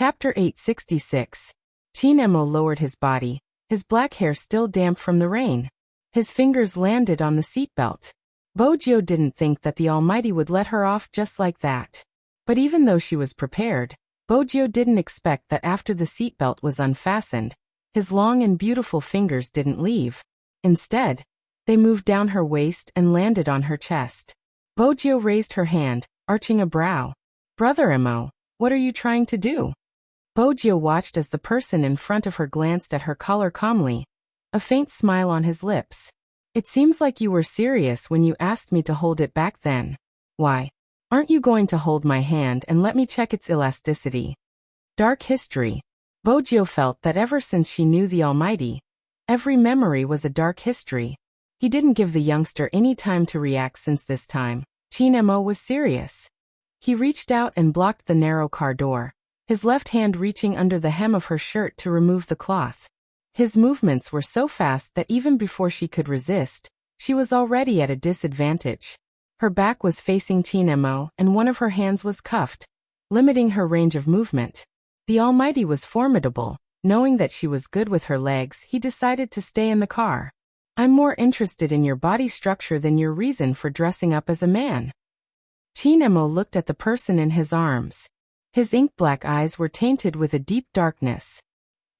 Chapter 866. Chinemo lowered his body, his black hair still damp from the rain. His fingers landed on the seatbelt. Bojo didn't think that the Almighty would let her off just like that. But even though she was prepared, Bojo didn't expect that after the seatbelt was unfastened, his long and beautiful fingers didn't leave. Instead, they moved down her waist and landed on her chest. Bojo raised her hand, arching a brow. "Brother Emo, what are you trying to do?" Bojo watched as the person in front of her glanced at her collar calmly, a faint smile on his lips. "It seems like you were serious when you asked me to hold it back then. Why, aren't you going to hold my hand and let me check its elasticity?" Dark history. Bojo felt that ever since she knew the Almighty, every memory was a dark history. He didn't give the youngster any time to react since this time Chinemo was serious. He reached out and blocked the narrow car door, his left hand reaching under the hem of her shirt to remove the cloth. His movements were so fast that even before she could resist, she was already at a disadvantage. Her back was facing Chinemo and one of her hands was cuffed, limiting her range of movement. The Almighty was formidable. Knowing that she was good with her legs, he decided to stay in the car. "I'm more interested in your body structure than your reason for dressing up as a man." Chinemo looked at the person in his arms. His ink-black eyes were tainted with a deep darkness.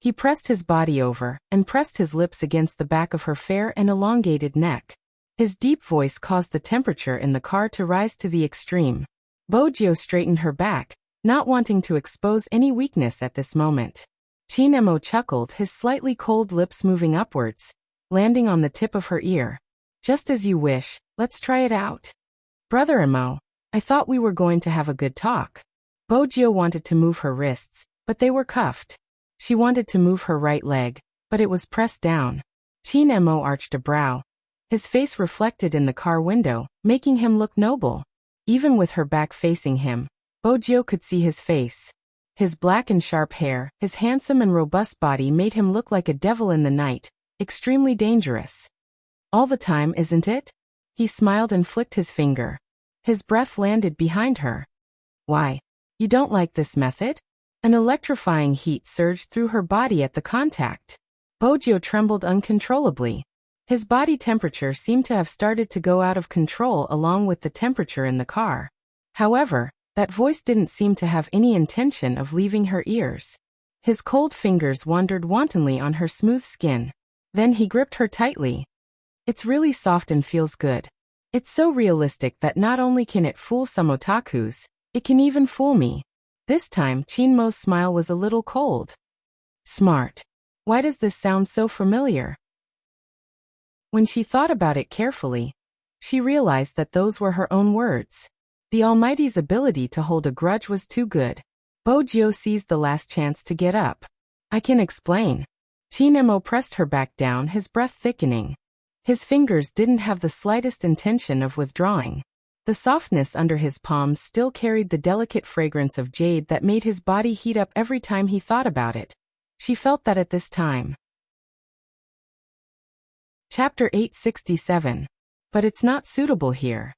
He pressed his body over and pressed his lips against the back of her fair and elongated neck. His deep voice caused the temperature in the car to rise to the extreme. Bojo straightened her back, not wanting to expose any weakness at this moment. Chinemo chuckled, his slightly cold lips moving upwards, landing on the tip of her ear. "Just as you wish, let's try it out." "Brother Emo, I thought we were going to have a good talk." Bojo wanted to move her wrists, but they were cuffed. She wanted to move her right leg, but it was pressed down. Chinemo arched a brow. His face reflected in the car window, making him look noble. Even with her back facing him, Bojo could see his face. His black and sharp hair, his handsome and robust body made him look like a devil in the night, extremely dangerous. "All the time, isn't it?" He smiled and flicked his finger. His breath landed behind her. "Why? You don't like this method?" An electrifying heat surged through her body at the contact. Bojo trembled uncontrollably. His body temperature seemed to have started to go out of control along with the temperature in the car. However, that voice didn't seem to have any intention of leaving her ears. His cold fingers wandered wantonly on her smooth skin. Then he gripped her tightly. "It's really soft and feels good. It's so realistic that not only can it fool some otakus, it can even fool me." This time Chinmo's smile was a little cold. "Smart. Why does this sound so familiar?" When she thought about it carefully, she realized that those were her own words. The Almighty's ability to hold a grudge was too good. Bojo seized the last chance to get up. "I can explain." Chinemo pressed her back down, his breath thickening. His fingers didn't have the slightest intention of withdrawing. The softness under his palms still carried the delicate fragrance of jade that made his body heat up every time he thought about it. She felt that at this time. Chapter 867. But it's not suitable here.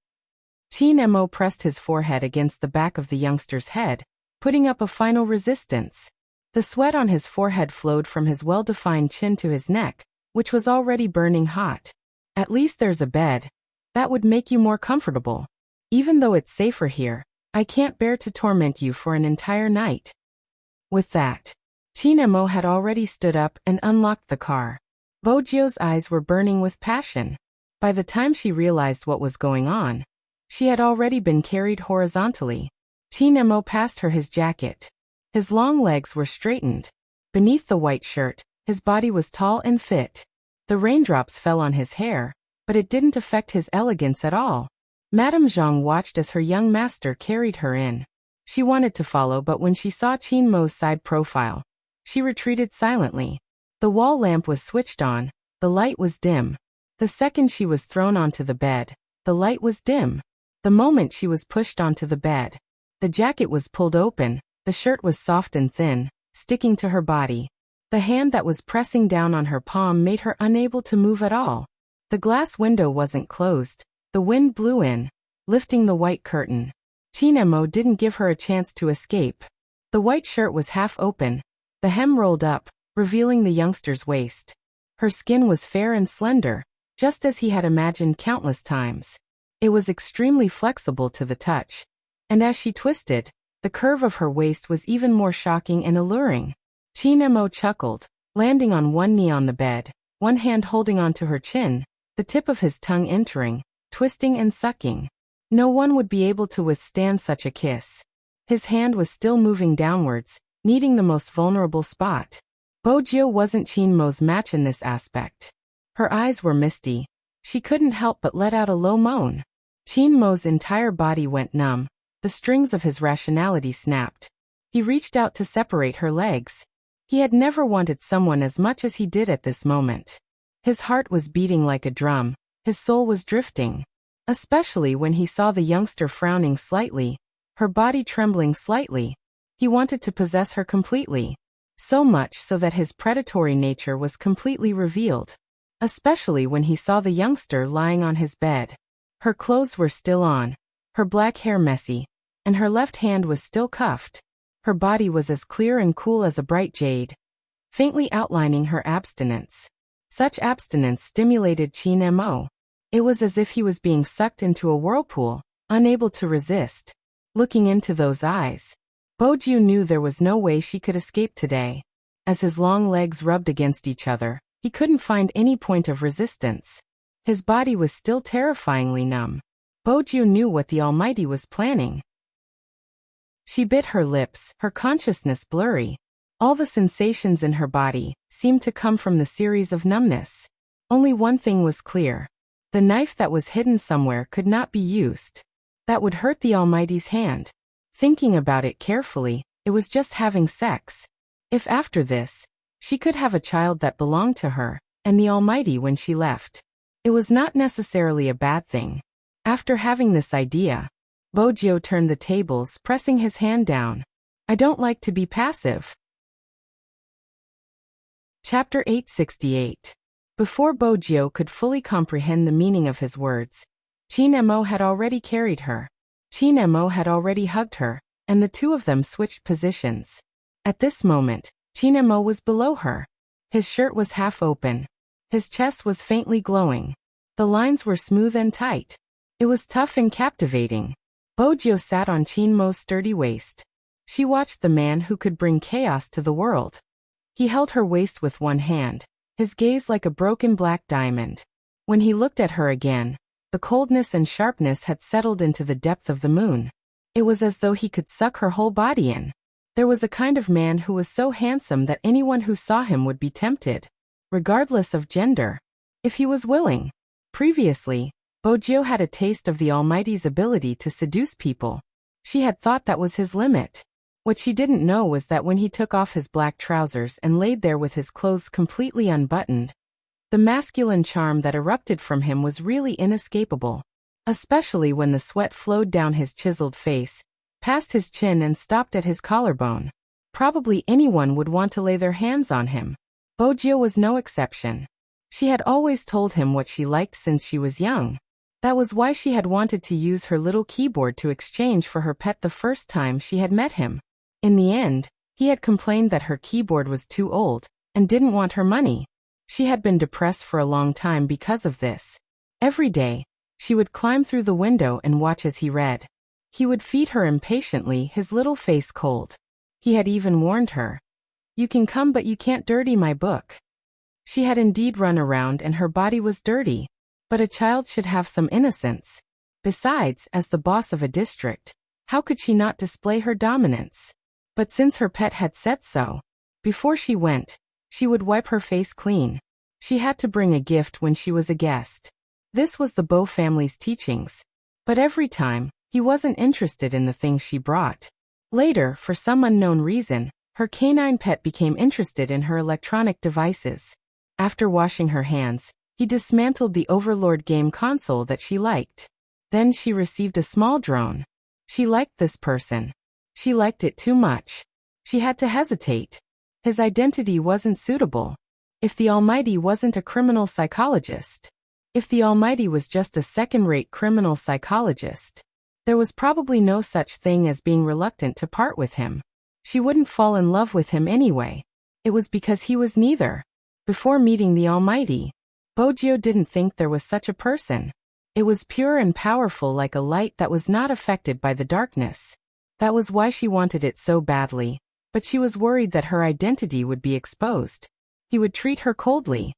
Chinemo pressed his forehead against the back of the youngster's head, putting up a final resistance. The sweat on his forehead flowed from his well-defined chin to his neck, which was already burning hot. "At least there's a bed. That would make you more comfortable. Even though it's safer here, I can't bear to torment you for an entire night." With that, Chinemo had already stood up and unlocked the car. Bojo's eyes were burning with passion. By the time she realized what was going on, she had already been carried horizontally. Chinemo passed her his jacket. His long legs were straightened. Beneath the white shirt, his body was tall and fit. The raindrops fell on his hair, but it didn't affect his elegance at all. Madame Zhang watched as her young master carried her in. She wanted to follow, but when she saw Chinmo's side profile, she retreated silently. The wall lamp was switched on, the light was dim. The second she was thrown onto the bed, the light was dim. The moment she was pushed onto the bed, the jacket was pulled open, the shirt was soft and thin, sticking to her body. The hand that was pressing down on her palm made her unable to move at all. The glass window wasn't closed. The wind blew in, lifting the white curtain. Chinemo didn't give her a chance to escape. The white shirt was half open, the hem rolled up, revealing the youngster's waist. Her skin was fair and slender, just as he had imagined countless times. It was extremely flexible to the touch. And as she twisted, the curve of her waist was even more shocking and alluring. Chin Mo chuckled, landing on one knee on the bed, one hand holding onto her chin, the tip of his tongue entering, twisting and sucking. No one would be able to withstand such a kiss. His hand was still moving downwards, needing the most vulnerable spot. Bojo wasn't Chin Mo's match in this aspect. Her eyes were misty. She couldn't help but let out a low moan. Chin Mo's entire body went numb. The strings of his rationality snapped. He reached out to separate her legs. He had never wanted someone as much as he did at this moment. His heart was beating like a drum. His soul was drifting. Especially when he saw the youngster frowning slightly, her body trembling slightly. He wanted to possess her completely. So much so that his predatory nature was completely revealed. Especially when he saw the youngster lying on his bed. Her clothes were still on, her black hair messy, and her left hand was still cuffed. Her body was as clear and cool as a bright jade, faintly outlining her abstinence. Such abstinence stimulated Chin Mo. It was as if he was being sucked into a whirlpool, unable to resist. Looking into those eyes, Bojo knew there was no way she could escape today. As his long legs rubbed against each other, he couldn't find any point of resistance. His body was still terrifyingly numb. Bojo knew what the Almighty was planning. She bit her lips, her consciousness blurry. All the sensations in her body seemed to come from the series of numbness. Only one thing was clear. The knife that was hidden somewhere could not be used. That would hurt the Almighty's hand. Thinking about it carefully, it was just having sex. If after this, she could have a child that belonged to her, and the Almighty when she left, it was not necessarily a bad thing. After having this idea, Bojo turned the tables, pressing his hand down. I don't like to be passive. Chapter 868. Before Bojo could fully comprehend the meaning of his words, Chin Mo had already carried her. Chin Mo had already hugged her, and the two of them switched positions. At this moment, Chin Mo was below her. His shirt was half open. His chest was faintly glowing. The lines were smooth and tight. It was tough and captivating. Bojo sat on Chin Mo's sturdy waist. She watched the man who could bring chaos to the world. He held her waist with one hand, his gaze like a broken black diamond. When he looked at her again, the coldness and sharpness had settled into the depth of the moon. It was as though he could suck her whole body in. There was a kind of man who was so handsome that anyone who saw him would be tempted, regardless of gender, if he was willing. Previously, Bojo had a taste of the Almighty's ability to seduce people. She had thought that was his limit. What she didn't know was that when he took off his black trousers and laid there with his clothes completely unbuttoned, the masculine charm that erupted from him was really inescapable, especially when the sweat flowed down his chiseled face, past his chin and stopped at his collarbone. Probably anyone would want to lay their hands on him. Bojo was no exception. She had always told him what she liked since she was young. That was why she had wanted to use her little keyboard to exchange for her pet the first time she had met him. In the end, he had complained that her keyboard was too old, and didn't want her money. She had been depressed for a long time because of this. Every day, she would climb through the window and watch as he read. He would feed her impatiently, his little face cold. He had even warned her, "You can come but you can't dirty my book." She had indeed run around and her body was dirty. But a child should have some innocence. Besides, as the boss of a district, how could she not display her dominance? But since her pet had said so, before she went, she would wipe her face clean. She had to bring a gift when she was a guest. This was the Bo family's teachings. But every time, he wasn't interested in the things she brought. Later, for some unknown reason, her canine pet became interested in her electronic devices. After washing her hands, he dismantled the Overlord game console that she liked. Then she received a small drone. She liked this person. She liked it too much. She had to hesitate. His identity wasn't suitable. If the Almighty wasn't a criminal psychologist, if the Almighty was just a second-rate criminal psychologist, there was probably no such thing as being reluctant to part with him. She wouldn't fall in love with him anyway. It was because he was neither. Before meeting the Almighty, Bojio didn't think there was such a person. It was pure and powerful like a light that was not affected by the darkness. That was why she wanted it so badly, but she was worried that her identity would be exposed. He would treat her coldly.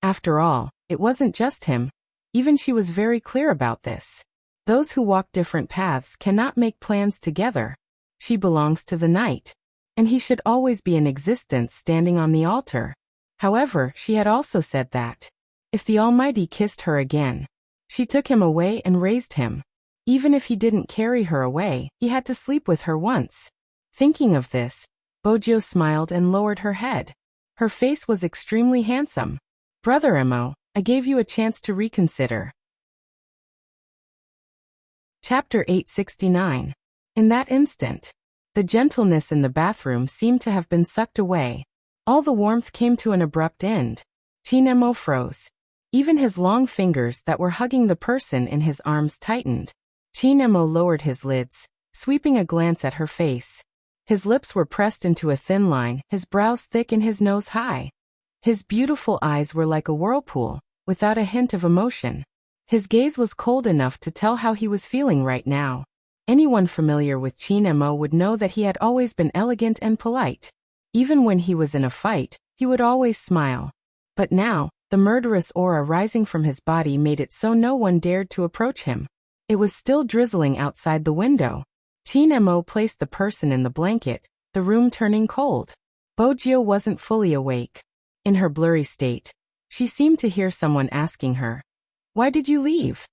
After all, it wasn't just him. Even she was very clear about this. Those who walk different paths cannot make plans together. She belongs to the night, and he should always be in existence standing on the altar. However, she had also said that if the Almighty kissed her again, she took him away and raised him. Even if he didn't carry her away, he had to sleep with her once. Thinking of this, Bojio smiled and lowered her head. Her face was extremely handsome. Brother Emo, I gave you a chance to reconsider. Chapter 869. In that instant, the gentleness in the bathroom seemed to have been sucked away. All the warmth came to an abrupt end. Chinemo froze. Even his long fingers that were hugging the person in his arms tightened. Chinemo lowered his lids, sweeping a glance at her face. His lips were pressed into a thin line, his brows thick and his nose high. His beautiful eyes were like a whirlpool, without a hint of emotion. His gaze was cold enough to tell how he was feeling right now. Anyone familiar with Chinemo would know that he had always been elegant and polite. Even when he was in a fight, he would always smile. But now, the murderous aura rising from his body made it so no one dared to approach him. It was still drizzling outside the window. Chinemo placed the person in the blanket, the room turning cold. Bojio wasn't fully awake. In her blurry state, she seemed to hear someone asking her, "Why did you leave?"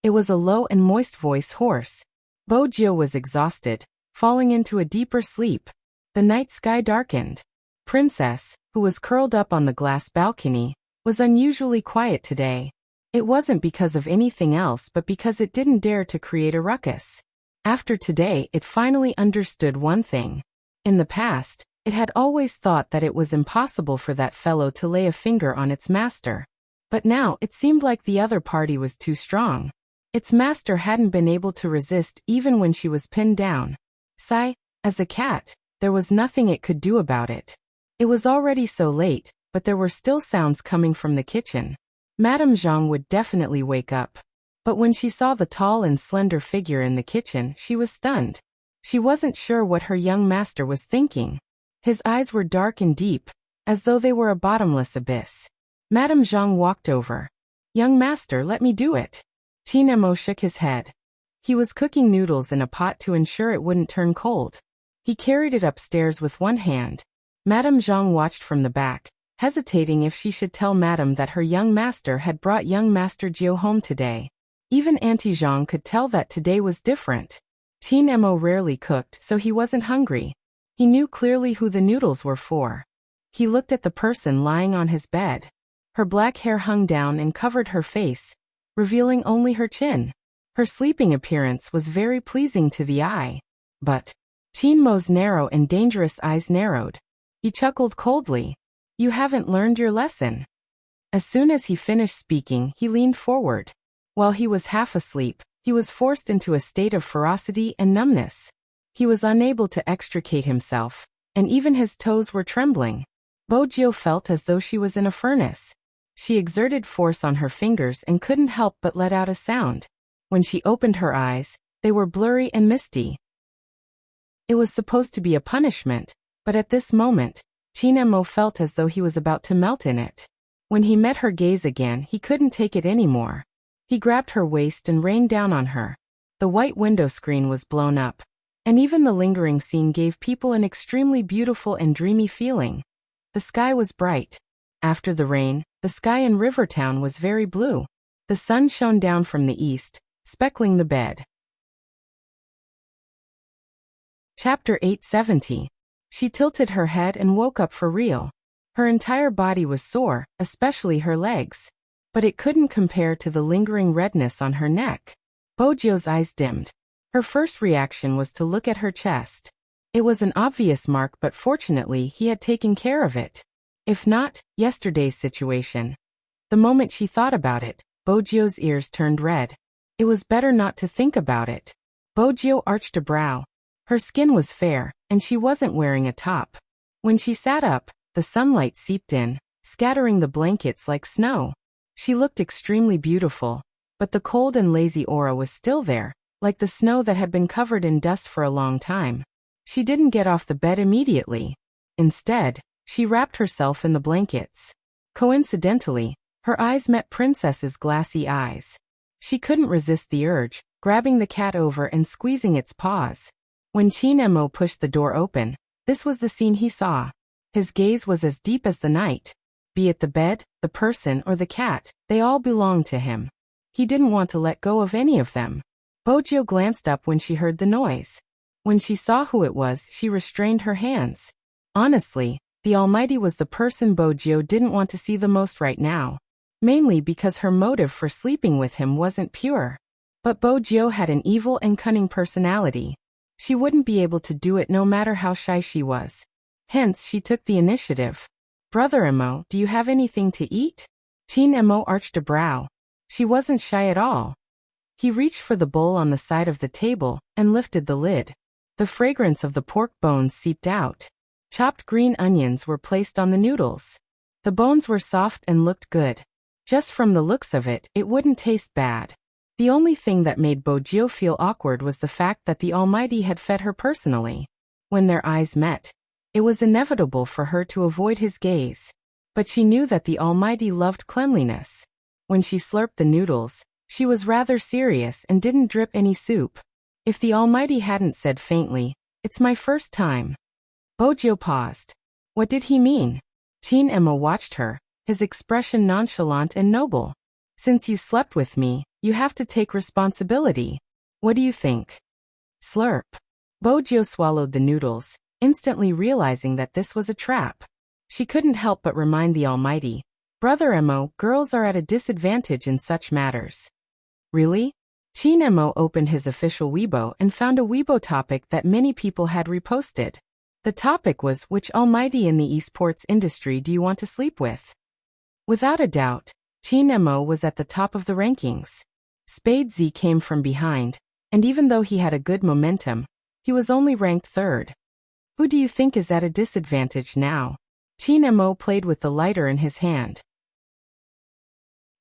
It was a low and moist voice, hoarse. Bojio was exhausted, falling into a deeper sleep. The night sky darkened. Princess, who was curled up on the glass balcony, was unusually quiet today. It wasn't because of anything else but because it didn't dare to create a ruckus. After today, it finally understood one thing. In the past, it had always thought that it was impossible for that fellow to lay a finger on its master. But now it seemed like the other party was too strong. Its master hadn't been able to resist even when she was pinned down. Sigh, as a cat, there was nothing it could do about it. It was already so late, but there were still sounds coming from the kitchen. Madame Zhang would definitely wake up. But when she saw the tall and slender figure in the kitchen, she was stunned. She wasn't sure what her young master was thinking. His eyes were dark and deep, as though they were a bottomless abyss. Madame Zhang walked over. "Young master, let me do it." Chinemo shook his head. He was cooking noodles in a pot to ensure it wouldn't turn cold. He carried it upstairs with one hand. Madame Zhang watched from the back, hesitating if she should tell Madame that her young master had brought young Master Jiu home today. Even Auntie Zhang could tell that today was different. Chinemo rarely cooked, so he wasn't hungry. He knew clearly who the noodles were for. He looked at the person lying on his bed. Her black hair hung down and covered her face, revealing only her chin. Her sleeping appearance was very pleasing to the eye. But Chinmo's narrow and dangerous eyes narrowed. He chuckled coldly. "You haven't learned your lesson." As soon as he finished speaking, he leaned forward. While he was half asleep, he was forced into a state of ferocity and numbness. He was unable to extricate himself, and even his toes were trembling. Bojio felt as though she was in a furnace. She exerted force on her fingers and couldn't help but let out a sound. When she opened her eyes, they were blurry and misty. It was supposed to be a punishment, but at this moment, Chinemo felt as though he was about to melt in it. When he met her gaze again, he couldn't take it anymore. He grabbed her waist and rained down on her. The white window screen was blown up, and even the lingering scene gave people an extremely beautiful and dreamy feeling. The sky was bright. After the rain, the sky in Rivertown was very blue. The sun shone down from the east, speckling the bed. Chapter 870. She tilted her head and woke up for real. Her entire body was sore, especially her legs. But it couldn't compare to the lingering redness on her neck. Bojio's eyes dimmed. Her first reaction was to look at her chest. It was an obvious mark, but fortunately he had taken care of it. If not, yesterday's situation. The moment she thought about it, Bojio's ears turned red. It was better not to think about it. Bojio arched a brow. Her skin was fair, and she wasn't wearing a top. When she sat up, the sunlight seeped in, scattering the blankets like snow. She looked extremely beautiful, but the cold and lazy aura was still there, like the snow that had been covered in dust for a long time. She didn't get off the bed immediately. Instead, she wrapped herself in the blankets. Coincidentally, her eyes met Princess's glassy eyes. She couldn't resist the urge, grabbing the cat over and squeezing its paws. When Chinemo pushed the door open, this was the scene he saw. His gaze was as deep as the night. Be it the bed, the person, or the cat, they all belonged to him. He didn't want to let go of any of them. Bojo glanced up when she heard the noise. When she saw who it was, she restrained her hands. Honestly, the Almighty was the person Bojo didn't want to see the most right now. Mainly because her motive for sleeping with him wasn't pure. But Bojo had an evil and cunning personality. She wouldn't be able to do it no matter how shy she was. Hence, she took the initiative. Brother Emo, do you have anything to eat? Chinemo arched a brow. She wasn't shy at all. He reached for the bowl on the side of the table and lifted the lid. The fragrance of the pork bones seeped out. Chopped green onions were placed on the noodles. The bones were soft and looked good. Just from the looks of it, it wouldn't taste bad. The only thing that made Bojo feel awkward was the fact that the Almighty had fed her personally. When their eyes met, it was inevitable for her to avoid his gaze. But she knew that the Almighty loved cleanliness. When she slurped the noodles, she was rather serious and didn't drip any soup. If the Almighty hadn't said faintly, "It's my first time." Bojo paused. What did he mean? Chinemo watched her, his expression nonchalant and noble. Since you slept with me, you have to take responsibility. What do you think? Slurp. Bojo swallowed the noodles, instantly realizing that this was a trap. She couldn't help but remind the Almighty, Brother Emo, girls are at a disadvantage in such matters. Really? Chinemo opened his official Weibo and found a Weibo topic that many people had reposted. The topic was, which Almighty in the esports industry do you want to sleep with? Without a doubt, Chinemo was at the top of the rankings. Spade Z came from behind, and even though he had a good momentum, he was only ranked third. Who do you think is at a disadvantage now? Chinemo played with the lighter in his hand.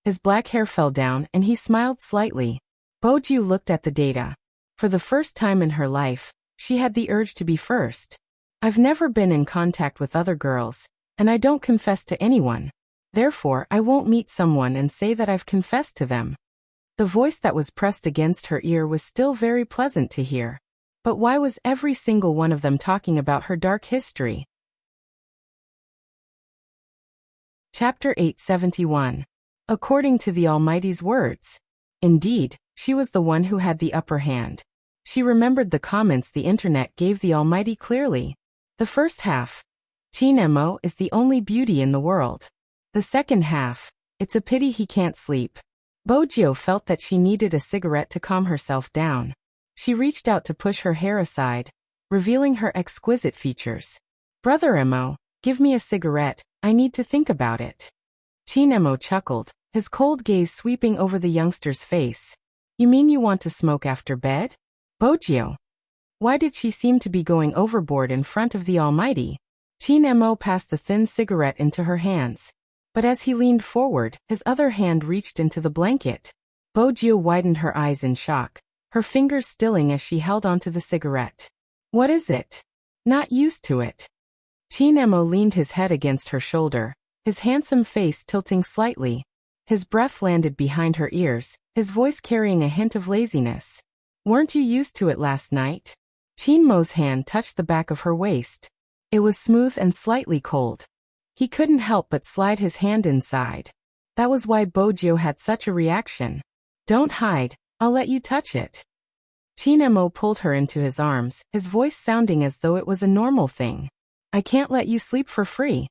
His black hair fell down and he smiled slightly. Bojo looked at the data. For the first time in her life, she had the urge to be first. I've never been in contact with other girls, and I don't confess to anyone. Therefore, I won't meet someone and say that I've confessed to them. The voice that was pressed against her ear was still very pleasant to hear. But why was every single one of them talking about her dark history? Chapter 871. According to the Almighty's words. Indeed, she was the one who had the upper hand. She remembered the comments the internet gave the Almighty clearly. The first half, Chinemo is the only beauty in the world. The second half, it's a pity he can't sleep. Bojo felt that she needed a cigarette to calm herself down. She reached out to push her hair aside, revealing her exquisite features. Brother Emo, give me a cigarette, I need to think about it. Chinemo chuckled, his cold gaze sweeping over the youngster's face. You mean you want to smoke after bed? Bojo. Why did she seem to be going overboard in front of the Almighty? Chinemo passed the thin cigarette into her hands. But as he leaned forward, his other hand reached into the blanket. Bojo widened her eyes in shock, her fingers stilling as she held onto the cigarette. What is it? Not used to it. Chinemo leaned his head against her shoulder, his handsome face tilting slightly. His breath landed behind her ears, his voice carrying a hint of laziness. Weren't you used to it last night? Chinmo's hand touched the back of her waist. It was smooth and slightly cold. He couldn't help but slide his hand inside. That was why Bojo had such a reaction. Don't hide, I'll let you touch it. Chinemo pulled her into his arms, his voice sounding as though it was a normal thing. I can't let you sleep for free.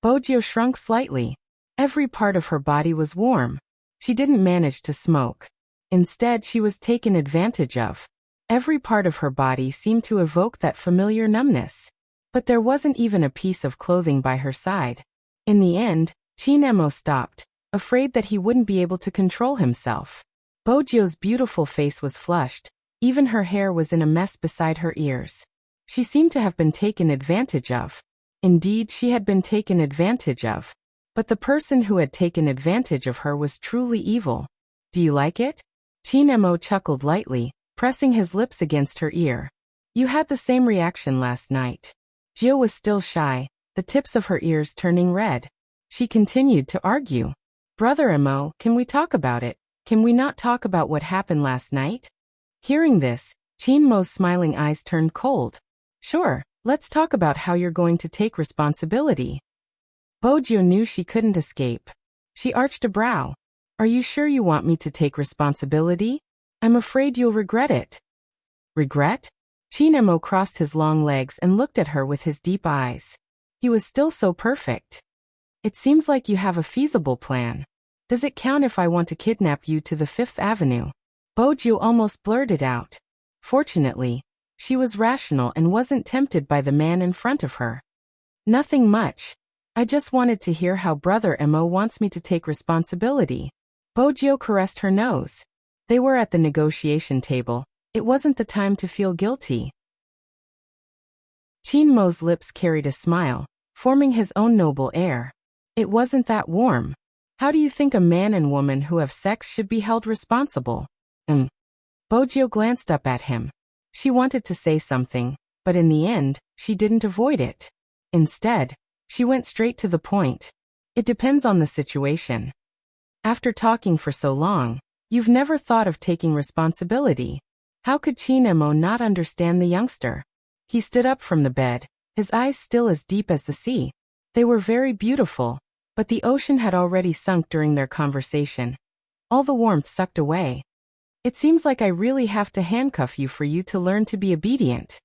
Bojo shrunk slightly. Every part of her body was warm. She didn't manage to smoke. Instead, she was taken advantage of. Every part of her body seemed to evoke that familiar numbness. But there wasn't even a piece of clothing by her side. In the end, Chinemo stopped, afraid that he wouldn't be able to control himself. Bojo's beautiful face was flushed, Even her hair was in a mess beside her ears. She seemed to have been taken advantage of. Indeed, she had been taken advantage of. But the person who had taken advantage of her was truly evil. Do you like it? Chin-mo chuckled lightly, pressing his lips against her ear. You had the same reaction last night. Jill was still shy, the tips of her ears turning red. She continued to argue. Brother Mo, can we talk about it? Can we not talk about what happened last night? Hearing this, Chin-mo's smiling eyes turned cold. Sure, let's talk about how you're going to take responsibility. Bojo knew she couldn't escape. She arched a brow. Are you sure you want me to take responsibility? I'm afraid you'll regret it. Regret? Chin-mo crossed his long legs and looked at her with his deep eyes. He was still so perfect. It seems like you have a feasible plan. Does it count if I want to kidnap you to the Fifth Avenue? Bojo almost blurted out. Fortunately, she was rational and wasn't tempted by the man in front of her. Nothing much. I just wanted to hear how Brother Mo wants me to take responsibility. Bojo caressed her nose. They were at the negotiation table. It wasn't the time to feel guilty. Chin-mo's lips carried a smile, forming his own noble air. It wasn't that warm. How do you think a man and woman who have sex should be held responsible? Bojo glanced up at him. She wanted to say something, but in the end, she didn't avoid it. Instead, she went straight to the point. It depends on the situation. After talking for so long, you've never thought of taking responsibility. How could Chin-mo not understand the youngster? He stood up from the bed, his eyes still as deep as the sea. They were very beautiful, but the ocean had already sunk during their conversation. All the warmth sucked away. It seems like I really have to handcuff you for you to learn to be obedient.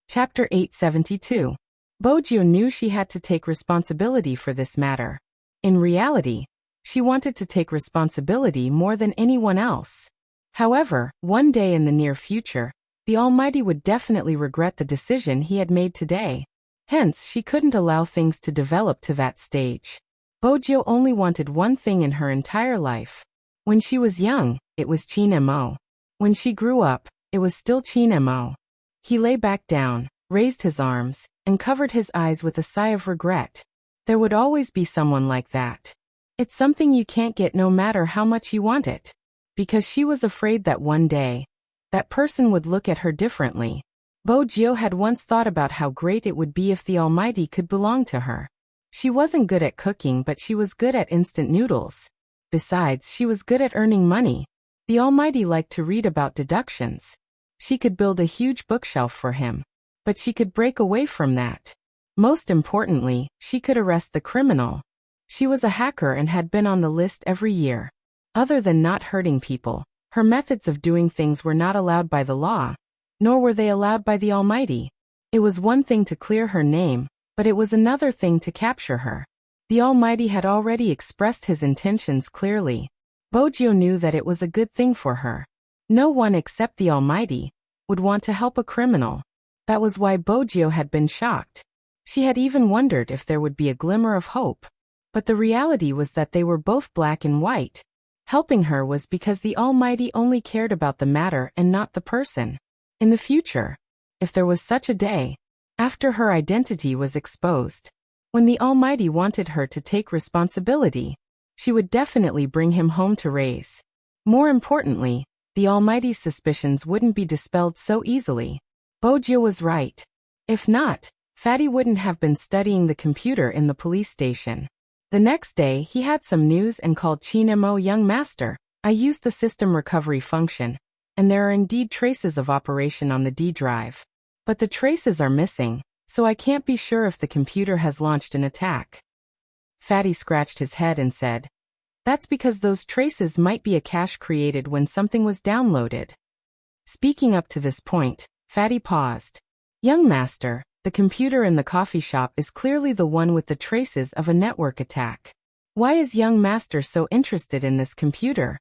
Chapter 872. Bojo knew she had to take responsibility for this matter. In reality, she wanted to take responsibility more than anyone else. However, one day in the near future, the Almighty would definitely regret the decision he had made today. Hence, she couldn't allow things to develop to that stage. Bojo only wanted one thing in her entire life. When she was young, it was Chin-mo. When she grew up, it was still Chin-mo. He lay back down, raised his arms, and covered his eyes with a sigh of regret. There would always be someone like that. It's something you can't get no matter how much you want it. Because she was afraid that one day, that person would look at her differently. Bojo had once thought about how great it would be if the Almighty could belong to her. She wasn't good at cooking, but she was good at instant noodles. Besides, she was good at earning money. The Almighty liked to read about deductions. She could build a huge bookshelf for him. But she could break away from that. Most importantly, she could arrest the criminal. She was a hacker and had been on the list every year. Other than not hurting people, her methods of doing things were not allowed by the law, nor were they allowed by the Almighty. It was one thing to clear her name, but it was another thing to capture her. The Almighty had already expressed his intentions clearly. Bojo knew that it was a good thing for her. No one except the Almighty would want to help a criminal. That was why Bojo had been shocked. She had even wondered if there would be a glimmer of hope. But the reality was that they were both black and white. Helping her was because the Almighty only cared about the matter and not the person. In the future, if there was such a day, after her identity was exposed, when the Almighty wanted her to take responsibility, she would definitely bring him home to raise. More importantly, the Almighty's suspicions wouldn't be dispelled so easily. Bojo was right. If not, Fatty wouldn't have been studying the computer in the police station. The next day, he had some news and called Chin-mo. Young master, I used the system recovery function, and there are indeed traces of operation on the D drive. But the traces are missing, so I can't be sure if the computer has launched an attack. Fatty scratched his head and said, that's because those traces might be a cache created when something was downloaded. Speaking up to this point, Fatty paused. Young master, the computer in the coffee shop is clearly the one with the traces of a network attack. Why is young master so interested in this computer?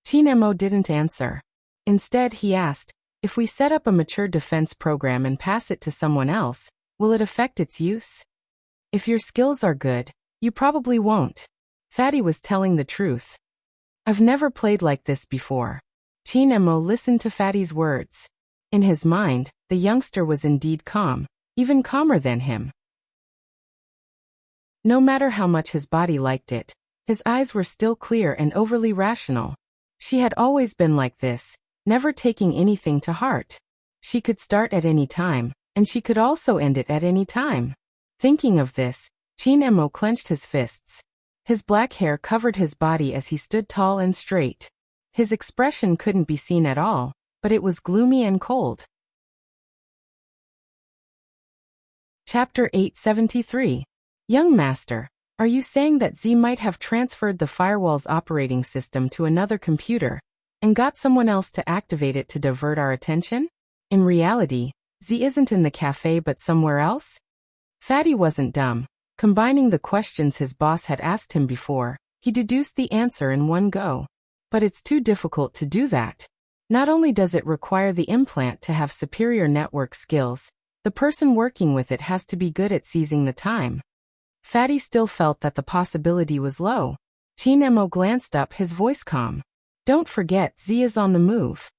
Chin-mo didn't answer. Instead, he asked, if we set up a mature defense program and pass it to someone else, will it affect its use? If your skills are good, you probably won't. Fatty was telling the truth. I've never played like this before. Chin Emo listened to Fatty's words. In his mind, the youngster was indeed calm, even calmer than him. No matter how much his body liked it, his eyes were still clear and overly rational. She had always been like this, never taking anything to heart. She could start at any time, and she could also end it at any time. Thinking of this, Chin Emo clenched his fists. His black hair covered his body as he stood tall and straight. His expression couldn't be seen at all, but it was gloomy and cold. Chapter 873. Young Master, are you saying that Z might have transferred the firewall's operating system to another computer and got someone else to activate it to divert our attention? In reality, Z isn't in the cafe but somewhere else? Fatty wasn't dumb. Combining the questions his boss had asked him before, he deduced the answer in one go. But it's too difficult to do that. Not only does it require the implant to have superior network skills, the person working with it has to be good at seizing the time. Fatty still felt that the possibility was low. Chin Emo glanced up, his voice calm. Don't forget, Z is on the move.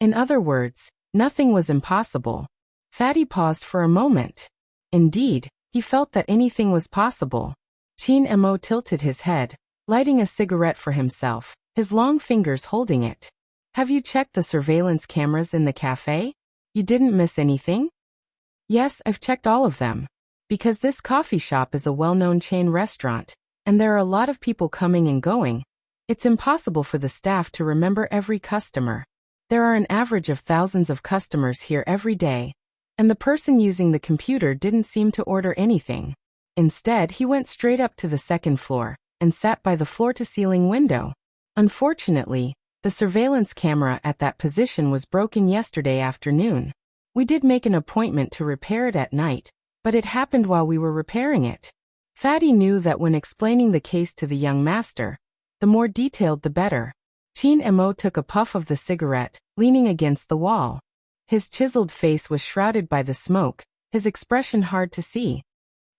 In other words, nothing was impossible. Fatty paused for a moment. Indeed, he felt that anything was possible. Chin Emo tilted his head, lighting a cigarette for himself, his long fingers holding it. Have you checked the surveillance cameras in the cafe? You didn't miss anything? Yes, I've checked all of them. Because this coffee shop is a well-known chain restaurant, and there are a lot of people coming and going, it's impossible for the staff to remember every customer. There are an average of thousands of customers here every day, and the person using the computer didn't seem to order anything. Instead, he went straight up to the second floor and sat by the floor-to-ceiling window. Unfortunately, the surveillance camera at that position was broken yesterday afternoon. We did make an appointment to repair it at night, but it happened while we were repairing it. Fatty knew that when explaining the case to the young master, the more detailed the better. Chin Emo took a puff of the cigarette, leaning against the wall. His chiseled face was shrouded by the smoke, his expression hard to see.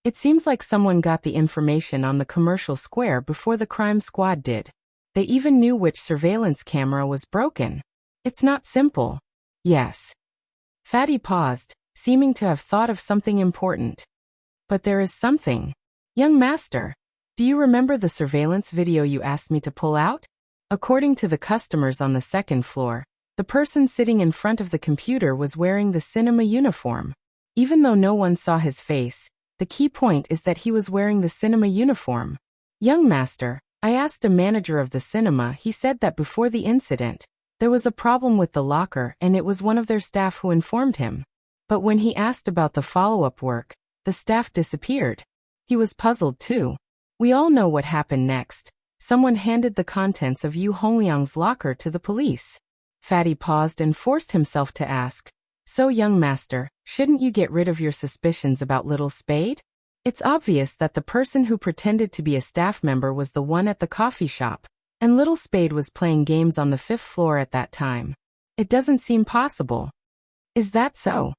It seems like someone got the information on the commercial square before the crime squad did. They even knew which surveillance camera was broken. It's not simple. Yes. Fatty paused, seeming to have thought of something important. But there is something. Young Master, do you remember the surveillance video you asked me to pull out? According to the customers on the second floor, the person sitting in front of the computer was wearing the cinema uniform. Even though no one saw his face, the key point is that he was wearing the cinema uniform. Young Master, I asked a manager of the cinema. He said that before the incident, there was a problem with the locker and it was one of their staff who informed him. But when he asked about the follow-up work, the staff disappeared. He was puzzled too. We all know what happened next. Someone handed the contents of Yu Hongliang's locker to the police. Fatty paused and forced himself to ask, so Young Master, shouldn't you get rid of your suspicions about Little Spade? It's obvious that the person who pretended to be a staff member was the one at the coffee shop, and Little Spade was playing games on the 5th floor at that time. It doesn't seem possible. Is that so?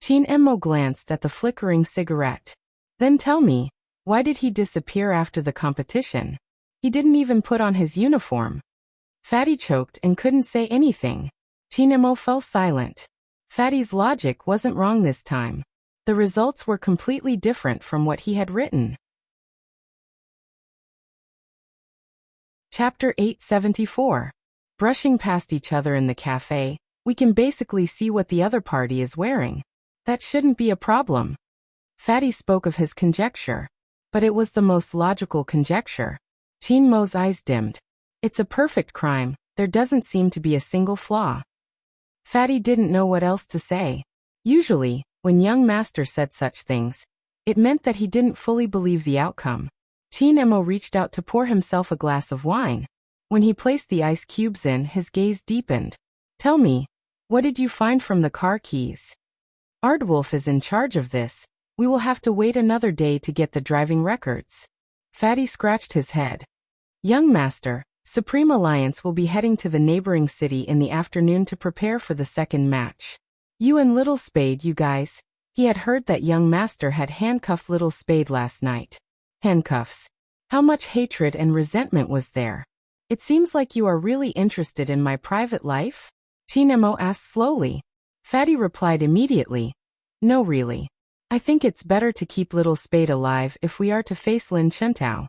Chin Emo glanced at the flickering cigarette. Then tell me, why did he disappear after the competition? He didn't even put on his uniform. Fatty choked and couldn't say anything. Chin Emo fell silent. Fatty's logic wasn't wrong this time. The results were completely different from what he had written. Chapter 874. Brushing past each other in the cafe, we can basically see what the other party is wearing. That shouldn't be a problem. Fatty spoke of his conjecture. But it was the most logical conjecture. Chin Mo's eyes dimmed. It's a perfect crime, there doesn't seem to be a single flaw. Fatty didn't know what else to say. Usually, when Young Master said such things, it meant that he didn't fully believe the outcome. Chin Emo reached out to pour himself a glass of wine. When he placed the ice cubes in, his gaze deepened. Tell me, what did you find from the car keys? Aardwolf is in charge of this. We will have to wait another day to get the driving records. Fatty scratched his head. Young Master, Supreme Alliance will be heading to the neighboring city in the afternoon to prepare for the second match. You and Little Spade, you guys. He had heard that Young Master had handcuffed Little Spade last night. Handcuffs. How much hatred and resentment was there? It seems like you are really interested in my private life? Chinemo asked slowly. Fatty replied immediately. No really. I think it's better to keep little Spade alive if we are to face Lin Chentao.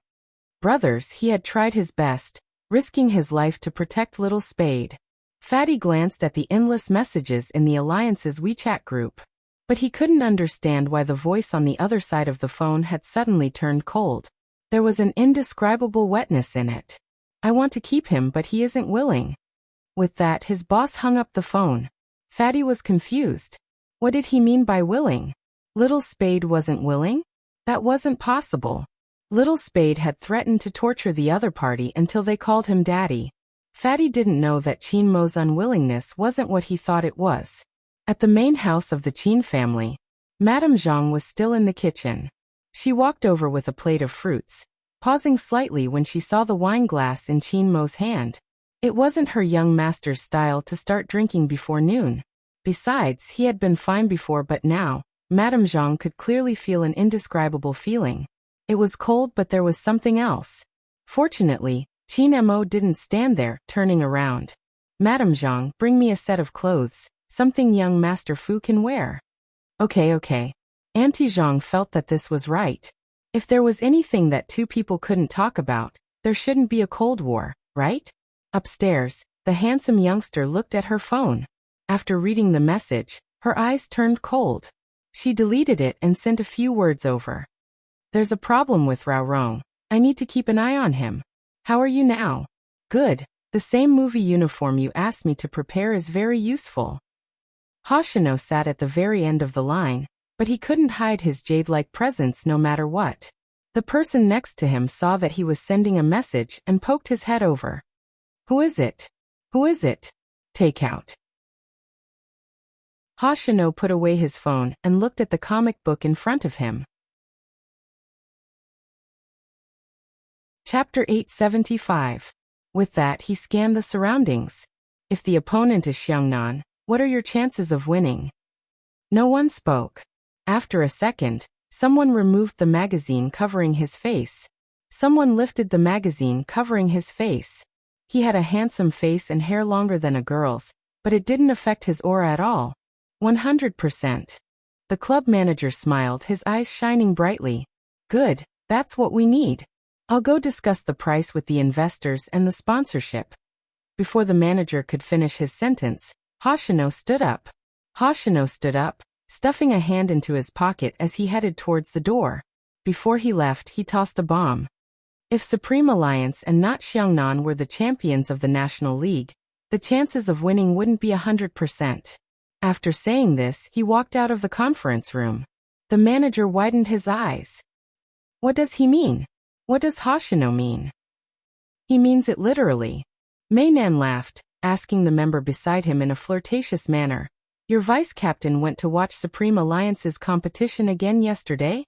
Brothers, he had tried his best, risking his life to protect little Spade. Fatty glanced at the endless messages in the Alliance's WeChat group. But he couldn't understand why the voice on the other side of the phone had suddenly turned cold. There was an indescribable wetness in it. I want to keep him but he isn't willing. With that, his boss hung up the phone. Fatty was confused. What did he mean by willing? Little Spade wasn't willing? That wasn't possible. Little Spade had threatened to torture the other party until they called him daddy. Fatty didn't know that Qin Mo's unwillingness wasn't what he thought it was. At the main house of the Qin family, Madame Zhang was still in the kitchen. She walked over with a plate of fruits, pausing slightly when she saw the wine glass in Qin Mo's hand. It wasn't her young master's style to start drinking before noon. Besides, he had been fine before but now, Madame Zhang could clearly feel an indescribable feeling. It was cold but there was something else. Fortunately, Qin Mo didn't stand there, turning around. Madame Zhang, bring me a set of clothes. Something young Master Fu can wear. Okay. Auntie Zhang felt that this was right. If there was anything that two people couldn't talk about, there shouldn't be a Cold War, right? Upstairs, the handsome youngster looked at her phone. After reading the message, her eyes turned cold. She deleted it and sent a few words over. There's a problem with Rao Rong. I need to keep an eye on him. How are you now? Good. The same movie uniform you asked me to prepare is very useful. Hoshino sat at the very end of the line, but he couldn't hide his jade-like presence no matter what. The person next to him saw that he was sending a message and poked his head over. Who is it? Who is it? Take out. Hoshino put away his phone and looked at the comic book in front of him. Chapter 875. With that, he scanned the surroundings. If the opponent is Xiangnan, what are your chances of winning? No one spoke. After a second, someone removed the magazine covering his face. Someone lifted the magazine covering his face. He had a handsome face and hair longer than a girl's, but it didn't affect his aura at all. 100%. The club manager smiled, his eyes shining brightly. Good, that's what we need. I'll go discuss the price with the investors and the sponsorship. Before the manager could finish his sentence, Hoshino stood up. Hoshino stood up, stuffing a hand into his pocket as he headed towards the door. Before he left, he tossed a bomb. If Supreme Alliance and not Xiangnan were the champions of the National League, the chances of winning wouldn't be 100%. After saying this, he walked out of the conference room. The manager widened his eyes. What does he mean? What does Hoshino mean? He means it literally. Meinan laughed, asking the member beside him in a flirtatious manner. Your vice-captain went to watch Supreme Alliance's competition again yesterday?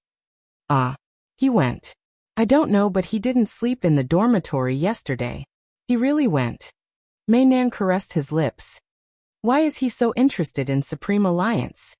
Ah. He went. I don't know but he didn't sleep in the dormitory yesterday. He really went. Meinan caressed his lips. Why is he so interested in Supreme Alliance?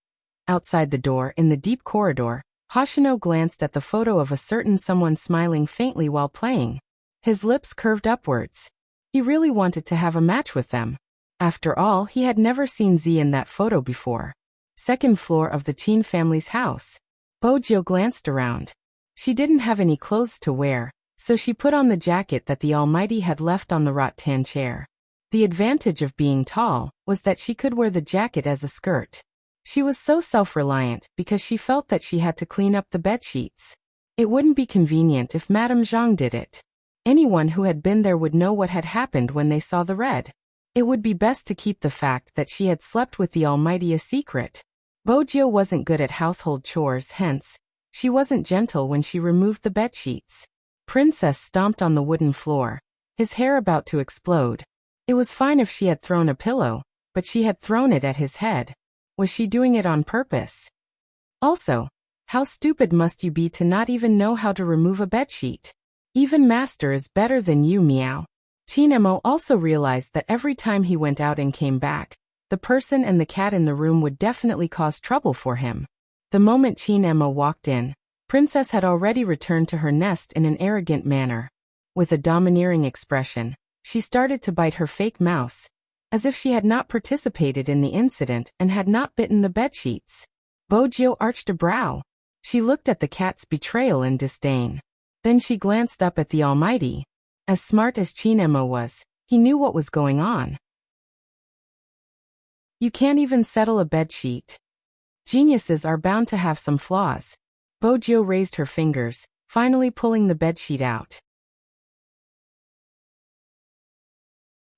Outside the door, in the deep corridor, Hoshino glanced at the photo of a certain someone smiling faintly while playing. His lips curved upwards. He really wanted to have a match with them. After all, he had never seen Z in that photo before. Second floor of the Qin family's house. Bojio glanced around. She didn't have any clothes to wear, so she put on the jacket that the Almighty had left on the rattan chair. The advantage of being tall was that she could wear the jacket as a skirt. She was so self-reliant because she felt that she had to clean up the bedsheets. It wouldn't be convenient if Madame Zhang did it. Anyone who had been there would know what had happened when they saw the red. It would be best to keep the fact that she had slept with the Almighty a secret. Bojio wasn't good at household chores, hence, she wasn't gentle when she removed the bedsheets. Princess stomped on the wooden floor, his hair about to explode. It was fine if she had thrown a pillow, but she had thrown it at his head. Was she doing it on purpose? Also, how stupid must you be to not even know how to remove a bedsheet? Even master is better than you, meow. Chinemo also realized that every time he went out and came back, the person and the cat in the room would definitely cause trouble for him. The moment Chinemo walked in, Princess had already returned to her nest in an arrogant manner. With a domineering expression, she started to bite her fake mouse, as if she had not participated in the incident and had not bitten the bedsheets. Bojo arched a brow. She looked at the cat's betrayal in disdain. Then she glanced up at the Almighty. As smart as Chinemo was, he knew what was going on. You can't even settle a bedsheet. Geniuses are bound to have some flaws. Bojo raised her fingers, finally pulling the bedsheet out.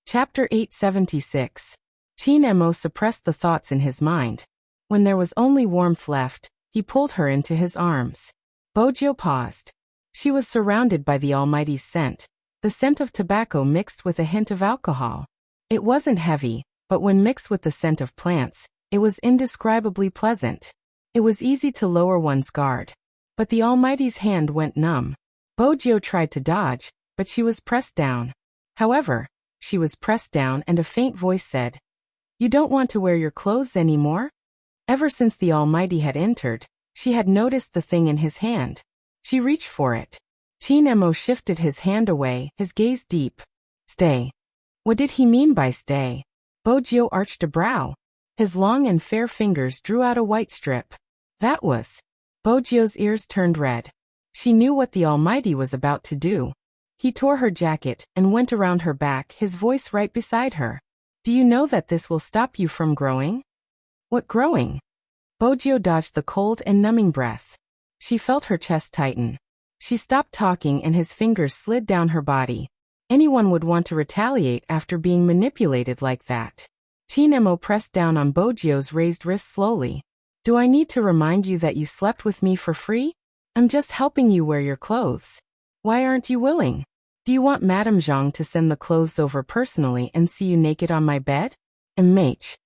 Chapter 876. Chinemo suppressed the thoughts in his mind. When there was only warmth left, he pulled her into his arms. Bojo paused. She was surrounded by the Almighty's scent, the scent of tobacco mixed with a hint of alcohol. It wasn't heavy, but when mixed with the scent of plants, it was indescribably pleasant. It was easy to lower one's guard. But the Almighty's hand went numb. Bojo tried to dodge, but she was pressed down. However, she was pressed down and a faint voice said, "You don't want to wear your clothes anymore?" Ever since the Almighty had entered, she had noticed the thing in his hand. She reached for it. Chinemo shifted his hand away, his gaze deep. Stay. What did he mean by stay? Bojo arched a brow. His long and fair fingers drew out a white strip. That was. Bojo's ears turned red. She knew what the Almighty was about to do. He tore her jacket and went around her back, his voice right beside her. Do you know that this will stop you from growing? What growing? Bojo dodged the cold and numbing breath. She felt her chest tighten. She stopped talking and his fingers slid down her body. Anyone would want to retaliate after being manipulated like that. Chinemo pressed down on Bojo's raised wrist slowly. Do I need to remind you that you slept with me for free? I'm just helping you wear your clothes. Why aren't you willing? Do you want Madame Zhang to send the clothes over personally and see you naked on my bed? MH.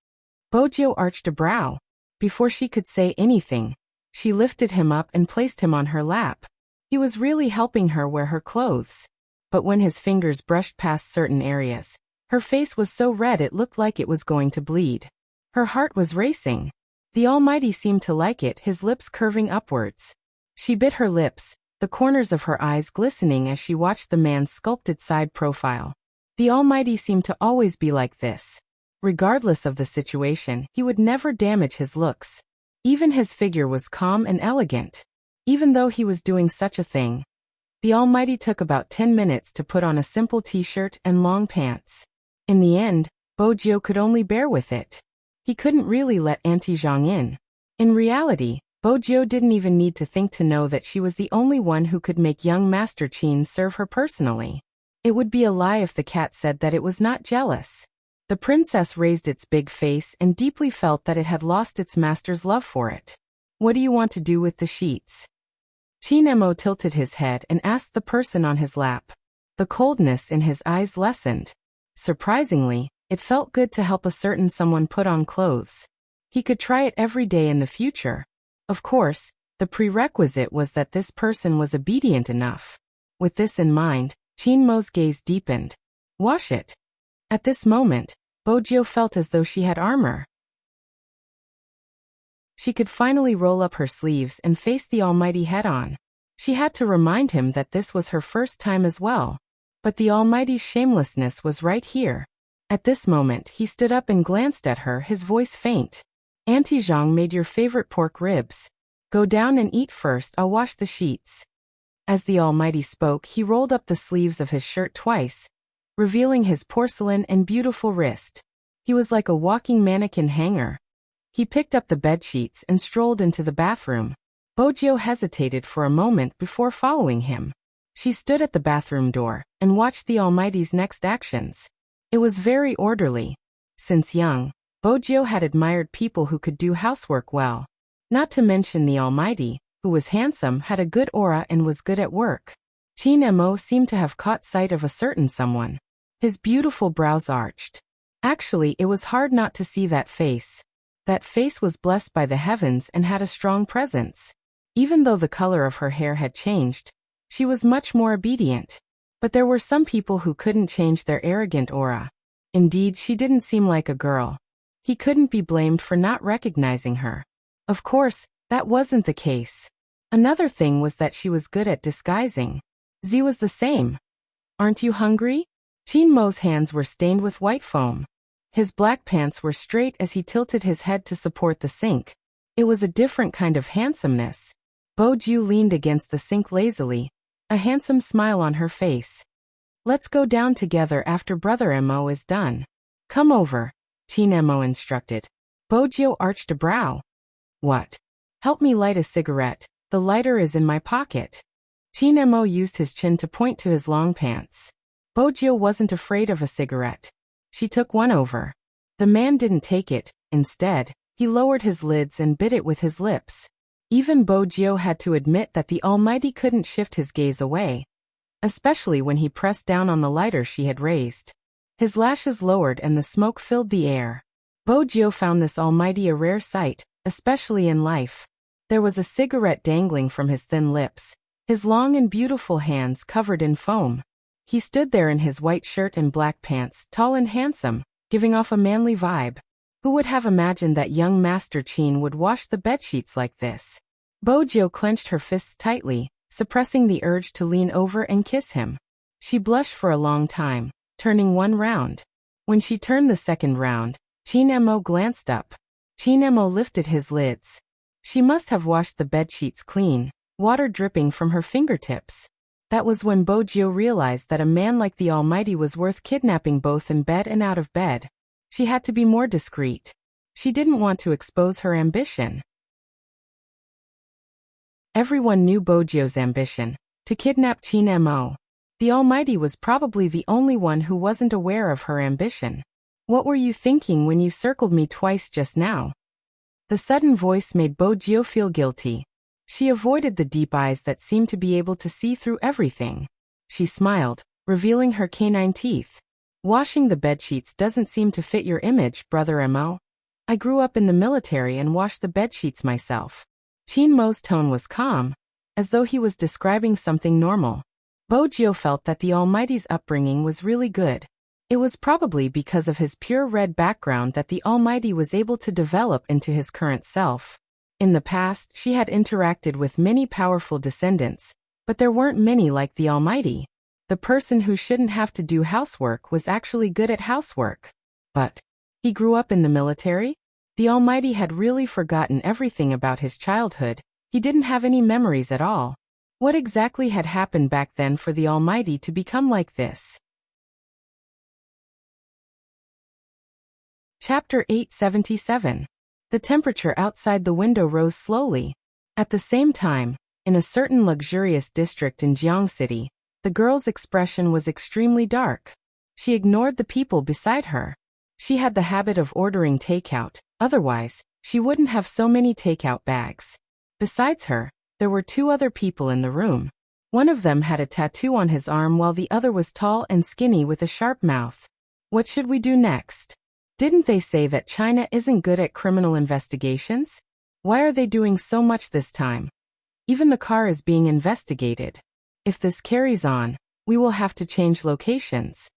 Bojo arched a brow. Before she could say anything, she lifted him up and placed him on her lap. He was really helping her wear her clothes. But when his fingers brushed past certain areas, her face was so red it looked like it was going to bleed. Her heart was racing. The Almighty seemed to like it, his lips curving upwards. She bit her lips, the corners of her eyes glistening as she watched the man's sculpted side profile. The Almighty seemed to always be like this. Regardless of the situation, he would never damage his looks. Even his figure was calm and elegant. Even though he was doing such a thing, the Almighty took about 10 minutes to put on a simple t-shirt and long pants. In the end, Bojo could only bear with it. He couldn't really let Auntie Zhang in. In reality, Bojo didn't even need to think to know that she was the only one who could make young Master Qin serve her personally. It would be a lie if the cat said that it was not jealous. The princess raised its big face and deeply felt that it had lost its master's love for it. What do you want to do with the sheets? Chinemo tilted his head and asked the person on his lap. The coldness in his eyes lessened. Surprisingly, it felt good to help a certain someone put on clothes. He could try it every day in the future. Of course, the prerequisite was that this person was obedient enough. With this in mind, Chinmo's gaze deepened. Wash it. At this moment, Bojo felt as though she had armor. She could finally roll up her sleeves and face the Almighty head-on. She had to remind him that this was her first time as well. But the Almighty's shamelessness was right here. At this moment, he stood up and glanced at her, his voice faint. Auntie Zhang made your favorite pork ribs. Go down and eat first, I'll wash the sheets. As the Almighty spoke, he rolled up the sleeves of his shirt twice, revealing his porcelain and beautiful wrist. He was like a walking mannequin hanger. He picked up the bedsheets and strolled into the bathroom. Bojo hesitated for a moment before following him. She stood at the bathroom door and watched the Almighty's next actions. It was very orderly. Since young, Bojo had admired people who could do housework well. Not to mention the Almighty, who was handsome, had a good aura and was good at work. Chinemo seemed to have caught sight of a certain someone. His beautiful brows arched. Actually, it was hard not to see that face. That face was blessed by the heavens and had a strong presence. Even though the color of her hair had changed, she was much more obedient. But there were some people who couldn't change their arrogant aura. Indeed, she didn't seem like a girl. He couldn't be blamed for not recognizing her. Of course, that wasn't the case. Another thing was that she was good at disguising. Z was the same. Aren't you hungry? Chin Mo's hands were stained with white foam. His black pants were straight as he tilted his head to support the sink. It was a different kind of handsomeness. Bo Jiu leaned against the sink lazily, a handsome smile on her face. Let's go down together after Brother Mo is done. Come over, Chin Mo instructed. Bo Jiu arched a brow. What? Help me light a cigarette, the lighter is in my pocket. Chin Mo used his chin to point to his long pants. Bo Jiu wasn't afraid of a cigarette. She took one over. The man didn't take it, instead, he lowered his lids and bit it with his lips. Even Bo Jiu had to admit that the Almighty couldn't shift his gaze away, especially when he pressed down on the lighter she had raised. His lashes lowered and the smoke filled the air. Bo Jiu found this Almighty a rare sight, especially in life. There was a cigarette dangling from his thin lips, his long and beautiful hands covered in foam. He stood there in his white shirt and black pants, tall and handsome, giving off a manly vibe. Who would have imagined that young Master Chin would wash the bedsheets like this? Bo Jiu clenched her fists tightly, suppressing the urge to lean over and kiss him. She blushed for a long time, turning one round. When she turned the second round, Chin Mo glanced up. Chin Mo lifted his lids. She must have washed the bedsheets clean, water dripping from her fingertips. That was when Bo Jiu realized that a man like the Almighty was worth kidnapping both in bed and out of bed. She had to be more discreet. She didn't want to expose her ambition. Everyone knew Bo Jiu's ambition, to kidnap Chin Mo. The Almighty was probably the only one who wasn't aware of her ambition. What were you thinking when you circled me twice just now? The sudden voice made Bo Jiu feel guilty. She avoided the deep eyes that seemed to be able to see through everything. She smiled, revealing her canine teeth. Washing the bedsheets doesn't seem to fit your image, Brother Mo. I grew up in the military and washed the bedsheets myself. Chin Mo's tone was calm, as though he was describing something normal. Bo Jiu felt that the Almighty's upbringing was really good. It was probably because of his pure red background that the Almighty was able to develop into his current self. In the past, she had interacted with many powerful descendants, but there weren't many like the Almighty. The person who shouldn't have to do housework was actually good at housework. But he grew up in the military? The Almighty had really forgotten everything about his childhood. He didn't have any memories at all. What exactly had happened back then for the Almighty to become like this? Chapter 877. The temperature outside the window rose slowly. At the same time, in a certain luxurious district in Jiang City, the girl's expression was extremely dark. She ignored the people beside her. She had the habit of ordering takeout, otherwise, she wouldn't have so many takeout bags. Besides her, there were two other people in the room. One of them had a tattoo on his arm while the other was tall and skinny with a sharp mouth. What should we do next? Didn't they say that China isn't good at criminal investigations? Why are they doing so much this time? Even the car is being investigated. If this carries on, we will have to change locations.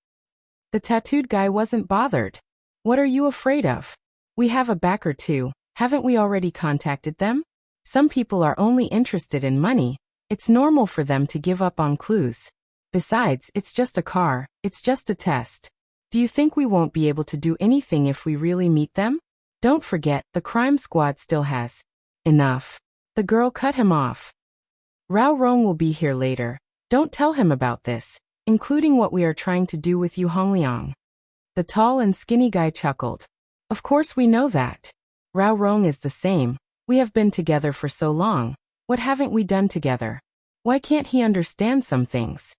The tattooed guy wasn't bothered. What are you afraid of? We have a backer too, haven't we already contacted them? Some people are only interested in money. It's normal for them to give up on clues. Besides, it's just a car, it's just a test. Do you think we won't be able to do anything if we really meet them? Don't forget, the crime squad still has. Enough. The girl cut him off. Rao Rong will be here later. Don't tell him about this, including what we are trying to do with Yu Hongliang. The tall and skinny guy chuckled. Of course we know that. Rao Rong is the same. We have been together for so long. What haven't we done together? Why can't he understand some things?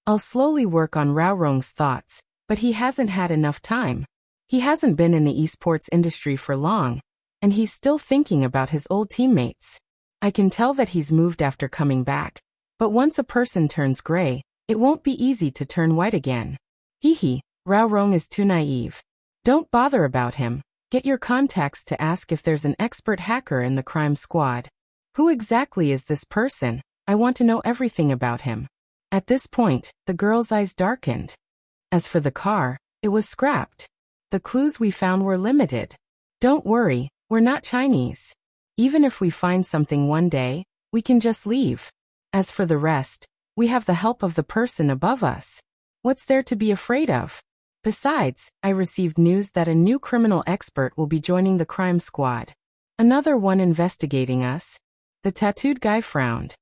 I'll slowly work on Rao Rong's thoughts, but he hasn't had enough time. He hasn't been in the esports industry for long, and he's still thinking about his old teammates. I can tell that he's moved after coming back, but once a person turns gray, it won't be easy to turn white again. Hee, Rao Rong is too naive. Don't bother about him. Get your contacts to ask if there's an expert hacker in the crime squad. Who exactly is this person? I want to know everything about him. At this point, the girl's eyes darkened. As for the car, it was scrapped. The clues we found were limited. Don't worry, we're not Chinese. Even if we find something one day, we can just leave. As for the rest, we have the help of the person above us. What's there to be afraid of? Besides, I received news that a new criminal expert will be joining the crime squad. Another one investigating us. The tattooed guy frowned.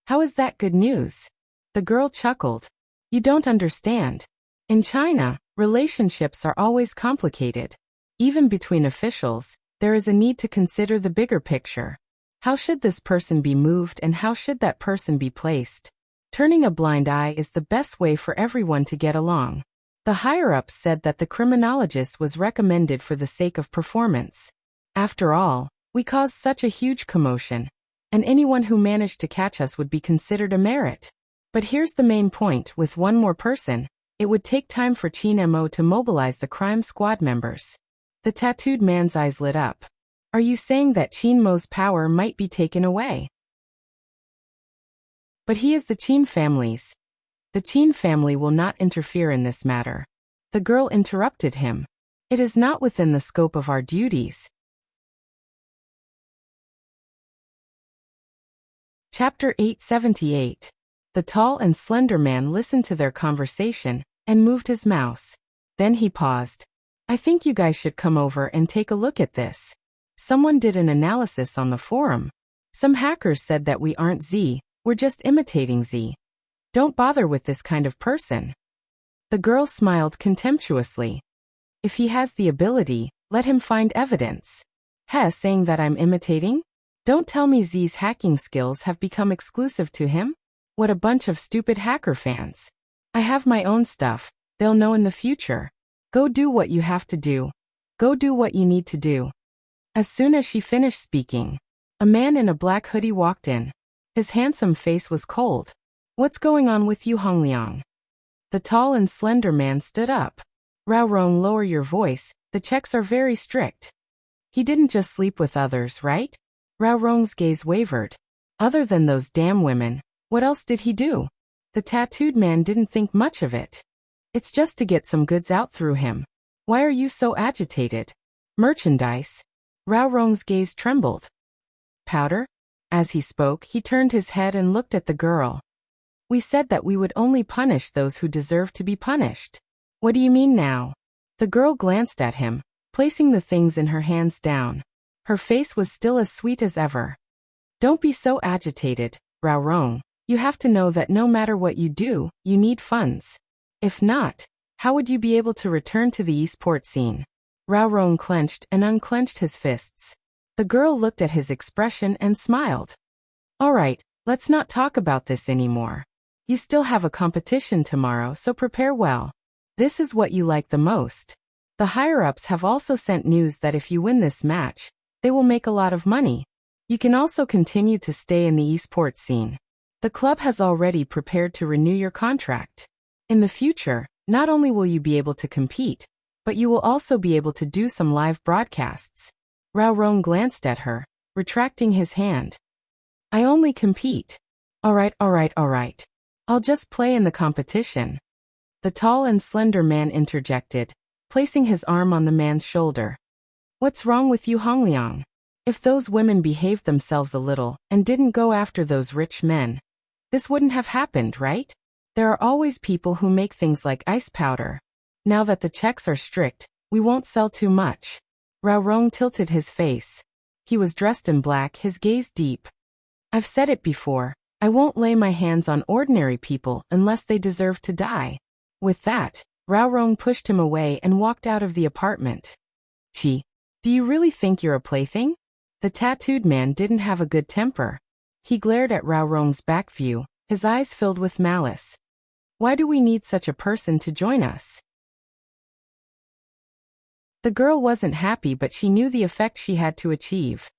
How is that good news? The girl chuckled. You don't understand. In China, relationships are always complicated. Even between officials, there is a need to consider the bigger picture. How should this person be moved and how should that person be placed? Turning a blind eye is the best way for everyone to get along. The higher-ups said that the criminologist was recommended for the sake of performance. After all, we caused such a huge commotion, and anyone who managed to catch us would be considered a merit. But here's the main point: with one more person, it would take time for Qin Mo to mobilize the crime squad members. The tattooed man's eyes lit up. Are you saying that Qin Mo's power might be taken away? But he is the Qin family's. The Qin family will not interfere in this matter. The girl interrupted him. It is not within the scope of our duties. Chapter 878. The tall and slender man listened to their conversation and moved his mouse. Then he paused. I think you guys should come over and take a look at this. Someone did an analysis on the forum. Some hackers said that we aren't Z, we're just imitating Z. Don't bother with this kind of person. The girl smiled contemptuously. If he has the ability, let him find evidence. Saying that I'm imitating? Don't tell me Z's hacking skills have become exclusive to him? What a bunch of stupid hacker fans. I have my own stuff, they'll know in the future. Go do what you have to do. Go do what you need to do. As soon as she finished speaking, a man in a black hoodie walked in. His handsome face was cold. What's going on with you, Hongliang? The tall and slender man stood up. Rao Rong, lower your voice, the checks are very strict. He didn't just sleep with others, right? Rao Rong's gaze wavered. Other than those damn women, what else did he do? The tattooed man didn't think much of it. It's just to get some goods out through him. Why are you so agitated? Merchandise. Rao Rong's gaze trembled. Powder? As he spoke, he turned his head and looked at the girl. We said that we would only punish those who deserve to be punished. What do you mean now? The girl glanced at him, placing the things in her hands down. Her face was still as sweet as ever. Don't be so agitated, Rao Rong. You have to know that no matter what you do, you need funds. If not, how would you be able to return to the esport scene? Rao Rong clenched and unclenched his fists. The girl looked at his expression and smiled. All right, let's not talk about this anymore. You still have a competition tomorrow, so prepare well. This is what you like the most. The higher-ups have also sent news that if you win this match, they will make a lot of money. You can also continue to stay in the esports scene. The club has already prepared to renew your contract. In the future, not only will you be able to compete, but you will also be able to do some live broadcasts. Rao Rong glanced at her, retracting his hand. I only compete. All right. I'll just play in the competition. The tall and slender man interjected, placing his arm on the man's shoulder. What's wrong with you, Hongliang? If those women behaved themselves a little and didn't go after those rich men, this wouldn't have happened, right? There are always people who make things like ice powder. Now that the checks are strict, we won't sell too much. Rao Rong tilted his face. He was dressed in black, his gaze deep. I've said it before, I won't lay my hands on ordinary people unless they deserve to die. With that, Rao Rong pushed him away and walked out of the apartment. Chi, do you really think you're a plaything? The tattooed man didn't have a good temper. He glared at Rao Rong's back view, his eyes filled with malice. Why do we need such a person to join us? The girl wasn't happy, but she knew the effect she had to achieve.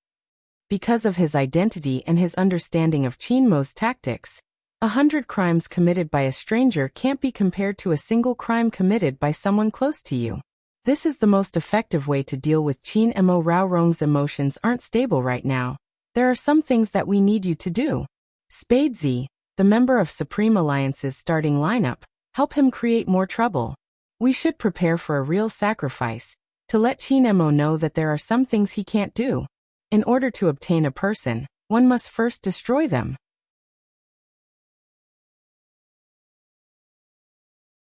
Because of his identity and his understanding of Qin Mo's tactics, 100 crimes committed by a stranger can't be compared to a single crime committed by someone close to you. This is the most effective way to deal with Qin Mo. Rao Rong's emotions aren't stable right now. There are some things that we need you to do. Spadesy, the member of Supreme Alliance's starting lineup, help him create more trouble. We should prepare for a real sacrifice, to let Qin Mo know that there are some things he can't do. In order to obtain a person, One must first destroy them.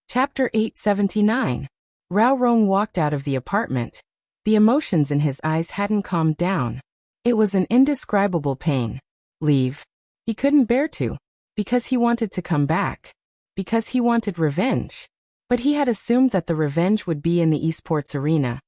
Chapter 879. Rao Rong walked out of the apartment. The emotions in his eyes hadn't calmed down. It was an indescribable pain. Leave. He couldn't bear to. Because he wanted to come back. Because he wanted revenge. But he had assumed that the revenge would be in the esports arena,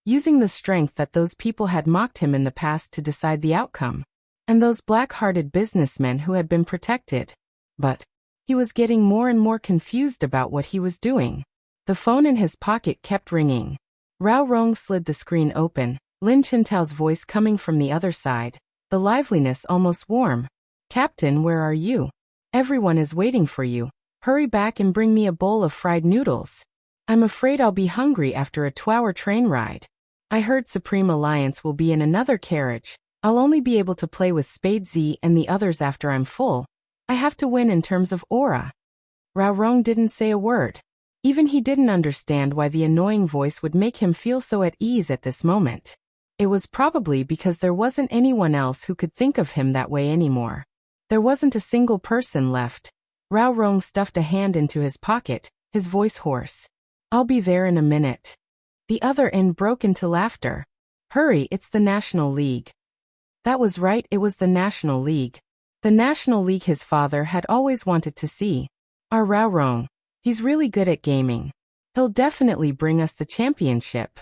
using the strength that those people had mocked him in the past to decide the outcome. And those black-hearted businessmen who had been protected. But he was getting more and more confused about what he was doing. The phone in his pocket kept ringing. Rao Rong slid the screen open, Lin Chintao's voice coming from the other side, the liveliness almost warm. "Captain, where are you? Everyone is waiting for you. Hurry back and bring me a bowl of fried noodles. I'm afraid I'll be hungry after a 2-hour train ride. I heard Supreme Alliance will be in another carriage. I'll only be able to play with Spade Z and the others after I'm full. I have to win in terms of aura." Rao Rong didn't say a word. Even he didn't understand why the annoying voice would make him feel so at ease at this moment. It was probably because there wasn't anyone else who could think of him that way anymore. There wasn't a single person left. Rao Rong stuffed a hand into his pocket, his voice hoarse. "I'll be there in a minute." The other end broke into laughter. "Hurry, it's the National League." That was right, it was the National League. The National League his father had always wanted to see. Our Rao Rong. He's really good at gaming. He'll definitely bring us the championship.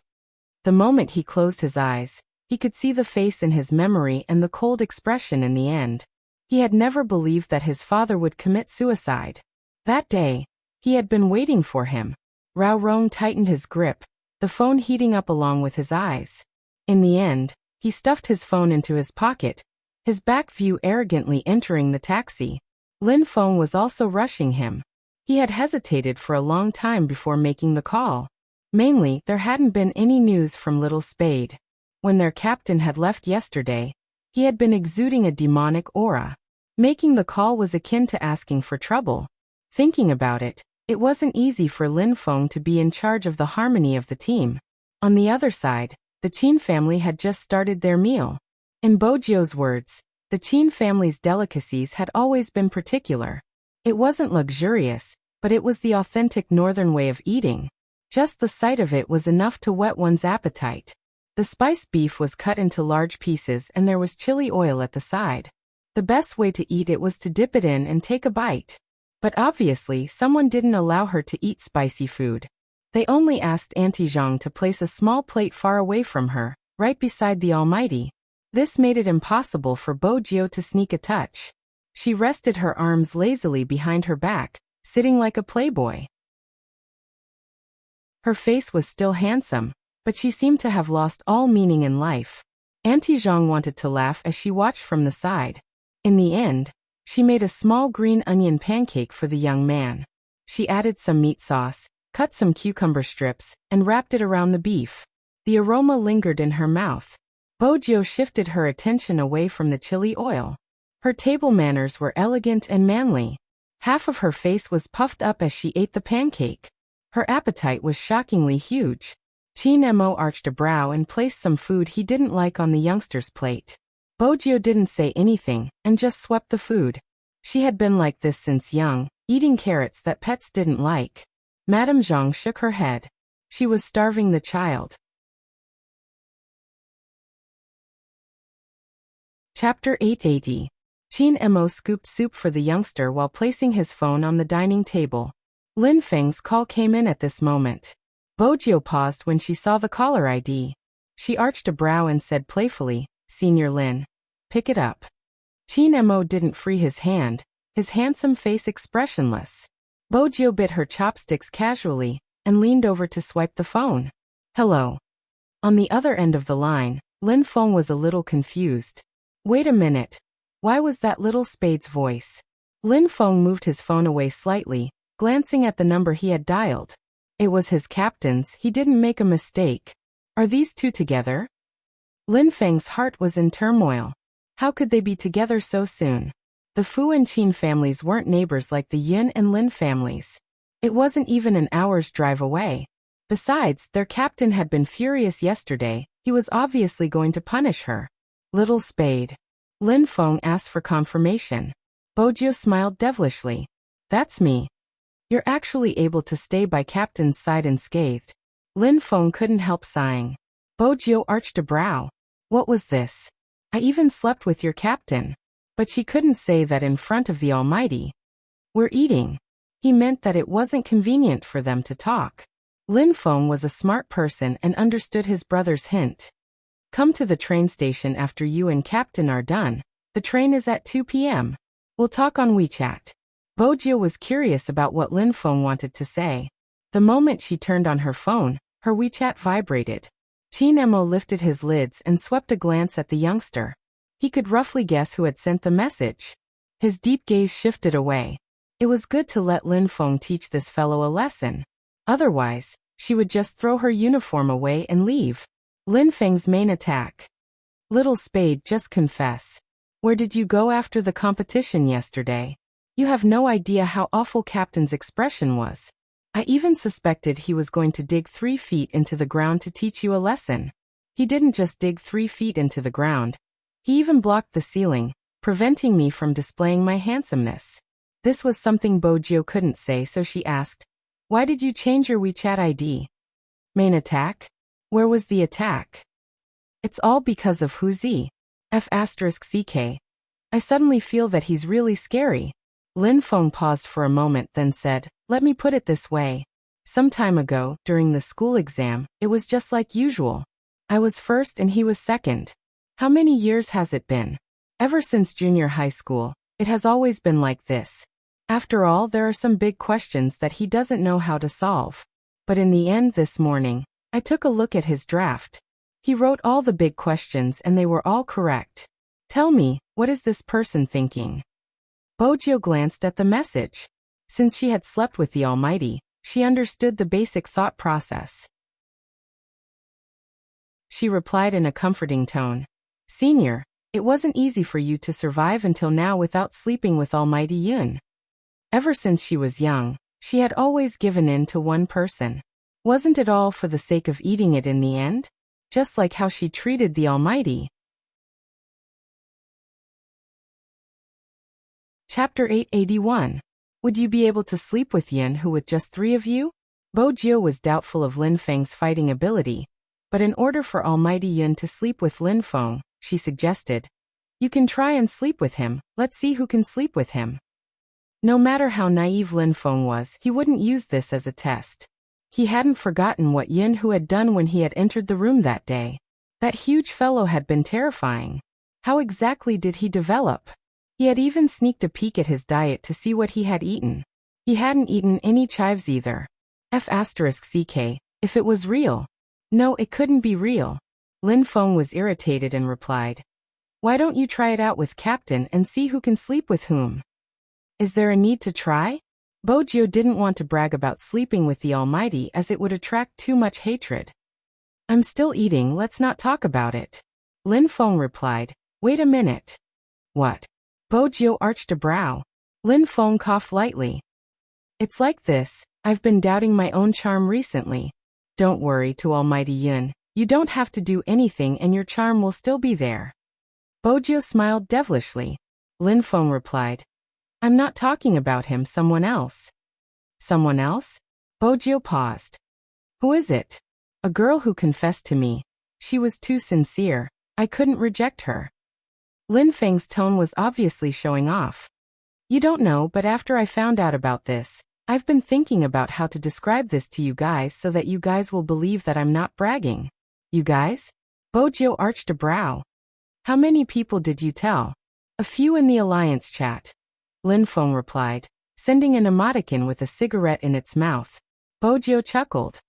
The moment he closed his eyes, he could see the face in his memory and the cold expression in the end. He had never believed that his father would commit suicide. That day, he had been waiting for him. Rao Rong tightened his grip, the phone heating up along with his eyes. In the end, he stuffed his phone into his pocket, his back view arrogantly entering the taxi. Lin Feng was also rushing him. He had hesitated for a long time before making the call. Mainly, there hadn't been any news from Little Spade. When their captain had left yesterday, he had been exuding a demonic aura. Making the call was akin to asking for trouble. Thinking about it, it wasn't easy for Lin Feng to be in charge of the harmony of the team. On the other side, the Qin family had just started their meal. In Bojio's words, the Qin family's delicacies had always been particular. It wasn't luxurious, but it was the authentic northern way of eating. Just the sight of it was enough to whet one's appetite. The spiced beef was cut into large pieces and there was chili oil at the side. The best way to eat it was to dip it in and take a bite. But obviously someone didn't allow her to eat spicy food. They only asked Auntie Zhang to place a small plate far away from her, right beside the Almighty. This made it impossible for Bojio to sneak a touch. She rested her arms lazily behind her back, sitting like a playboy. Her face was still handsome, but she seemed to have lost all meaning in life. Auntie Zhang wanted to laugh as she watched from the side. In the end, she made a small green onion pancake for the young man. She added some meat sauce, cut some cucumber strips, and wrapped it around the beef. The aroma lingered in her mouth. Bojio shifted her attention away from the chili oil. Her table manners were elegant and manly. Half of her face was puffed up as she ate the pancake. Her appetite was shockingly huge. Qin Mo arched a brow and placed some food he didn't like on the youngster's plate. Bojio didn't say anything, and just swept the food. She had been like this since young, eating carrots that pets didn't like. Madame Zhang shook her head. She was starving the child. Chapter 880. Qin Mo scooped soup for the youngster while placing his phone on the dining table. Lin Feng's call came in at this moment. Bojio paused when she saw the caller ID. She arched a brow and said playfully, "Senior Lin. Pick it up." Qin Mo didn't free his hand, his handsome face expressionless. Bojio bit her chopsticks casually, and leaned over to swipe the phone. "Hello." On the other end of the line, Lin Feng was a little confused. Wait a minute. Why was that Little Spade's voice? Lin Feng moved his phone away slightly, glancing at the number he had dialed. It was his captain's, he didn't make a mistake. Are these two together? Lin Feng's heart was in turmoil. How could they be together so soon? The Fu and Qin families weren't neighbors like the Yin and Lin families. It wasn't even an hour's drive away. Besides, their captain had been furious yesterday, he was obviously going to punish her. Little Spade. Lin Feng asked for confirmation. Bojo smiled devilishly. That's me. You're actually able to stay by Captain's side unscathed. Lin Feng couldn't help sighing. Bojo arched a brow. What was this? I even slept with your captain. But she couldn't say that in front of the Almighty. We're eating. He meant that it wasn't convenient for them to talk. Lin Feng was a smart person and understood his brother's hint. Come to the train station after you and Captain are done. The train is at 2 p.m. We'll talk on WeChat. Bojo was curious about what Lin Feng wanted to say. The moment she turned on her phone, her WeChat vibrated. Qin Emo lifted his lids and swept a glance at the youngster. He could roughly guess who had sent the message. His deep gaze shifted away. It was good to let Lin Feng teach this fellow a lesson. Otherwise, she would just throw her uniform away and leave. Lin Feng's main attack. Little Spade, just confess. Where did you go after the competition yesterday? You have no idea how awful Captain's expression was. I even suspected he was going to dig 3 feet into the ground to teach you a lesson. He didn't just dig 3 feet into the ground. He even blocked the ceiling, preventing me from displaying my handsomeness. This was something Bojo couldn't say, so she asked, why did you change your WeChat ID? Main attack? Where was the attack? It's all because of Huzi. F***ck. I suddenly feel that he's really scary. Lin Feng paused for a moment, then said, let me put it this way. Some time ago, during the school exam, it was just like usual. I was first and he was second. How many years has it been? Ever since junior high school, it has always been like this. After all, there are some big questions that he doesn't know how to solve. But in the end this morning, I took a look at his draft. He wrote all the big questions and they were all correct. Tell me, what is this person thinking? Bojo glanced at the message. Since she had slept with the Almighty, she understood the basic thought process. She replied in a comforting tone. Senior, it wasn't easy for you to survive until now without sleeping with Almighty Yun. Ever since she was young, she had always given in to one person. Wasn't it all for the sake of eating it in the end? Just like how she treated the Almighty. Chapter 881. Would you be able to sleep with Yin who with just 3 of you? Bojo was doubtful of Lin Feng's fighting ability, but in order for Almighty Yun to sleep with Lin Feng, she suggested, you can try and sleep with him, let's see who can sleep with him. No matter how naive Lin Feng was, he wouldn't use this as a test. He hadn't forgotten what Yin Hu had done when he had entered the room that day. That huge fellow had been terrifying. How exactly did he develop? He had even sneaked a peek at his diet to see what he had eaten. He hadn't eaten any chives either. F***ck, if it was real. No, it couldn't be real. Lin Feng was irritated and replied, why don't you try it out with Captain and see who can sleep with whom? Is there a need to try? Bojo didn't want to brag about sleeping with the Almighty as it would attract too much hatred. I'm still eating, let's not talk about it. Lin Feng replied, wait a minute. What? Bojo arched a brow. Lin Feng coughed lightly. It's like this, I've been doubting my own charm recently. Don't worry, to Almighty Yun, you don't have to do anything and your charm will still be there. Bojo smiled devilishly. Lin Feng replied, I'm not talking about him, someone else. Someone else? Bojo paused. Who is it? A girl who confessed to me. She was too sincere. I couldn't reject her. Lin Feng's tone was obviously showing off. You don't know, but after I found out about this, I've been thinking about how to describe this to you guys so that you guys will believe that I'm not bragging. You guys? Bojo arched a brow. How many people did you tell? A few in the Alliance chat. Lin Feng replied, sending an emoticon with a cigarette in its mouth. Bojo chuckled.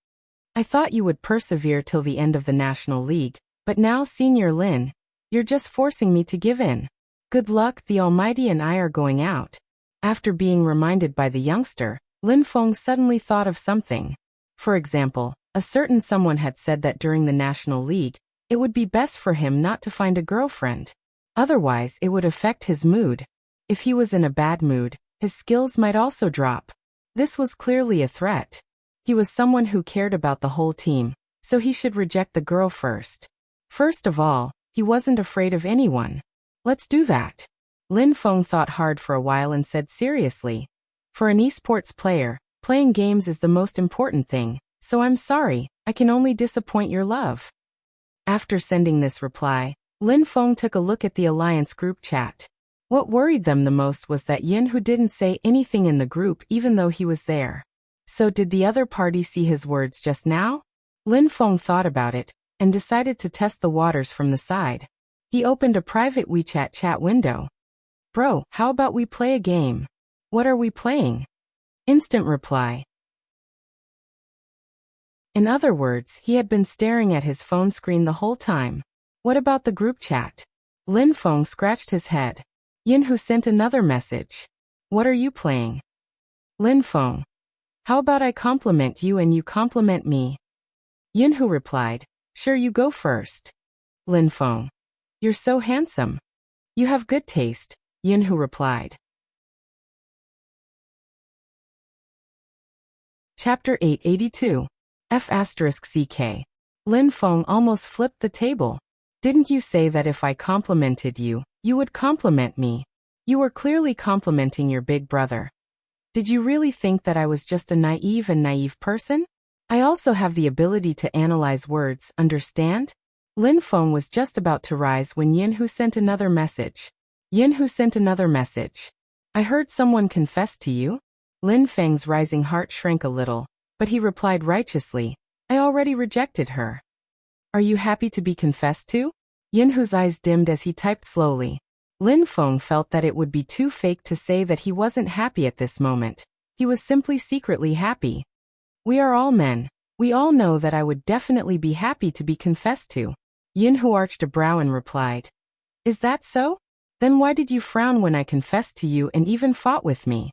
I thought you would persevere till the end of the National League, but now, Senior Lin, you're just forcing me to give in. Good luck, the Almighty and I are going out. After being reminded by the youngster, Lin Feng suddenly thought of something. For example, a certain someone had said that during the National League, it would be best for him not to find a girlfriend. Otherwise, it would affect his mood. If he was in a bad mood, his skills might also drop. This was clearly a threat. He was someone who cared about the whole team, so he should reject the girl first. First of all, he wasn't afraid of anyone. Let's do that. Lin Feng thought hard for a while and said seriously. For an esports player, playing games is the most important thing, so I'm sorry, I can only disappoint your love. After sending this reply, Lin Feng took a look at the Alliance group chat. What worried them the most was that Yin-Hu didn't say anything in the group even though he was there. So did the other party see his words just now? Lin Feng thought about it, and decided to test the waters from the side. He opened a private WeChat chat window. Bro, how about we play a game? What are we playing? Instant reply. In other words, he had been staring at his phone screen the whole time. What about the group chat? Lin Feng scratched his head. Yin-Hu sent another message. What are you playing? Lin Feng. How about I compliment you and you compliment me? Yin-Hu replied. Sure, you go first. Lin Feng. You're so handsome. You have good taste, Yin-Hu replied. Chapter 882. F***CK. Lin Feng almost flipped the table. Didn't you say that if I complimented you, you would compliment me? You were clearly complimenting your big brother. Did you really think that I was just a naive person? I also have the ability to analyze words, understand? Lin Feng was just about to rise when Yin-Hu sent another message. Yin-Hu sent another message. I heard someone confess to you? Lin Feng's rising heart shrank a little, but he replied righteously, I already rejected her. Are you happy to be confessed to? Yin-Hu's eyes dimmed as he typed slowly. Lin Feng felt that it would be too fake to say that he wasn't happy at this moment. He was simply secretly happy. We are all men. We all know that I would definitely be happy to be confessed to. Yin-Hu arched a brow and replied. Is that so? Then why did you frown when I confessed to you and even fought with me?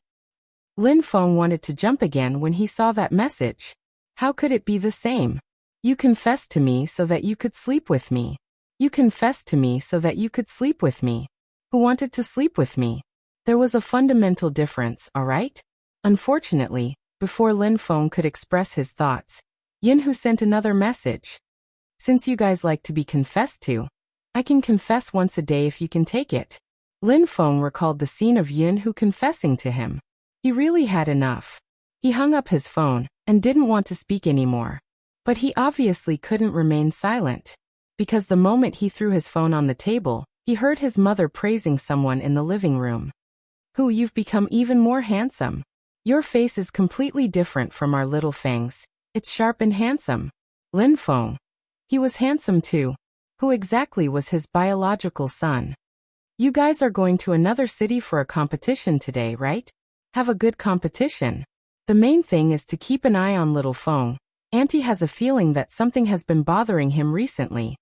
Lin Feng wanted to jump again when he saw that message. How could it be the same? You confessed to me so that you could sleep with me. You confessed to me so that you could sleep with me. Who wanted to sleep with me? There was a fundamental difference, alright? Unfortunately, before Lin Feng could express his thoughts, Yin-Hu sent another message. Since you guys like to be confessed to, I can confess once a day if you can take it. Lin Feng recalled the scene of Yin-Hu confessing to him. He really had enough. He hung up his phone and didn't want to speak anymore. But he obviously couldn't remain silent. Because the moment he threw his phone on the table, he heard his mother praising someone in the living room. Who, you've become even more handsome. Your face is completely different from our little Feng's. It's sharp and handsome. Lin Feng. He was handsome too. Who exactly was his biological son? You guys are going to another city for a competition today, right? Have a good competition. The main thing is to keep an eye on little Feng. Auntie has a feeling that something has been bothering him recently.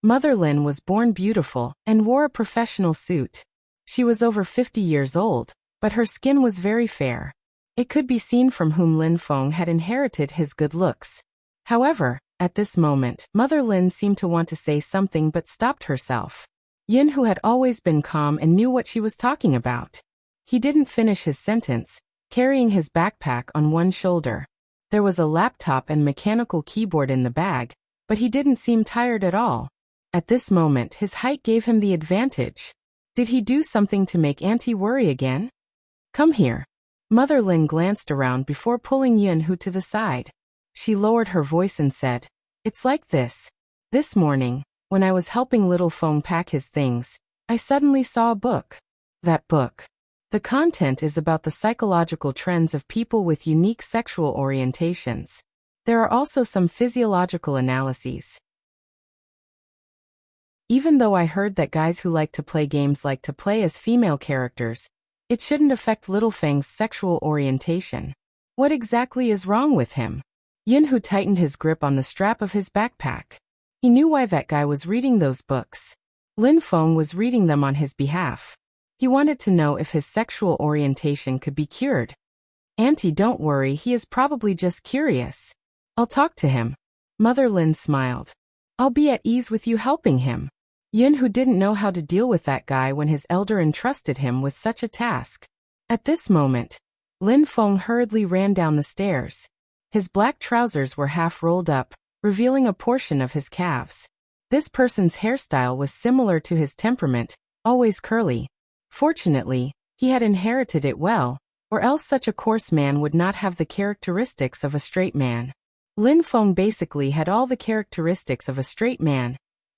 Mother Lin was born beautiful and wore a professional suit. She was over 50 years old, but her skin was very fair. It could be seen from whom Lin Feng had inherited his good looks. However, at this moment, Mother Lin seemed to want to say something but stopped herself. Yin-Hu had always been calm and knew what she was talking about. He didn't finish his sentence, carrying his backpack on one shoulder. There was a laptop and mechanical keyboard in the bag, but he didn't seem tired at all. At this moment, his height gave him the advantage. Did he do something to make Auntie worry again? Come here. Mother Lin glanced around before pulling Yin-Hu to the side. She lowered her voice and said, It's like this. This morning, when I was helping little Feng pack his things, I suddenly saw a book. That book. The content is about the psychological trends of people with unique sexual orientations. There are also some physiological analyses. Even though I heard that guys who like to play games like to play as female characters, it shouldn't affect Little Feng's sexual orientation. What exactly is wrong with him? Yin-Hu tightened his grip on the strap of his backpack. He knew why that guy was reading those books. Lin Feng was reading them on his behalf. He wanted to know if his sexual orientation could be cured. Auntie, don't worry, he is probably just curious. I'll talk to him. Mother Lin smiled. I'll be at ease with you helping him. Yin-Hu didn't know how to deal with that guy when his elder entrusted him with such a task. At this moment, Lin Feng hurriedly ran down the stairs. His black trousers were half rolled up, revealing a portion of his calves. This person's hairstyle was similar to his temperament, always curly. Fortunately, he had inherited it well, or else such a coarse man would not have the characteristics of a straight man. Lin Feng basically had all the characteristics of a straight man,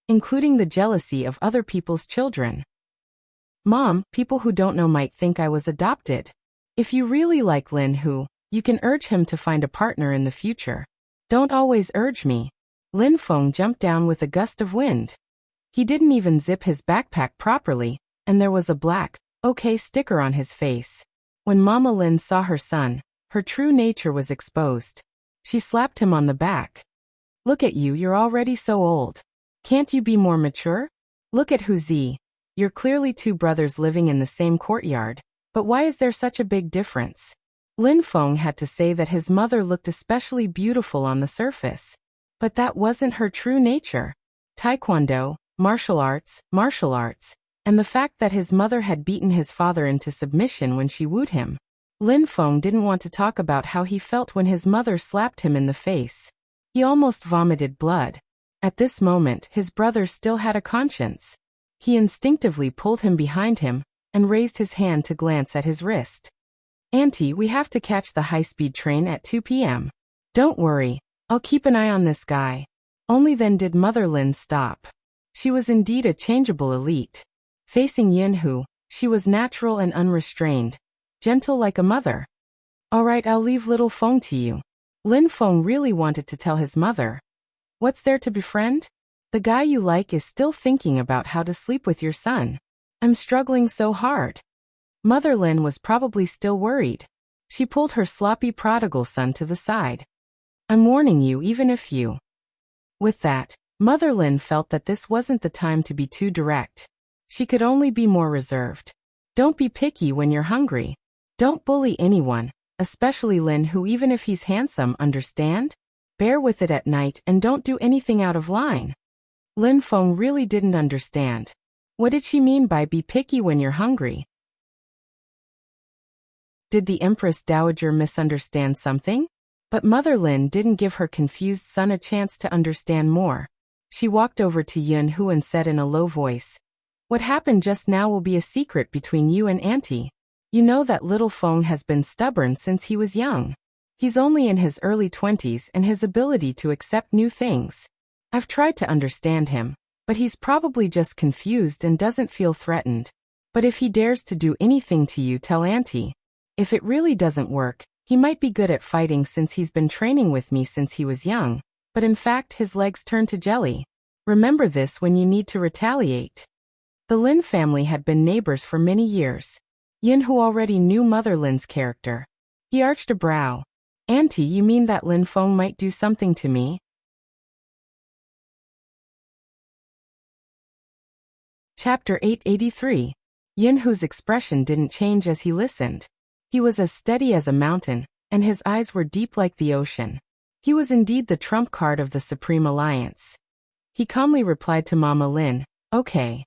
including the jealousy of other people's children. Mom, people who don't know might think I was adopted. If you really like Lin Hu, you can urge him to find a partner in the future. Don't always urge me. Lin Feng jumped down with a gust of wind. He didn't even zip his backpack properly, and there was a black, okay sticker on his face. When Mama Lin saw her son, her true nature was exposed. She slapped him on the back. Look at you, you're already so old. Can't you be more mature? Look at Hu Zi. You're clearly two brothers living in the same courtyard, but why is there such a big difference? Lin Feng had to say that his mother looked especially beautiful on the surface. But that wasn't her true nature. Taekwondo, martial arts, and the fact that his mother had beaten his father into submission when she wooed him. Lin Feng didn't want to talk about how he felt when his mother slapped him in the face. He almost vomited blood. At this moment, his brother still had a conscience. He instinctively pulled him behind him and raised his hand to glance at his wrist. Auntie, we have to catch the high-speed train at 2 p.m. Don't worry, I'll keep an eye on this guy. Only then did Mother Lin stop. She was indeed a changeable elite. Facing Yin Hu, she was natural and unrestrained, gentle like a mother. All right, I'll leave little Feng to you. Lin Feng really wanted to tell his mother. What's there to befriend? The guy you like is still thinking about how to sleep with your son. I'm struggling so hard. Mother Lin was probably still worried. She pulled her sloppy prodigal son to the side. I'm warning you, even if you... With that, Mother Lin felt that this wasn't the time to be too direct. She could only be more reserved. Don't be picky when you're hungry. Don't bully anyone, especially Lin Hu, even if he's handsome, understand? Bear with it at night and don't do anything out of line. Lin Feng really didn't understand. What did she mean by be picky when you're hungry? Did the Empress Dowager misunderstand something? But Mother Lin didn't give her confused son a chance to understand more. She walked over to Yun Hu and said in a low voice, "What happened just now will be a secret between you and Auntie. You know that little Feng has been stubborn since he was young. He's only in his early 20s and his ability to accept new things. I've tried to understand him, but he's probably just confused and doesn't feel threatened. But if he dares to do anything to you, tell Auntie. If it really doesn't work, he might be good at fighting since he's been training with me since he was young, but in fact his legs turn to jelly. Remember this when you need to retaliate." The Lin family had been neighbors for many years. Yin Hu already knew Mother Lin's character. He arched a brow. "Auntie, you mean that Lin Feng might do something to me?" Chapter 883. Yin Hu's expression didn't change as he listened. He was as steady as a mountain, and his eyes were deep like the ocean. He was indeed the trump card of the Supreme Alliance. He calmly replied to Mama Lin, "Okay.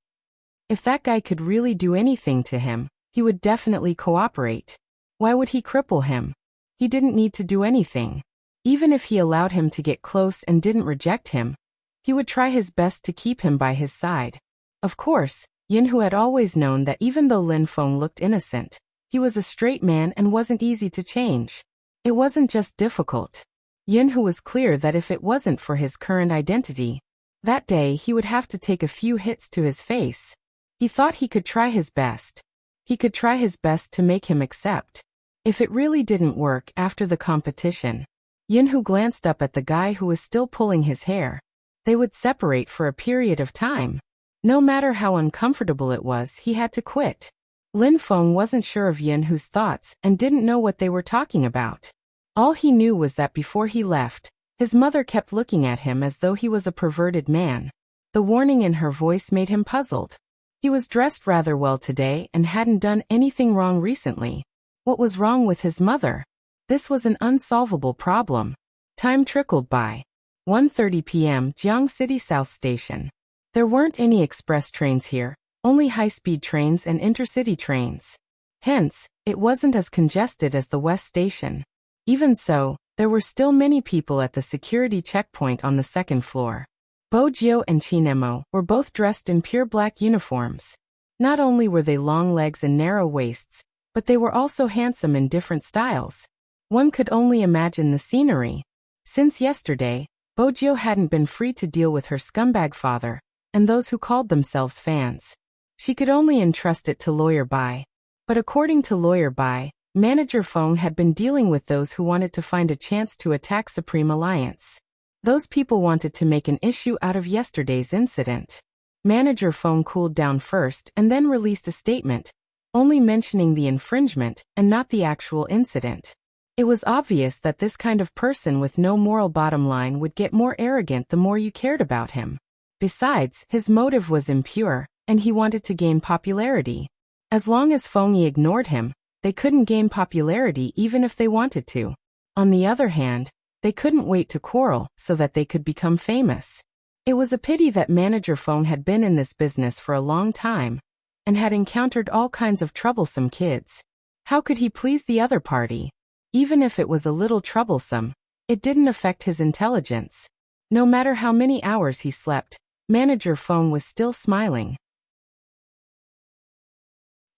If that guy could really do anything to him, he would definitely cooperate. Why would he cripple him? He didn't need to do anything. Even if he allowed him to get close and didn't reject him, he would try his best to keep him by his side." Of course, Yin Hu had always known that even though Lin Feng looked innocent, he was a straight man and wasn't easy to change. It wasn't just difficult. Yin Hu was clear that if it wasn't for his current identity, that day he would have to take a few hits to his face. He thought he could try his best. He could try his best to make him accept. If it really didn't work after the competition, Yin Hu glanced up at the guy who was still pulling his hair. They would separate for a period of time. No matter how uncomfortable it was, he had to quit. Lin Feng wasn't sure of Yin Hu's thoughts and didn't know what they were talking about. All he knew was that before he left, his mother kept looking at him as though he was a perverted man. The warning in her voice made him puzzled. He was dressed rather well today and hadn't done anything wrong recently. What was wrong with his mother? This was an unsolvable problem. Time trickled by. 1:30 p.m. Jiang City South Station. There weren't any express trains here, only high-speed trains and intercity trains. Hence, it wasn't as congested as the West Station. Even so, there were still many people at the security checkpoint on the second floor. Bo Jiao and Qin Emo were both dressed in pure black uniforms. Not only were they long legs and narrow waists, but they were also handsome in different styles. One could only imagine the scenery. Since yesterday, Bojio hadn't been free to deal with her scumbag father, and those who called themselves fans. She could only entrust it to Lawyer Bai. But according to Lawyer Bai, Manager Feng had been dealing with those who wanted to find a chance to attack Supreme Alliance. Those people wanted to make an issue out of yesterday's incident. Manager Feng cooled down first and then released a statement, only mentioning the infringement and not the actual incident. It was obvious that this kind of person with no moral bottom line would get more arrogant the more you cared about him. Besides, his motive was impure, and he wanted to gain popularity. As long as Feng Yi ignored him, they couldn't gain popularity even if they wanted to. On the other hand, they couldn't wait to quarrel so that they could become famous. It was a pity that Manager Feng had been in this business for a long time and had encountered all kinds of troublesome kids. How could he please the other party? Even if it was a little troublesome, it didn't affect his intelligence. No matter how many hours he slept, Manager Feng was still smiling.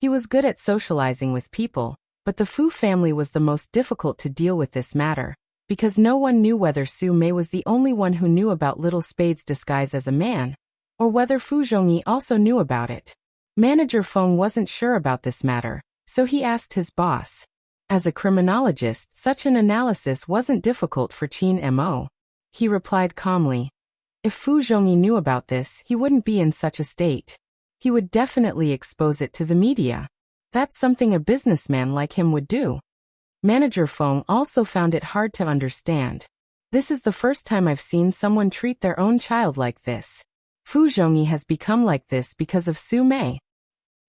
He was good at socializing with people, but the Fu family was the most difficult to deal with this matter, because no one knew whether Su Mei was the only one who knew about Little Spade's disguise as a man, or whether Fu Zhongyi also knew about it. Manager Feng wasn't sure about this matter, so he asked his boss. As a criminologist, such an analysis wasn't difficult for Qin Mo. He replied calmly. If Fu Zhongyi knew about this, he wouldn't be in such a state. He would definitely expose it to the media. That's something a businessman like him would do. Manager Feng also found it hard to understand. This is the first time I've seen someone treat their own child like this. Fu Zhongyi has become like this because of Su Mei.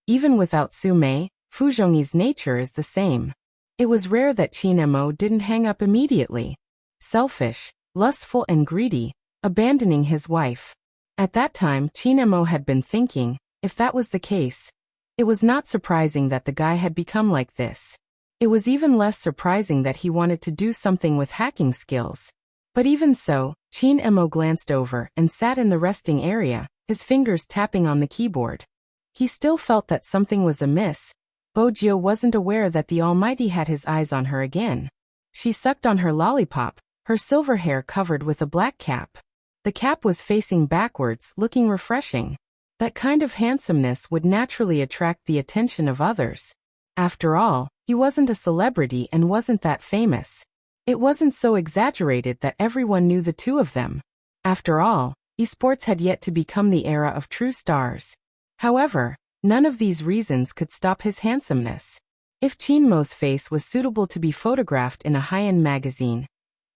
Even without Su Mei, Fu Zhongyi's nature is the same. It was rare that Qin Mo didn't hang up immediately. Selfish, lustful and greedy, abandoning his wife. At that time, Qin Mo had been thinking, if that was the case, it was not surprising that the guy had become like this. It was even less surprising that he wanted to do something with hacking skills. But even so, Qin Mo glanced over and sat in the resting area, his fingers tapping on the keyboard. He still felt that something was amiss. Bojio wasn't aware that the Almighty had his eyes on her again. She sucked on her lollipop, her silver hair covered with a black cap. The cap was facing backwards, looking refreshing. That kind of handsomeness would naturally attract the attention of others. After all, he wasn't a celebrity and wasn't that famous. It wasn't so exaggerated that everyone knew the two of them. After all, esports had yet to become the era of true stars. However, none of these reasons could stop his handsomeness. If Qin Mo's face was suitable to be photographed in a high-end magazine,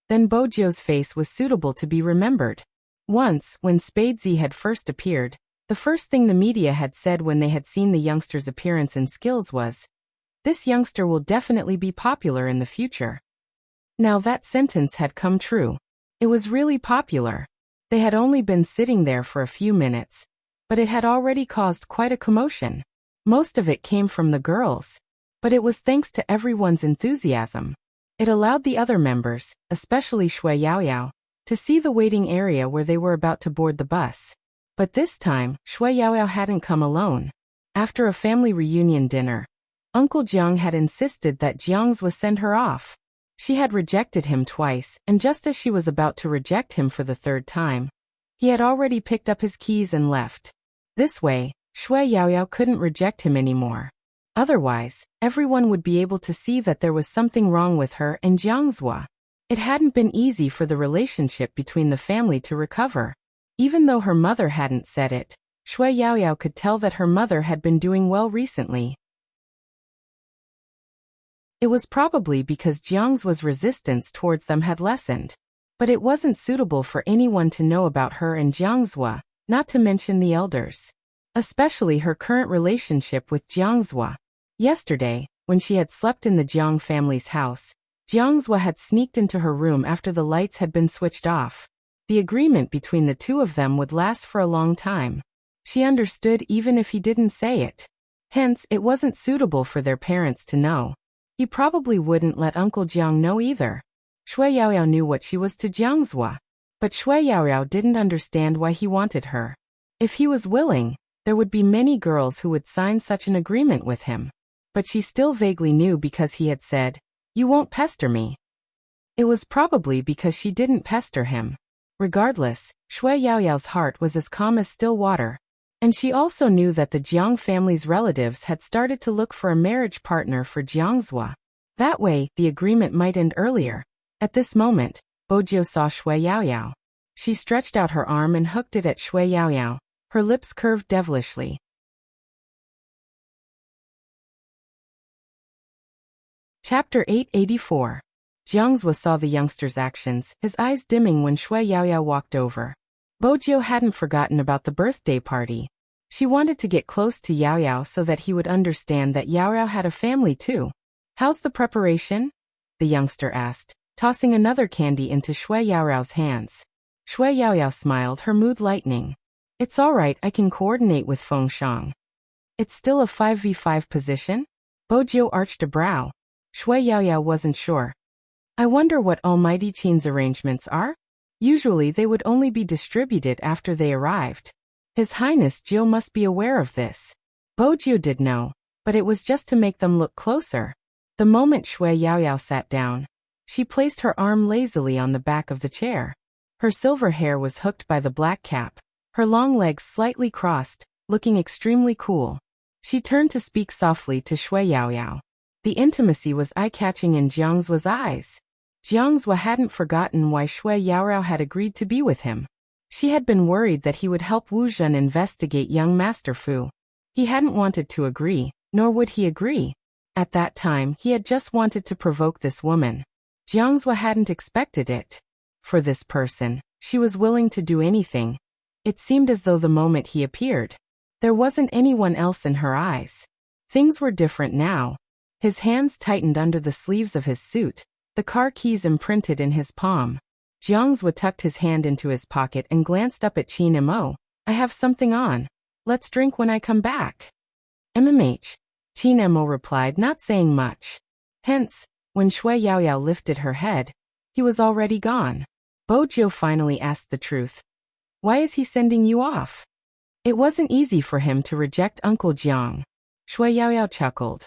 then Bojio's face was suitable to be remembered. Once, when Spadesy had first appeared, the first thing the media had said when they had seen the youngster's appearance and skills was, "This youngster will definitely be popular in the future." Now that sentence had come true. It was really popular. They had only been sitting there for a few minutes, but it had already caused quite a commotion. Most of it came from the girls. But it was thanks to everyone's enthusiasm. It allowed the other members, especially Shui Yaoyao, to see the waiting area where they were about to board the bus. But this time, Shui Yaoyao hadn't come alone. After a family reunion dinner, Uncle Jiang had insisted that Jiang's send her off. She had rejected him twice, and just as she was about to reject him for the third time, he had already picked up his keys and left. This way, Shui Yaoyao couldn't reject him anymore. Otherwise, everyone would be able to see that there was something wrong with her and Jiangzhua. It hadn't been easy for the relationship between the family to recover. Even though her mother hadn't said it, Shui Yaoyao could tell that her mother had been doing well recently. It was probably because Jiangzhua's resistance towards them had lessened. But it wasn't suitable for anyone to know about her and Jiangzhua, not to mention the elders. Especially her current relationship with Jiangzhua. Yesterday, when she had slept in the Jiang family's house, Jiangzhua had sneaked into her room after the lights had been switched off. The agreement between the two of them would last for a long time. She understood even if he didn't say it. Hence, it wasn't suitable for their parents to know. He probably wouldn't let Uncle Jiang know either. Shui Yaoyao knew what she was to Jiangzhua. But Shui Yaoyao didn't understand why he wanted her. If he was willing, There would be many girls who would sign such an agreement with him. But she still vaguely knew because he had said, "You won't pester me." It was probably because she didn't pester him. Regardless, Shui Yaoyao's heart was as calm as still water. And she also knew that the Jiang family's relatives had started to look for a marriage partner for Jiangzhua. That way, the agreement might end earlier. At this moment, Bojiu saw Shui Yaoyao. She stretched out her arm and hooked it at Shui Yaoyao, her lips curved devilishly. Chapter 884. Jiangzhua saw the youngster's actions, his eyes dimming when Shui Yaoyao walked over. Bojiu hadn't forgotten about the birthday party. She wanted to get close to Yaoyao so that he would understand that Yaoyao had a family too. "How's the preparation?" the youngster asked, tossing another candy into Shui Yaoyao's hands. Shui Yaoyao smiled, her mood lightening. "It's all right, I can coordinate with Feng Shang." "It's still a 5v5 position?" Bojiu arched a brow. Shui Yaoyao wasn't sure. "I wonder what Almighty Qin's arrangements are? Usually they would only be distributed after they arrived. His Highness Jiu must be aware of this." Bojiu did know, but it was just to make them look closer. The moment Shui Yaoyao sat down, she placed her arm lazily on the back of the chair. Her silver hair was hooked by the black cap, her long legs slightly crossed, looking extremely cool. She turned to speak softly to Shui Yaoyao. The intimacy was eye-catching in Jiangzua's eyes. Jiangzhua hadn't forgotten why Shui Yaoyao had agreed to be with him. She had been worried that he would help Wu Zhen investigate young Master Fu. He hadn't wanted to agree, nor would he agree. At that time, he had just wanted to provoke this woman. Jiangzhua hadn't expected it. For this person, she was willing to do anything. It seemed as though the moment he appeared, there wasn't anyone else in her eyes. Things were different now. His hands tightened under the sleeves of his suit, the car keys imprinted in his palm. Jiangzhua tucked his hand into his pocket and glanced up at Qin Mo. "I have something on. Let's drink when I come back." "MMH." Qin Mo replied, not saying much. Hence, when Shui Yaoyao lifted her head, he was already gone. Bojiu finally asked the truth. "Why is he sending you off?" It wasn't easy for him to reject Uncle Jiang. Shui Yaoyao chuckled.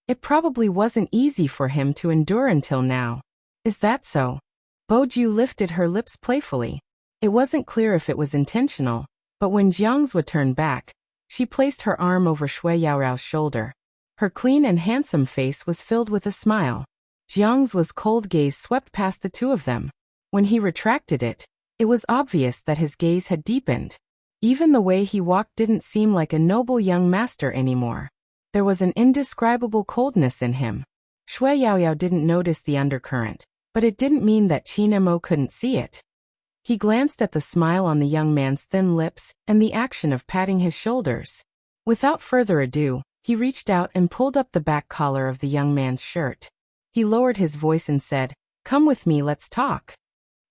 It probably wasn't easy for him to endure until now. "Is that so?" Bojiu lifted her lips playfully. It wasn't clear if it was intentional, but when Jiangzhua turned back, she placed her arm over Shui Yaoyao's shoulder. Her clean and handsome face was filled with a smile. Jiangzhua's cold gaze swept past the two of them. When he retracted it, it was obvious that his gaze had deepened. Even the way he walked didn't seem like a noble young master anymore. There was an indescribable coldness in him. Shui Yaoyao didn't notice the undercurrent, but it didn't mean that Qin Mo couldn't see it. He glanced at the smile on the young man's thin lips and the action of patting his shoulders. Without further ado, he reached out and pulled up the back collar of the young man's shirt. He lowered his voice and said, "Come with me, let's talk."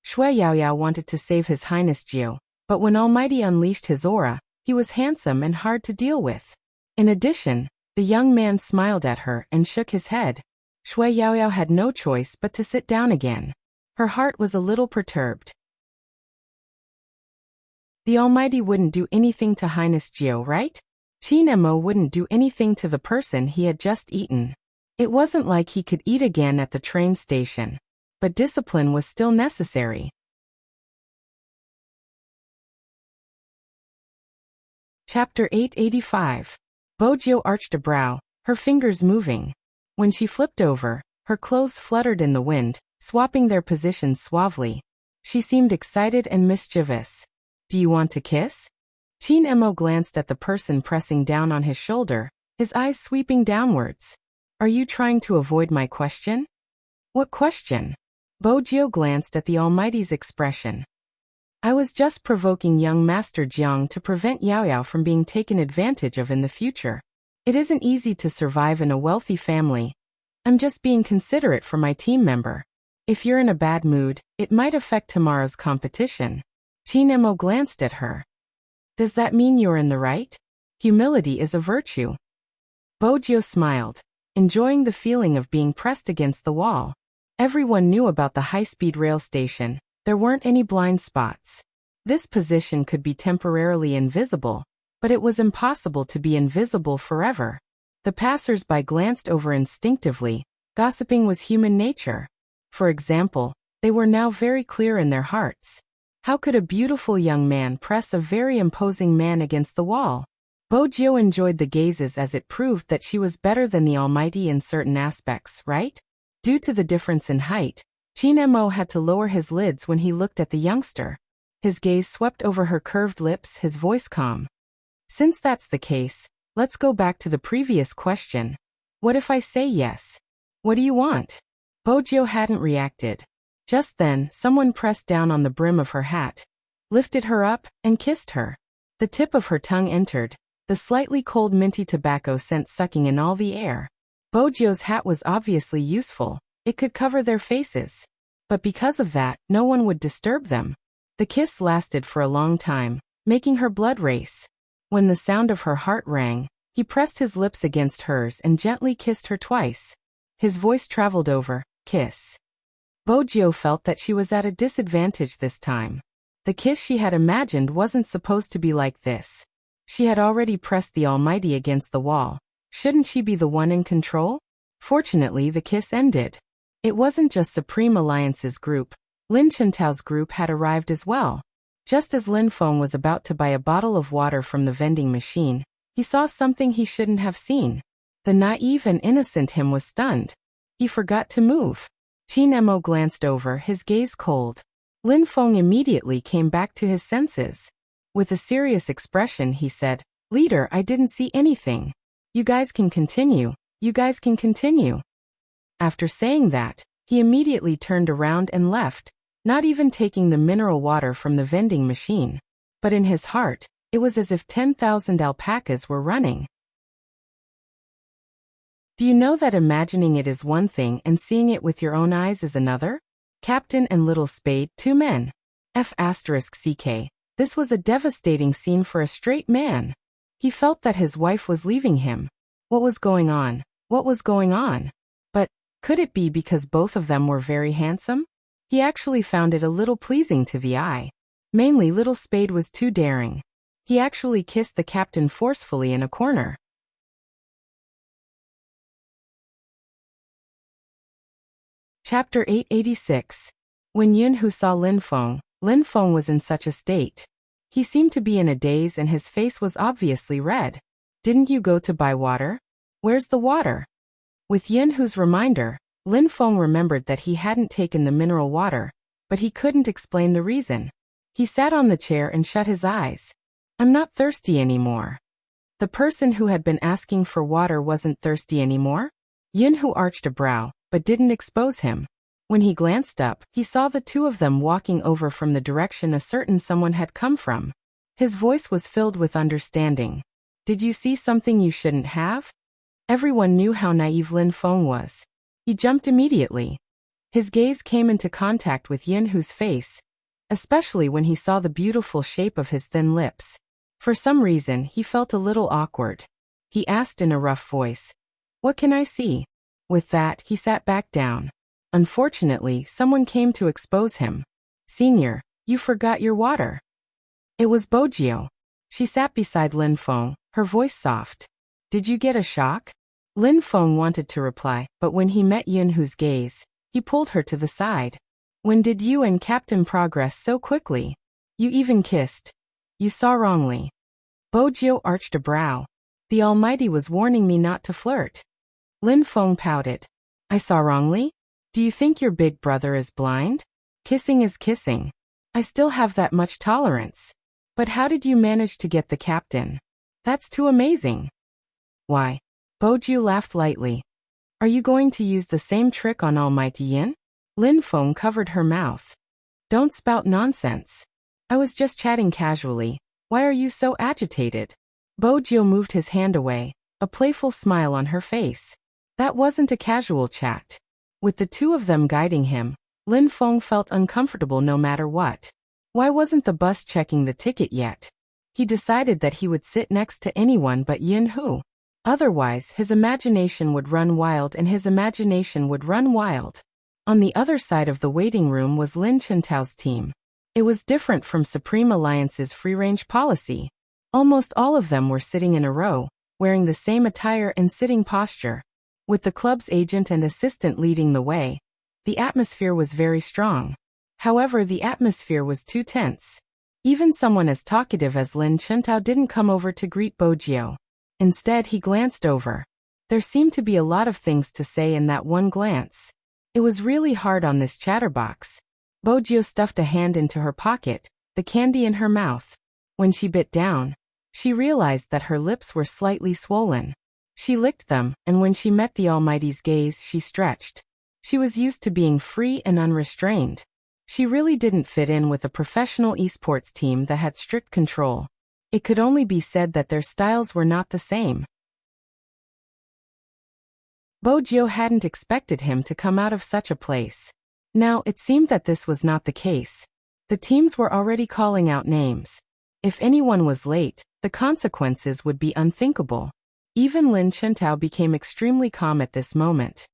Shui Yaoyao wanted to save His Highness Jiu, but when Almighty unleashed his aura, he was handsome and hard to deal with. In addition, the young man smiled at her and shook his head. Shui Yaoyao had no choice but to sit down again. Her heart was a little perturbed. The Almighty wouldn't do anything to Highness Jiu, right? Qin Mo wouldn't do anything to the person he had just eaten. It wasn't like he could eat again at the train station. But discipline was still necessary. Chapter 885. Bojiu arched a brow, her fingers moving. When she flipped over, her clothes fluttered in the wind, swapping their positions suavely. She seemed excited and mischievous. "Do you want to kiss?" Qin Mo glanced at the person pressing down on his shoulder, his eyes sweeping downwards. "Are you trying to avoid my question?" "What question?" Bojiu glanced at the Almighty's expression. "I was just provoking young Master Jiang to prevent Yaoyao from being taken advantage of in the future. It isn't easy to survive in a wealthy family. I'm just being considerate for my team member. If you're in a bad mood, it might affect tomorrow's competition." Qin Mo glanced at her. "Does that mean you're in the right? Humility is a virtue." Bojiu smiled, enjoying the feeling of being pressed against the wall. Everyone knew about the high-speed rail station. There weren't any blind spots. This position could be temporarily invisible, But it was impossible to be invisible forever. The passers-by glanced over instinctively. Gossiping was human nature. For example, they were now very clear in their hearts. How could a beautiful young man press a very imposing man against the wall? Bojo enjoyed the gazes as it proved that she was better than the Almighty in certain aspects, right? Due to the difference in height, Chinemo had to lower his lids when he looked at the youngster. His gaze swept over her curved lips, his voice calm. Since that's the case, let's go back to the previous question. What if I say yes? What do you want? Bojo hadn't reacted. Just then, someone pressed down on the brim of her hat, lifted her up, and kissed her. The tip of her tongue entered, the slightly cold minty tobacco scent sucking in all the air. Bojo's hat was obviously useful. It could cover their faces. But because of that, no one would disturb them. The kiss lasted for a long time, making her blood race. When the sound of her heart rang, he pressed his lips against hers and gently kissed her twice. His voice traveled over, kiss. Bojo felt that she was at a disadvantage this time. The kiss she had imagined wasn't supposed to be like this. She had already pressed the Almighty against the wall. Shouldn't she be the one in control? Fortunately, the kiss ended. It wasn't just Supreme Alliance's group. Lin Chintao's group had arrived as well. Just as Lin Feng was about to buy a bottle of water from the vending machine, he saw something he shouldn't have seen. The naive and innocent him was stunned. He forgot to move. Chinemo glanced over, his gaze cold. Lin Feng immediately came back to his senses. With a serious expression, he said, "Leader, I didn't see anything. You guys can continue. You guys can continue." After saying that, he immediately turned around and left, not even taking the mineral water from the vending machine. But in his heart, it was as if 10,000 alpacas were running. Do you know that imagining it is one thing and seeing it with your own eyes is another? Captain and Little Spade, two men. F***CK. This was a devastating scene for a straight man. He felt that his wife was leaving him. What was going on? What was going on? But could it be because both of them were very handsome? He actually found it a little pleasing to the eye. Mainly Little Spade was too daring. He actually kissed the captain forcefully in a corner. Chapter 886. When Yunhu saw Lin Feng was in such a state. He seemed to be in a daze and his face was obviously red. "Didn't you go to buy water? Where's the water?" With Yunhu's reminder, Lin Feng remembered that he hadn't taken the mineral water, but he couldn't explain the reason. He sat on the chair and shut his eyes. "I'm not thirsty anymore." The person who had been asking for water wasn't thirsty anymore? Yunhu arched a brow, but didn't expose him. When he glanced up, he saw the two of them walking over from the direction a certain someone had come from. His voice was filled with understanding. "Did you see something you shouldn't have?" Everyone knew how naive Lin Feng was. He jumped immediately. His gaze came into contact with Yunhu's face, especially when he saw the beautiful shape of his thin lips. For some reason, he felt a little awkward. He asked in a rough voice, "What can I see?" With that, he sat back down. Unfortunately, someone came to expose him. "Senior, you forgot your water." It was Bojo. She sat beside Lin Feng, her voice soft. "Did you get a shock?" Lin Feng wanted to reply, but when he met Yunhu's gaze, he pulled her to the side. "When did you and Captain progress so quickly? You even kissed. You saw wrongly." Bojo arched a brow. "The Almighty was warning me not to flirt." Lin Feng pouted. "I saw wrongly? Do you think your big brother is blind? Kissing is kissing. I still have that much tolerance. But how did you manage to get the captain? That's too amazing." "Why?" Bojo laughed lightly. "Are you going to use the same trick on Almighty Yin?" Lin Feng covered her mouth. "Don't spout nonsense. I was just chatting casually. Why are you so agitated?" Bojo moved his hand away, a playful smile on her face. That wasn't a casual chat. With the two of them guiding him, Lin Feng felt uncomfortable no matter what. Why wasn't the bus checking the ticket yet? He decided that he would sit next to anyone but Yunhu. Otherwise, his imagination would run wild and his imagination would run wild. On the other side of the waiting room was Lin Chintao's team. It was different from Supreme Alliance's free-range policy. Almost all of them were sitting in a row, wearing the same attire and sitting posture. With the club's agent and assistant leading the way, the atmosphere was very strong. However, the atmosphere was too tense. Even someone as talkative as Lin Chuntao didn't come over to greet Bojio. Instead, he glanced over. There seemed to be a lot of things to say in that one glance. It was really hard on this chatterbox. Bojio stuffed a hand into her pocket, the candy in her mouth. When she bit down, she realized that her lips were slightly swollen. She licked them, and when she met the Almighty's gaze, she stretched. She was used to being free and unrestrained. She really didn't fit in with a professional esports team that had strict control. It could only be said that their styles were not the same. Bojio hadn't expected him to come out of such a place. Now, it seemed that this was not the case. The teams were already calling out names. If anyone was late, the consequences would be unthinkable. Even Lin Chuntao became extremely calm at this moment.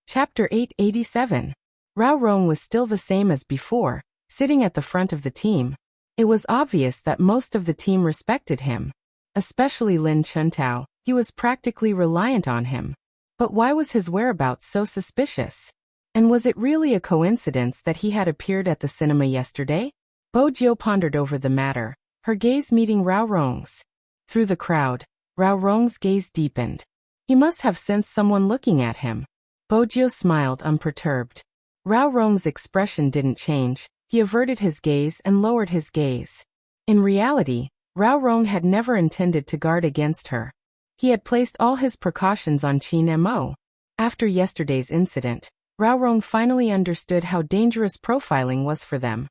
Chapter 887. Rao Rong was still the same as before, sitting at the front of the team. It was obvious that most of the team respected him. Especially Lin Chuntao, he was practically reliant on him. But why was his whereabouts so suspicious? And was it really a coincidence that he had appeared at the cinema yesterday? Bojio pondered over the matter, her gaze meeting Rao Rong's. Through the crowd, Rao Rong's gaze deepened. He must have sensed someone looking at him. Bojio smiled unperturbed. Rao Rong's expression didn't change. He averted his gaze and lowered his gaze. In reality, Rao Rong had never intended to guard against her. He had placed all his precautions on Qin Mo. After yesterday's incident, Rao Rong finally understood how dangerous profiling was for them.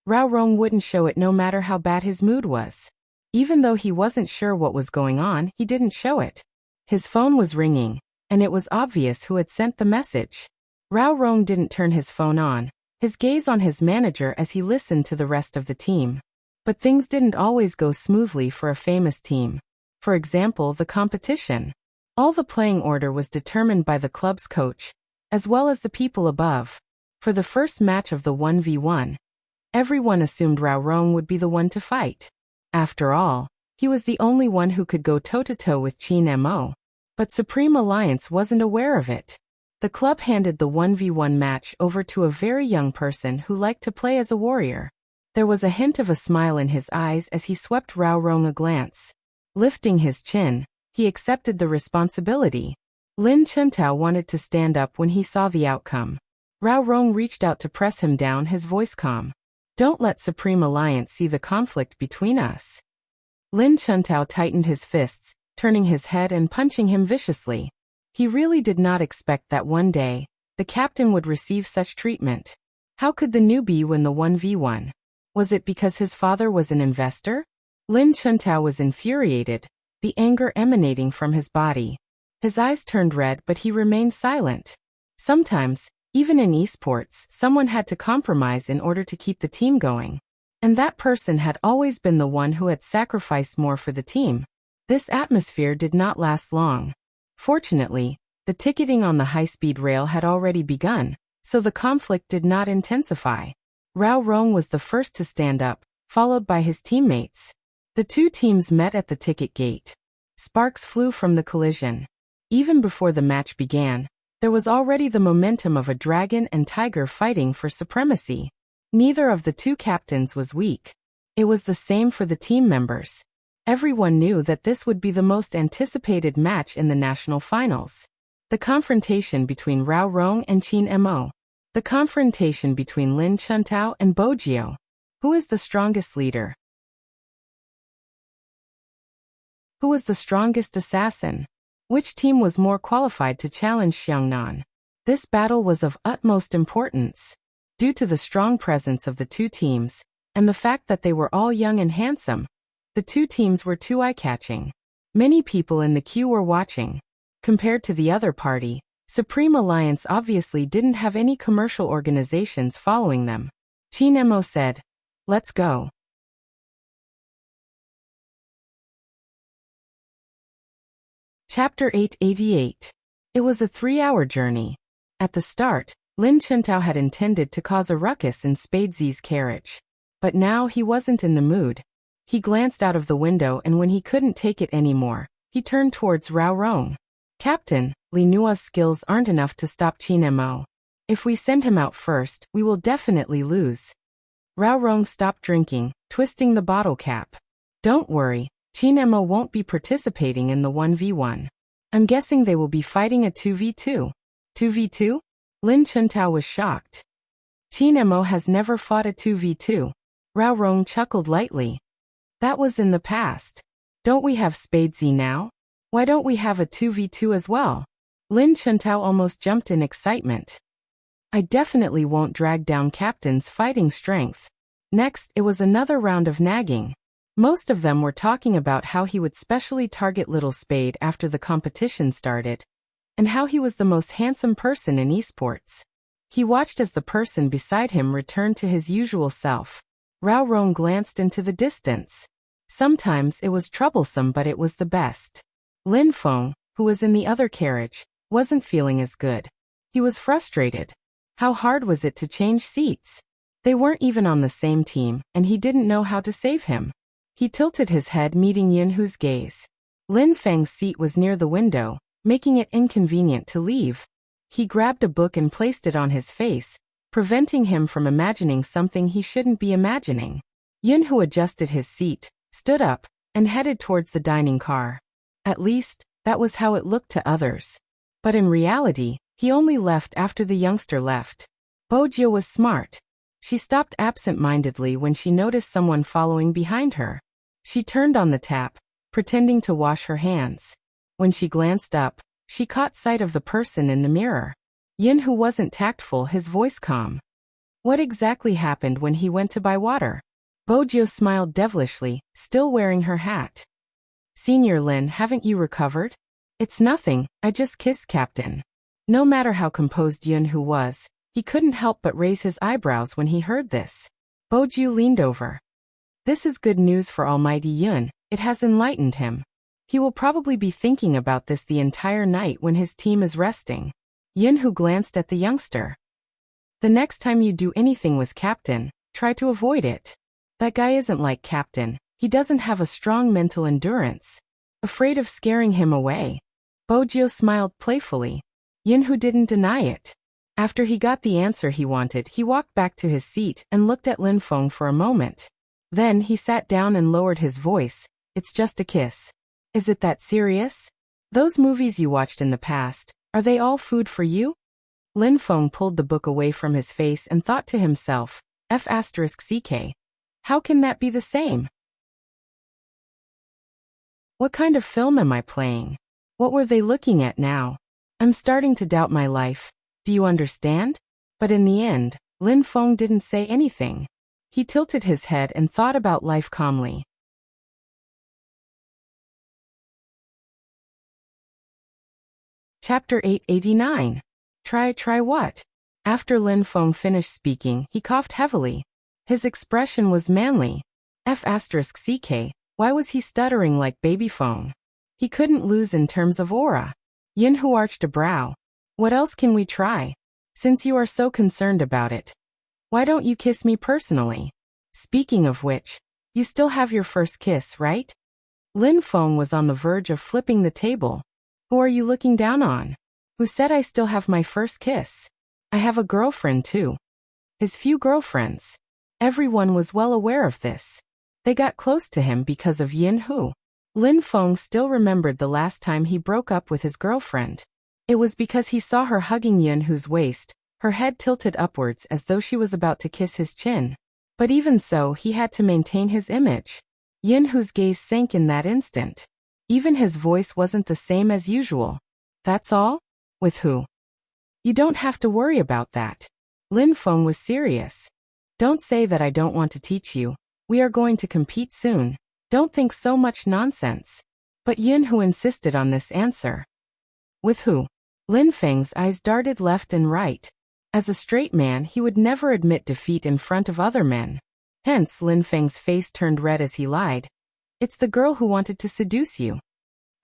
Rao Rong wouldn't show it no matter how bad his mood was. Even though he wasn't sure what was going on, he didn't show it. His phone was ringing, and it was obvious who had sent the message. Rao Rong didn't turn his phone on, his gaze on his manager as he listened to the rest of the team. But things didn't always go smoothly for a famous team. For example, the competition. All the playing order was determined by the club's coach, as well as the people above. For the first match of the 1v1, everyone assumed Rao Rong would be the one to fight. After all, he was the only one who could go toe-to-toe with Qin Mo. But Supreme Alliance wasn't aware of it. The club handed the 1v1 match over to a very young person who liked to play as a warrior. There was a hint of a smile in his eyes as he swept Rao Rong a glance. Lifting his chin, he accepted the responsibility. Lin Chuntao wanted to stand up when he saw the outcome. Rao Rong reached out to press him down, his voice calm. "Don't let Supreme Alliance see the conflict between us." Lin Chuntao tightened his fists, turning his head and punching him viciously. He really did not expect that one day, the captain would receive such treatment. How could the newbie win the 1v1? Was it because his father was an investor? Lin Chuntao was infuriated, the anger emanating from his body. His eyes turned red, but he remained silent. Sometimes, even in esports, someone had to compromise in order to keep the team going. And that person had always been the one who had sacrificed more for the team. This atmosphere did not last long. Fortunately, the ticketing on the high-speed rail had already begun, so the conflict did not intensify. Rao Rong was the first to stand up, followed by his teammates. The two teams met at the ticket gate. Sparks flew from the collision. Even before the match began, there was already the momentum of a dragon and tiger fighting for supremacy. Neither of the two captains was weak. It was the same for the team members. Everyone knew that this would be the most anticipated match in the national finals. The confrontation between Rao Rong and Qin Mo. The confrontation between Lin Chuntao and Bojio. Who is the strongest leader? Who was the strongest assassin? Which team was more qualified to challenge Xiangnan? This battle was of utmost importance. Due to the strong presence of the two teams, and the fact that they were all young and handsome, the two teams were too eye-catching. Many people in the queue were watching. Compared to the other party, Supreme Alliance obviously didn't have any commercial organizations following them. Qin Mo said, "Let's go." Chapter 888. It was a 3-hour journey. At the start, Lin Chuntao had intended to cause a ruckus in Spadesy's carriage. But now he wasn't in the mood. He glanced out of the window, and when he couldn't take it anymore, he turned towards Rao Rong. Captain, Li Nua's skills aren't enough to stop Qin Mo. If we send him out first, we will definitely lose. Rao Rong stopped drinking, twisting the bottle cap. Don't worry, Qin Mo won't be participating in the 1v1. I'm guessing they will be fighting a 2v2. 2v2? Lin Chuntao was shocked. Qin Mo has never fought a 2v2. Rao Rong chuckled lightly. That was in the past. Don't we have Spadesy now? Why don't we have a 2v2 as well? Lin Chuntao almost jumped in excitement. I definitely won't drag down Captain's fighting strength. Next, it was another round of nagging. Most of them were talking about how he would specially target Little Spade after the competition started, and how he was the most handsome person in esports. He watched as the person beside him returned to his usual self. Rao Rong glanced into the distance. Sometimes it was troublesome, but it was the best. Lin Feng, who was in the other carriage, wasn't feeling as good. He was frustrated. How hard was it to change seats? They weren't even on the same team, and he didn't know how to save him. He tilted his head, meeting Yunhu's gaze. Lin Feng's seat was near the window, making it inconvenient to leave. He grabbed a book and placed it on his face, preventing him from imagining something he shouldn't be imagining. Yunhu adjusted his seat, stood up, and headed towards the dining car. At least, that was how it looked to others. But in reality, he only left after the youngster left. Bojio was smart. She stopped absent-mindedly when she noticed someone following behind her. She turned on the tap, pretending to wash her hands. When she glanced up, she caught sight of the person in the mirror. Yunhu wasn't tactful, his voice calm. What exactly happened when he went to buy water? Bojio smiled devilishly, still wearing her hat. Senior Lin, haven't you recovered? It's nothing, I just kissed Captain. No matter how composed Yunhu was, he couldn't help but raise his eyebrows when he heard this. Bojio leaned over. This is good news for Almighty Yun, it has enlightened him. He will probably be thinking about this the entire night when his team is resting. Yunhu glanced at the youngster. The next time you do anything with Captain, try to avoid it. That guy isn't like Captain, he doesn't have a strong mental endurance. Afraid of scaring him away. Bojio smiled playfully. Yunhu didn't deny it. After he got the answer he wanted, he walked back to his seat and looked at Lin Feng for a moment. Then he sat down and lowered his voice. It's just a kiss. Is it that serious? Those movies you watched in the past, are they all food for you? Lin Feng pulled the book away from his face and thought to himself, F***ck. How can that be the same? What kind of film am I playing? What were they looking at now? I'm starting to doubt my life. Do you understand? But in the end, Lin Feng didn't say anything. He tilted his head and thought about life calmly. Chapter 889. Try what? After Lin Feng finished speaking, he coughed heavily. His expression was manly. F***ck, why was he stuttering like baby Feng? He couldn't lose in terms of aura. Yunhu arched a brow. What else can we try? Since you are so concerned about it, why don't you kiss me personally? Speaking of which, you still have your first kiss, right? Lin Feng was on the verge of flipping the table. Who are you looking down on? Who said I still have my first kiss? I have a girlfriend too. His few girlfriends. Everyone was well aware of this. They got close to him because of Yunhu. Lin Feng still remembered the last time he broke up with his girlfriend. It was because he saw her hugging Yunhu's waist, her head tilted upwards as though she was about to kiss his chin. But even so, he had to maintain his image. Yunhu's gaze sank in that instant. Even his voice wasn't the same as usual. That's all? With who? You don't have to worry about that. Lin Feng was serious. Don't say that I don't want to teach you. We are going to compete soon. Don't think so much nonsense. But Yunhu insisted on this answer. With who? Lin Feng's eyes darted left and right. As a straight man, he would never admit defeat in front of other men. Hence, Lin Feng's face turned red as he lied. It's the girl who wanted to seduce you.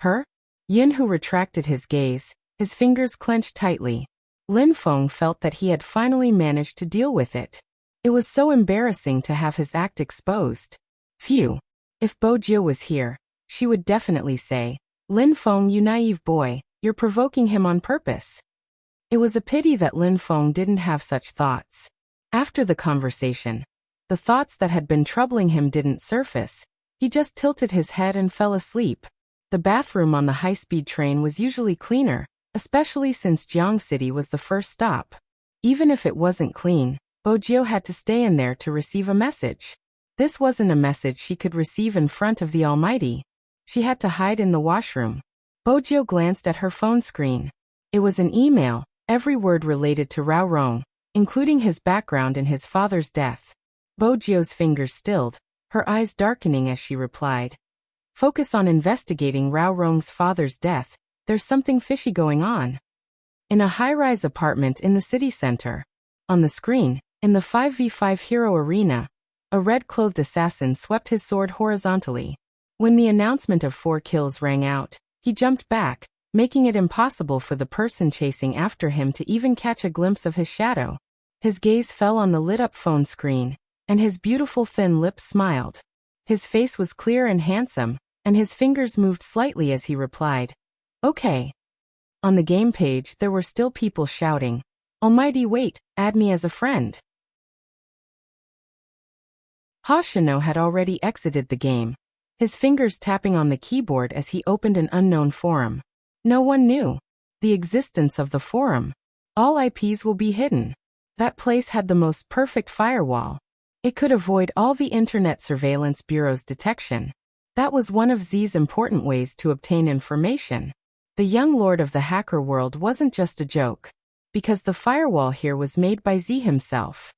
Her? Yunhu retracted his gaze, his fingers clenched tightly. Lin Feng felt that he had finally managed to deal with it. It was so embarrassing to have his act exposed. Phew. If Bo Jio was here, she would definitely say, "Lin Feng, you naive boy, you're provoking him on purpose." It was a pity that Lin Feng didn't have such thoughts. After the conversation, the thoughts that had been troubling him didn't surface. He just tilted his head and fell asleep. The bathroom on the high-speed train was usually cleaner, especially since Jiang City was the first stop. Even if it wasn't clean, Bo Jio had to stay in there to receive a message. This wasn't a message she could receive in front of the Almighty. She had to hide in the washroom. Bo Jio glanced at her phone screen. It was an email, every word related to Rao Rong, including his background and his father's death. Bo Jio's fingers stilled, her eyes darkening as she replied. "Focus on investigating Rao Rong's father's death. There's something fishy going on." In a high-rise apartment in the city center. On the screen, in the 5v5 hero arena, a red-clothed assassin swept his sword horizontally. When the announcement of 4 kills rang out, he jumped back, making it impossible for the person chasing after him to even catch a glimpse of his shadow. His gaze fell on the lit-up phone screen, and his beautiful thin lips smiled. His face was clear and handsome, and his fingers moved slightly as he replied, "Okay." On the game page there were still people shouting, "Almighty wait, add me as a friend." Hoshino had already exited the game, his fingers tapping on the keyboard as he opened an unknown forum. No one knew the existence of the forum. All IPs will be hidden. That place had the most perfect firewall. It could avoid all the Internet Surveillance Bureau's detection. That was one of Z's important ways to obtain information. The young lord of the hacker world wasn't just a joke, because the firewall here was made by Z himself.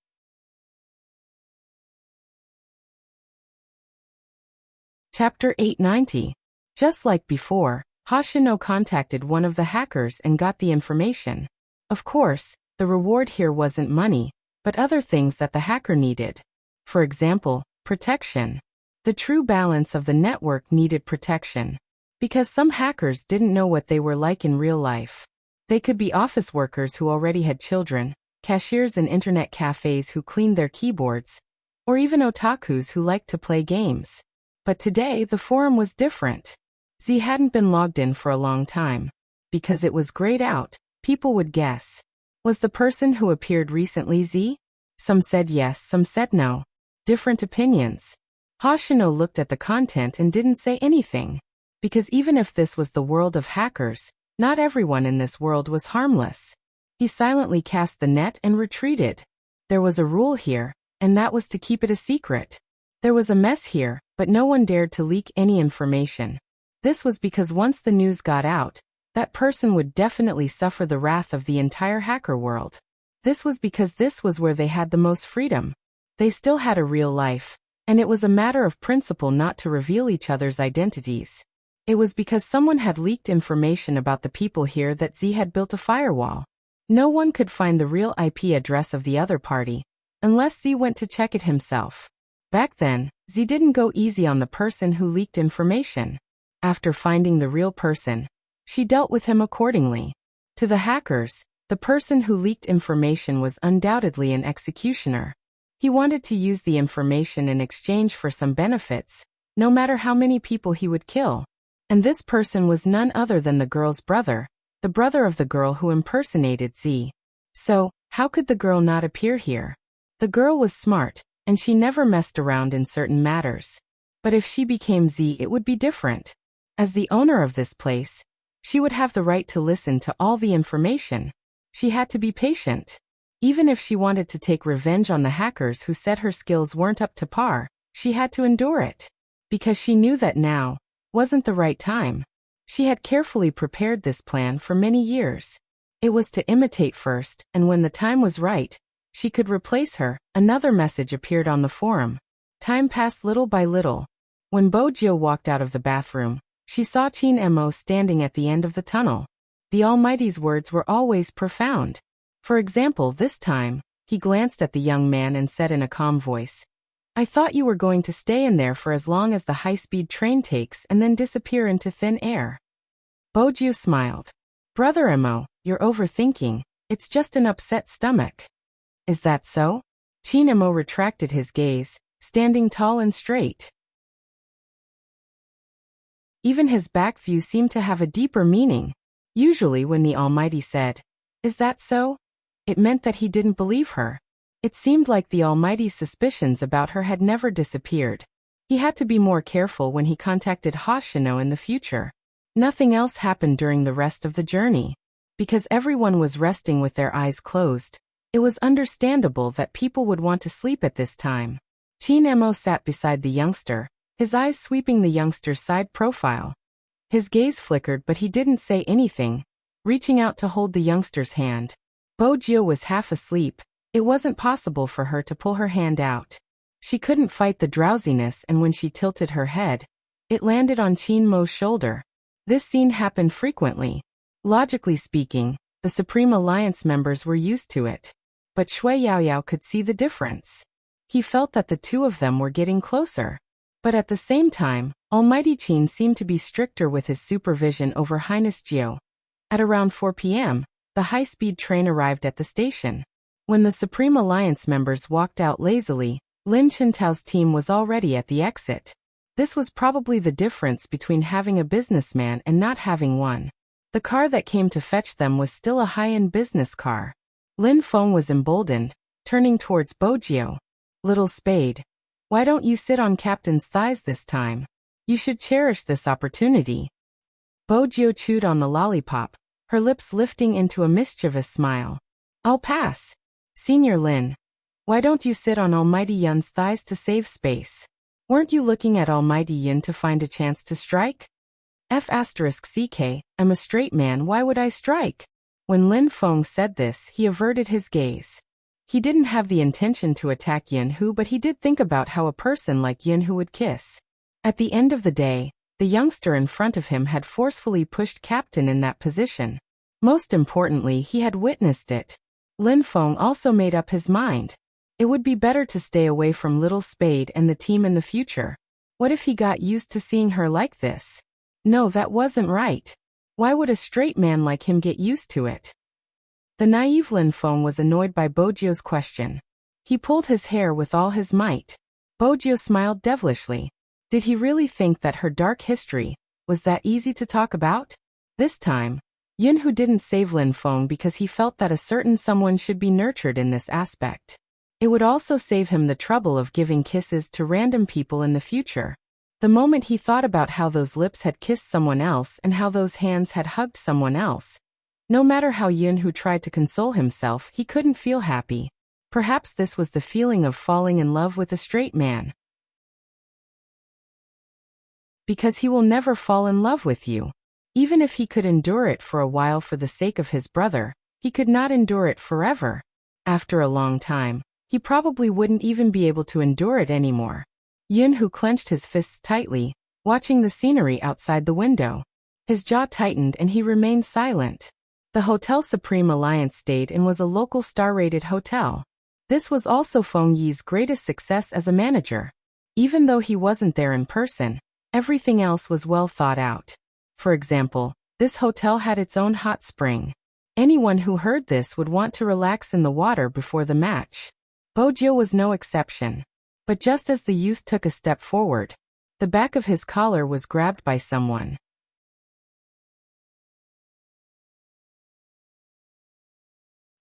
Chapter 890. Just like before, Hoshino contacted one of the hackers and got the information. Of course, the reward here wasn't money, but other things that the hacker needed. For example, protection. The true balance of the network needed protection. Because some hackers didn't know what they were like in real life. They could be office workers who already had children, cashiers in internet cafes who cleaned their keyboards, or even otakus who liked to play games. But today the forum was different. Z hadn't been logged in for a long time. Because it was grayed out, people would guess. Was the person who appeared recently Z? Some said yes, some said no. Different opinions. Hoshino looked at the content and didn't say anything. Because even if this was the world of hackers, not everyone in this world was harmless. He silently cast the net and retreated. There was a rule here, and that was to keep it a secret. There was a mess here, but no one dared to leak any information. This was because once the news got out, that person would definitely suffer the wrath of the entire hacker world. This was because this was where they had the most freedom. They still had a real life, and it was a matter of principle not to reveal each other's identities. It was because someone had leaked information about the people here that Z had built a firewall. No one could find the real IP address of the other party, unless Z went to check it himself. Back then, Z didn't go easy on the person who leaked information. After finding the real person, she dealt with him accordingly. To the hackers, the person who leaked information was undoubtedly an executioner. He wanted to use the information in exchange for some benefits, no matter how many people he would kill. And this person was none other than the girl's brother, the brother of the girl who impersonated Z. So, how could the girl not appear here? The girl was smart, and she never messed around in certain matters. But if she became Z, it would be different. As the owner of this place, she would have the right to listen to all the information. She had to be patient. Even if she wanted to take revenge on the hackers who said her skills weren't up to par, she had to endure it. Because she knew that now wasn't the right time. She had carefully prepared this plan for many years. It was to imitate first, and when the time was right, she could replace her. Another message appeared on the forum. Time passed little by little. When Bo Jio walked out of the bathroom, she saw Qin Mo standing at the end of the tunnel. The Almighty's words were always profound. For example, this time, he glanced at the young man and said in a calm voice, "I thought you were going to stay in there for as long as the high-speed train takes and then disappear into thin air." Bo Jio smiled. "Brother Mo, you're overthinking. It's just an upset stomach. Is that so? Chin Emo retracted his gaze, standing tall and straight. Even his back view seemed to have a deeper meaning. Usually when the Almighty said, "Is that so?" it meant that he didn't believe her. It seemed like the Almighty's suspicions about her had never disappeared. He had to be more careful when he contacted Hoshino in the future. Nothing else happened during the rest of the journey. Because everyone was resting with their eyes closed, it was understandable that people would want to sleep at this time. Chin Emo sat beside the youngster, his eyes sweeping the youngster's side profile. His gaze flickered, but he didn't say anything, reaching out to hold the youngster's hand. Bojio was half asleep. It wasn't possible for her to pull her hand out. She couldn't fight the drowsiness, and when she tilted her head, it landed on Chin Mo's shoulder. This scene happened frequently. Logically speaking, the Supreme Alliance members were used to it. But Shui Yaoyao could see the difference. He felt that the two of them were getting closer. But at the same time, Almighty Qin seemed to be stricter with his supervision over Highness Jiao. At around 4 p.m., the high-speed train arrived at the station. When the Supreme Alliance members walked out lazily, Lin Chintao's team was already at the exit. This was probably the difference between having a businessman and not having one. The car that came to fetch them was still a high-end business car. Lin Feng was emboldened, turning towards Bojio. "Little Spade, why don't you sit on Captain's thighs this time? You should cherish this opportunity." Bojio chewed on the lollipop, her lips lifting into a mischievous smile. "I'll pass. Senior Lin, why don't you sit on Almighty Yun's thighs to save space? Weren't you looking at Almighty Yun to find a chance to strike?" F***CK, I'm a straight man, why would I strike? When Lin Feng said this, he averted his gaze. He didn't have the intention to attack Yunhu, but he did think about how a person like Yunhu would kiss. At the end of the day, the youngster in front of him had forcefully pushed Captain in that position. Most importantly, he had witnessed it. Lin Feng also made up his mind. It would be better to stay away from Little Spade and the team in the future. What if he got used to seeing her like this? No, that wasn't right. Why would a straight man like him get used to it? The naive Lin Feng was annoyed by Bojio's question. He pulled his hair with all his might. Bojio smiled devilishly. Did he really think that her dark history was that easy to talk about? This time, Yunhu didn't save Lin Feng because he felt that a certain someone should be nurtured in this aspect. It would also save him the trouble of giving kisses to random people in the future. The moment he thought about how those lips had kissed someone else and how those hands had hugged someone else, no matter how Yunhu tried to console himself, he couldn't feel happy. Perhaps this was the feeling of falling in love with a straight man. Because he will never fall in love with you. Even if he could endure it for a while for the sake of his brother, he could not endure it forever. After a long time, he probably wouldn't even be able to endure it anymore. Yunhu clenched his fists tightly, watching the scenery outside the window. His jaw tightened and he remained silent. The Hotel Supreme Alliance stayed in was a local star-rated hotel. This was also Feng Yi's greatest success as a manager. Even though he wasn't there in person, everything else was well thought out. For example, this hotel had its own hot spring. Anyone who heard this would want to relax in the water before the match. Bojio was no exception. But just as the youth took a step forward, the back of his collar was grabbed by someone.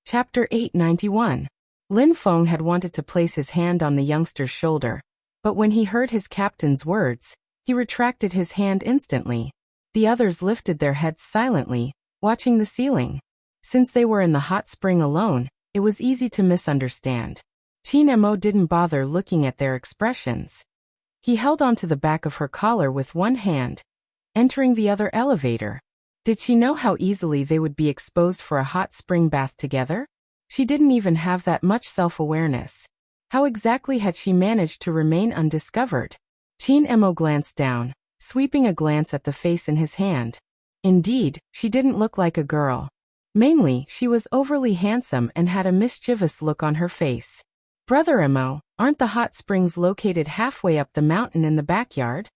Chapter 891. Lin Feng had wanted to place his hand on the youngster's shoulder, but when he heard his captain's words, he retracted his hand instantly. The others lifted their heads silently, watching the ceiling. Since they were in the hot spring alone, it was easy to misunderstand. Chin Emo didn't bother looking at their expressions. He held onto the back of her collar with one hand, entering the other elevator. Did she know how easily they would be exposed for a hot spring bath together? She didn't even have that much self-awareness. How exactly had she managed to remain undiscovered? Chin Emo glanced down, sweeping a glance at the face in his hand. Indeed, she didn't look like a girl. Mainly, she was overly handsome and had a mischievous look on her face. Brother Emo, aren't the hot springs located halfway up the mountain in the backyard?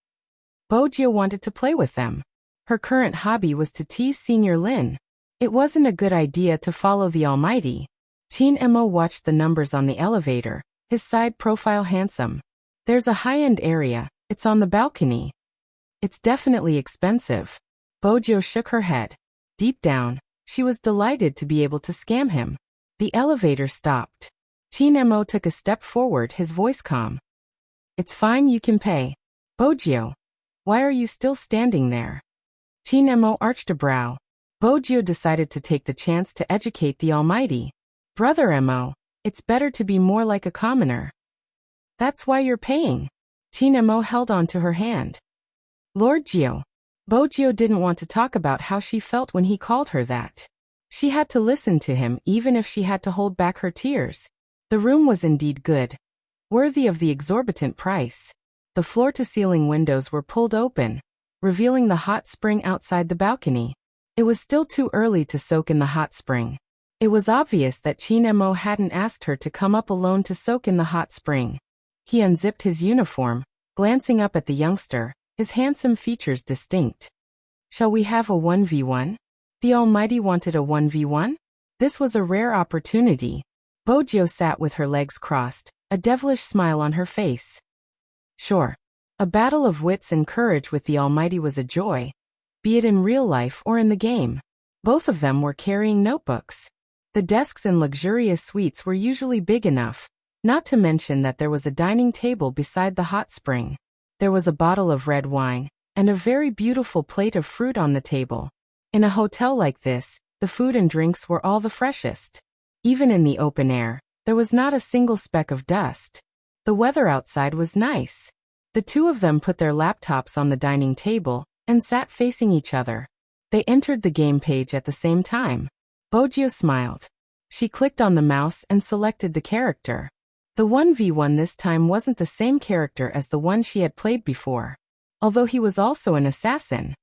Bojio wanted to play with them. Her current hobby was to tease Senior Lin. It wasn't a good idea to follow the Almighty. Chin Emo watched the numbers on the elevator, his side profile handsome. There's a high-end area, it's on the balcony. It's definitely expensive. Bojo shook her head. Deep down, she was delighted to be able to scam him. The elevator stopped. Chin Emo took a step forward, his voice calm. It's fine, you can pay. Bojo, why are you still standing there? Chin Emo arched a brow. Bojo decided to take the chance to educate the Almighty. Brother Emo, it's better to be more like a commoner. That's why you're paying. Chin Emo held on to her hand. Lord Gio. Bojo didn't want to talk about how she felt when he called her that. She had to listen to him even if she had to hold back her tears. The room was indeed good. Worthy of the exorbitant price. The floor-to-ceiling windows were pulled open, revealing the hot spring outside the balcony. It was still too early to soak in the hot spring. It was obvious that Chin Emo hadn't asked her to come up alone to soak in the hot spring. He unzipped his uniform, glancing up at the youngster, his handsome features distinct. Shall we have a 1v1? The Almighty wanted a 1v1? This was a rare opportunity. Bojo sat with her legs crossed, a devilish smile on her face. Sure. A battle of wits and courage with the Almighty was a joy, be it in real life or in the game. Both of them were carrying notebooks. The desks in luxurious suites were usually big enough, not to mention that there was a dining table beside the hot spring. There was a bottle of red wine, and a very beautiful plate of fruit on the table. In a hotel like this, the food and drinks were all the freshest. Even in the open air, there was not a single speck of dust. The weather outside was nice. The two of them put their laptops on the dining table, and sat facing each other. They entered the game page at the same time. Bojo smiled. She clicked on the mouse and selected the character. The 1v1 this time wasn't the same character as the one she had played before, although he was also an assassin.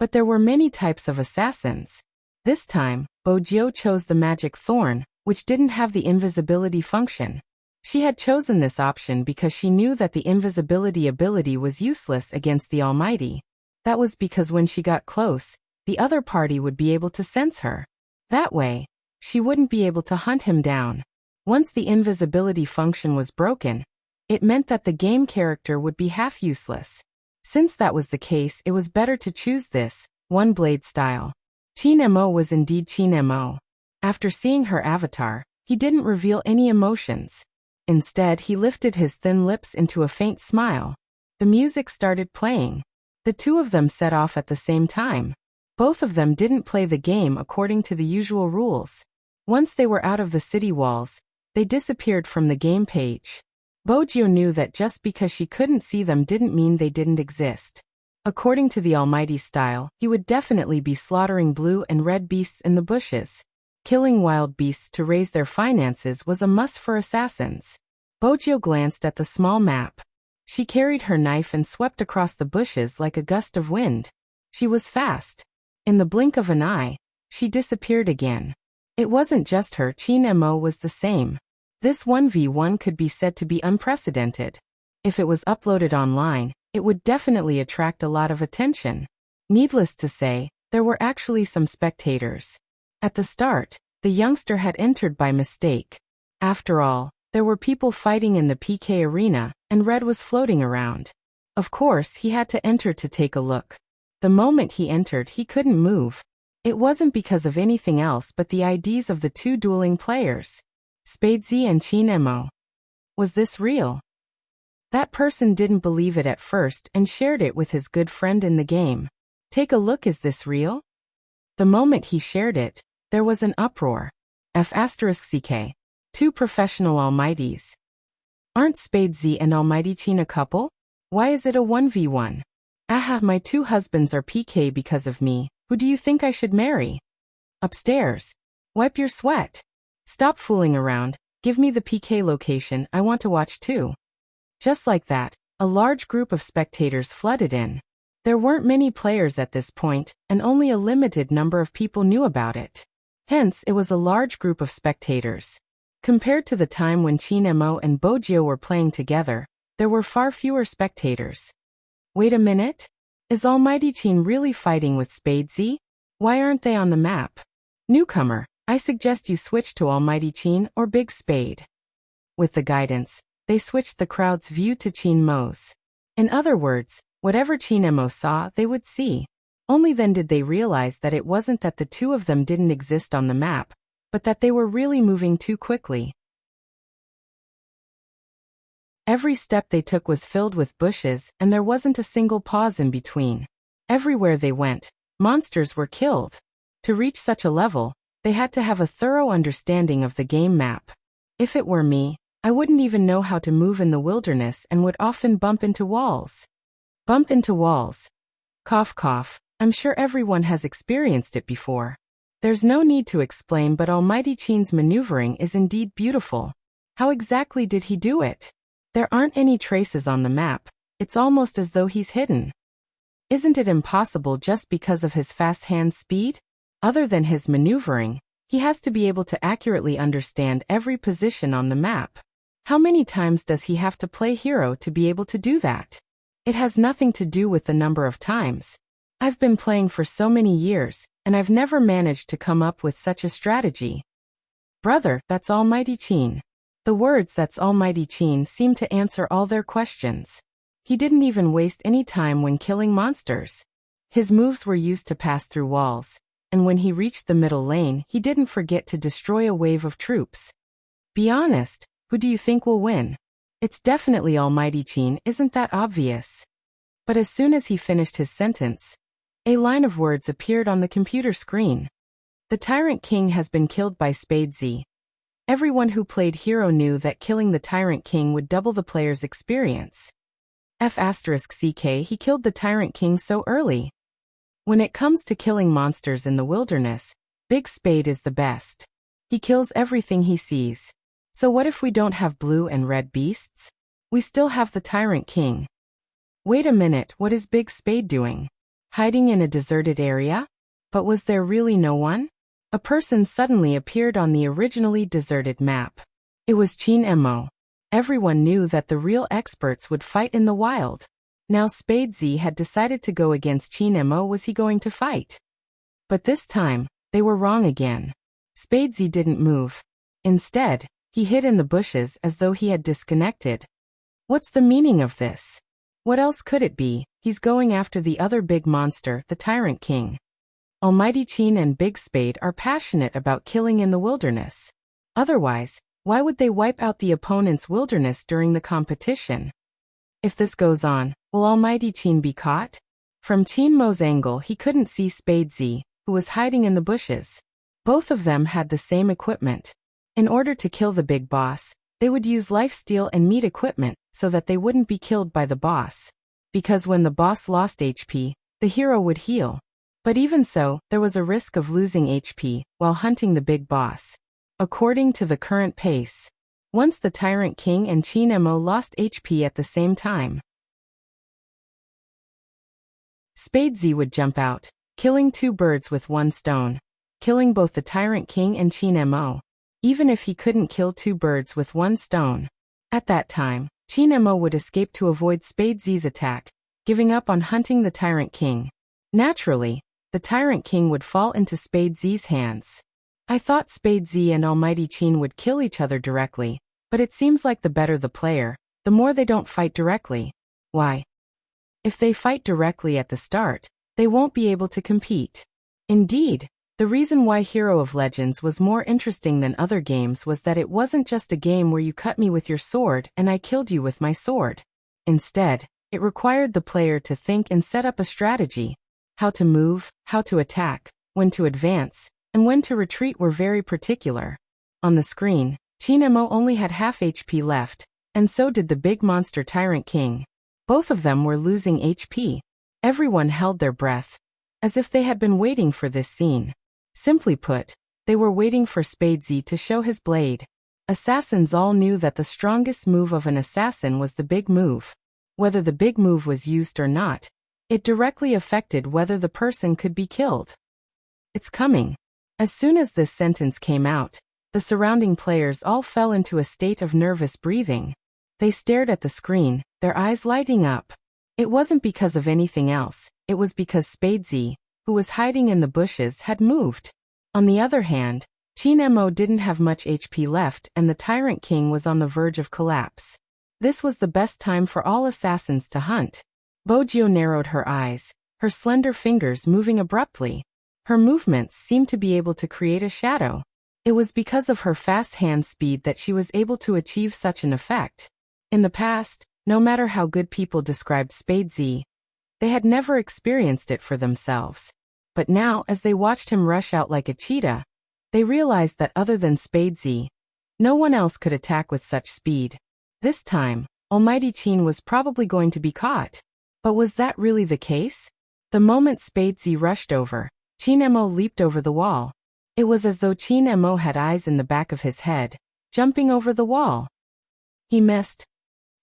But there were many types of assassins. This time, Bojo chose the magic thorn, which didn't have the invisibility function. She had chosen this option because she knew that the invisibility ability was useless against the Almighty. That was because when she got close, the other party would be able to sense her. That way, she wouldn't be able to hunt him down. Once the invisibility function was broken, it meant that the game character would be half useless. Since that was the case, it was better to choose this, one-blade style. Chin Emo was indeed Chin Emo. After seeing her avatar, he didn't reveal any emotions. Instead, he lifted his thin lips into a faint smile. The music started playing. The two of them set off at the same time. Both of them didn't play the game according to the usual rules. Once they were out of the city walls, they disappeared from the game page. Bojo knew that just because she couldn't see them didn't mean they didn't exist. According to the Almighty's style, he would definitely be slaughtering blue and red beasts in the bushes. Killing wild beasts to raise their finances was a must for assassins. Bojo glanced at the small map. She carried her knife and swept across the bushes like a gust of wind. She was fast. In the blink of an eye, she disappeared again. It wasn't just her, Chin Emo was the same. This 1v1 could be said to be unprecedented. If it was uploaded online, it would definitely attract a lot of attention. Needless to say, there were actually some spectators. At the start, the youngster had entered by mistake. After all, there were people fighting in the PK arena, and Red was floating around. Of course, he had to enter to take a look. The moment he entered, he couldn't move. It wasn't because of anything else but the IDs of the two dueling players. Spadesy and Chin Emo. Was this real? That person didn't believe it at first and shared it with his good friend in the game. Take a look, is this real? The moment he shared it, there was an uproar. F***CK. Two professional Almighties. Aren't Spadesy and Almighty Chin a couple? Why is it a 1v1? Aha, my two husbands are PK because of me. Who do you think I should marry? Upstairs. Wipe your sweat. Stop fooling around. Give me the PK location, I want to watch too. Just like that, a large group of spectators flooded in. There weren't many players at this point, and only a limited number of people knew about it. Hence, it was a large group of spectators. Compared to the time when Chin Emo and Bojo were playing together, there were far fewer spectators. Wait a minute? Is Almighty Chin really fighting with Spadesy? Why aren't they on the map? Newcomer, I suggest you switch to Almighty Chin or Big Spade. With the guidance, they switched the crowd's view to Chin Mo's. In other words, whatever Chin Mo saw, they would see. Only then did they realize that it wasn't that the two of them didn't exist on the map, but that they were really moving too quickly. Every step they took was filled with bushes, and there wasn't a single pause in between. Everywhere they went, monsters were killed. To reach such a level, they had to have a thorough understanding of the game map. If it were me, I wouldn't even know how to move in the wilderness and would often bump into walls. Bump into walls. Cough cough, I'm sure everyone has experienced it before. There's no need to explain, but Almighty Chin's maneuvering is indeed beautiful. How exactly did he do it? There aren't any traces on the map, it's almost as though he's hidden. Isn't it impossible just because of his fast hand speed? Other than his maneuvering, he has to be able to accurately understand every position on the map. How many times does he have to play hero to be able to do that? It has nothing to do with the number of times. I've been playing for so many years, and I've never managed to come up with such a strategy. Brother, that's Almighty Chin. The words "that's Almighty Chin" seem to answer all their questions. He didn't even waste any time when killing monsters. His moves were used to pass through walls, and when he reached the middle lane, he didn't forget to destroy a wave of troops. Be honest, who do you think will win? It's definitely Almighty Chin, isn't that obvious? But as soon as he finished his sentence, a line of words appeared on the computer screen. The Tyrant King has been killed by Spadesy. Everyone who played hero knew that killing the Tyrant King would double the player's experience. F***ck, he killed the Tyrant King so early. When it comes to killing monsters in the wilderness, Big Spade is the best. He kills everything he sees. So what if we don't have blue and red beasts? We still have the Tyrant King. Wait a minute, what is Big Spade doing? Hiding in a deserted area? But was there really no one? A person suddenly appeared on the originally deserted map. It was Chin Mo. Everyone knew that the real experts would fight in the wild. Now Spadesy had decided to go against Chin Mo. Was he going to fight? But this time, they were wrong again. Spadesy didn't move. Instead, he hid in the bushes as though he had disconnected. What's the meaning of this? What else could it be? He's going after the other big monster, the Tyrant King. Almighty Chin and Big Spade are passionate about killing in the wilderness. Otherwise, why would they wipe out the opponent's wilderness during the competition? If this goes on, will Almighty Chin be caught? From Chin Mo's angle, he couldn't see Spadesy, who was hiding in the bushes. Both of them had the same equipment. In order to kill the big boss, they would use lifesteal and meat equipment so that they wouldn't be killed by the boss. Because when the boss lost HP, the hero would heal. But even so, there was a risk of losing HP while hunting the big boss. According to the current pace, once the Tyrant King and Chin Mo lost HP at the same time, Spadesy would jump out, killing two birds with one stone, killing both the Tyrant King and Chin Mo. Even if he couldn't kill two birds with one stone, at that time, Chin Mo would escape to avoid Spadesy's attack, giving up on hunting the Tyrant King. Naturally, the Tyrant King would fall into Spadesy's hands. I thought Spadesy and Almighty Chin would kill each other directly, but it seems like the better the player, the more they don't fight directly. Why? If they fight directly at the start, they won't be able to compete. Indeed, the reason why Hero of Legends was more interesting than other games was that it wasn't just a game where you cut me with your sword and I killed you with my sword. Instead, it required the player to think and set up a strategy. How to move, how to attack, when to advance, and when to retreat were very particular. On the screen, Chin Mo only had half HP left, and so did the big monster Tyrant King. Both of them were losing HP. Everyone held their breath, as if they had been waiting for this scene. Simply put, they were waiting for Spadesy to show his blade. Assassins all knew that the strongest move of an assassin was the big move. Whether the big move was used or not, it directly affected whether the person could be killed. It's coming. As soon as this sentence came out, the surrounding players all fell into a state of nervous breathing. They stared at the screen, their eyes lighting up. It wasn't because of anything else, it was because Spadesy, who was hiding in the bushes, had moved. On the other hand, Chinemo didn't have much HP left and the Tyrant King was on the verge of collapse. This was the best time for all assassins to hunt. Bojio narrowed her eyes, her slender fingers moving abruptly. Her movements seemed to be able to create a shadow. It was because of her fast hand speed that she was able to achieve such an effect. In the past, no matter how good people described Spadesy, they had never experienced it for themselves. But now, as they watched him rush out like a cheetah, they realized that other than Spadesy, no one else could attack with such speed. This time, Almighty Qin was probably going to be caught. But was that really the case? The moment Spadesy rushed over, Chinemo leaped over the wall. It was as though Chinemo had eyes in the back of his head, jumping over the wall. He missed.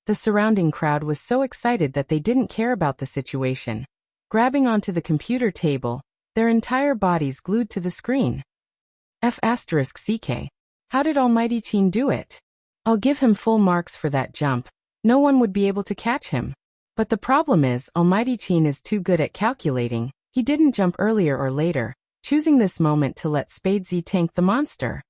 The surrounding crowd was so excited that they didn't care about the situation. Grabbing onto the computer table, their entire bodies glued to the screen. F***CK. How did Almighty Qin do it? I'll give him full marks for that jump. No one would be able to catch him. But the problem is, Almighty Qin is too good at calculating. He didn't jump earlier or later, choosing this moment to let Spadesy tank the monster.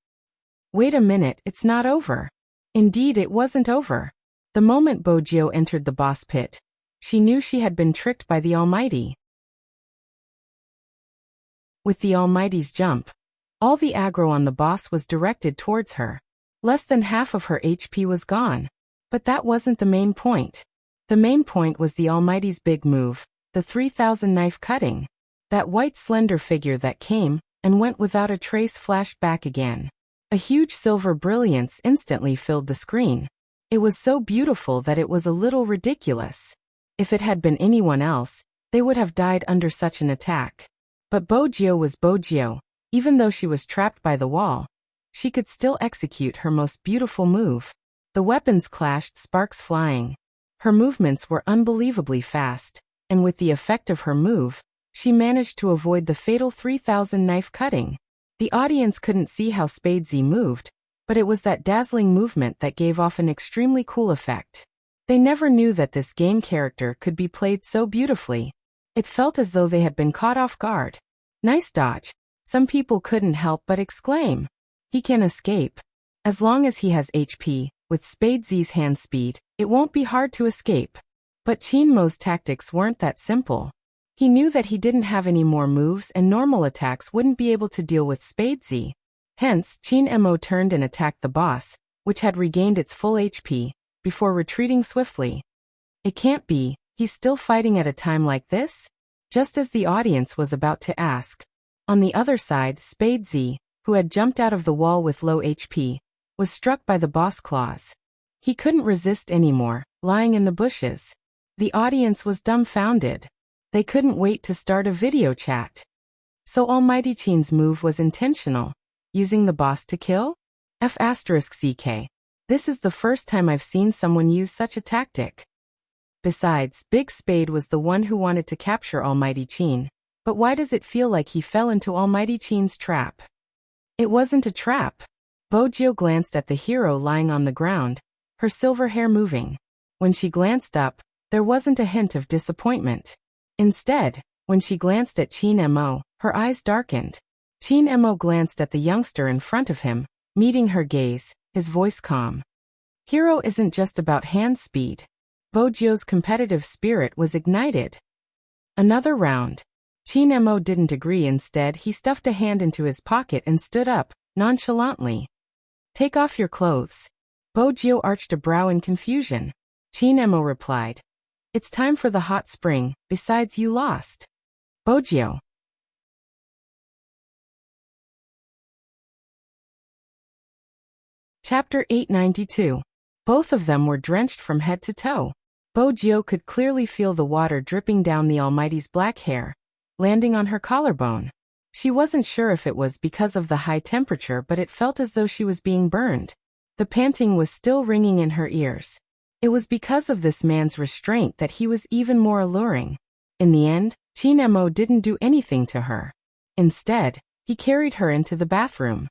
Wait a minute, it's not over. Indeed, it wasn't over. The moment Bojio entered the boss pit, she knew she had been tricked by the Almighty. With the Almighty's jump, all the aggro on the boss was directed towards her. Less than half of her HP was gone. But that wasn't the main point. The main point was the Almighty's big move, the 3000 knife cutting. That white slender figure that came and went without a trace flashed back again. A huge silver brilliance instantly filled the screen. It was so beautiful that it was a little ridiculous. If it had been anyone else, they would have died under such an attack. But Bojio was Bojio. Even though she was trapped by the wall, she could still execute her most beautiful move. The weapons clashed, sparks flying. Her movements were unbelievably fast, and with the effect of her move, she managed to avoid the fatal 3000 knife cutting. The audience couldn't see how Spadesy moved, but it was that dazzling movement that gave off an extremely cool effect. They never knew that this game character could be played so beautifully. It felt as though they had been caught off guard. Nice dodge. Some people couldn't help but exclaim. He can escape. As long as he has HP, with Spadesy's hand speed, it won't be hard to escape. But Chinmo's tactics weren't that simple. He knew that he didn't have any more moves and normal attacks wouldn't be able to deal with Spadesy. Hence, Chinmo turned and attacked the boss, which had regained its full HP, before retreating swiftly. It can't be, he's still fighting at a time like this? Just as the audience was about to ask. On the other side, Spadesy, who had jumped out of the wall with low HP, was struck by the boss claws. He couldn't resist anymore, lying in the bushes. The audience was dumbfounded. They couldn't wait to start a video chat. So Almighty Qin's move was intentional, using the boss to kill? F***CK. This is the first time I've seen someone use such a tactic. Besides, Big Spade was the one who wanted to capture Almighty Qin. But why does it feel like he fell into Almighty Qin's trap? It wasn't a trap. Bojio glanced at the hero lying on the ground, her silver hair moving. When she glanced up, there wasn't a hint of disappointment. Instead, when she glanced at Chinmo, her eyes darkened. Chinmo glanced at the youngster in front of him, meeting her gaze, his voice calm. Hero isn't just about hand speed. Bojio's competitive spirit was ignited. Another round. Chinmo didn't agree. Instead, he stuffed a hand into his pocket and stood up, nonchalantly. Take off your clothes. Bojio arched a brow in confusion. Chinmo replied. It's time for the hot spring, besides you lost. Bojio. Chapter 892. Both of them were drenched from head to toe. Bojio could clearly feel the water dripping down the Almighty's black hair, landing on her collarbone. She wasn't sure if it was because of the high temperature, but it felt as though she was being burned. The panting was still ringing in her ears. It was because of this man's restraint that he was even more alluring. In the end, Chinmo didn't do anything to her. Instead, he carried her into the bathroom.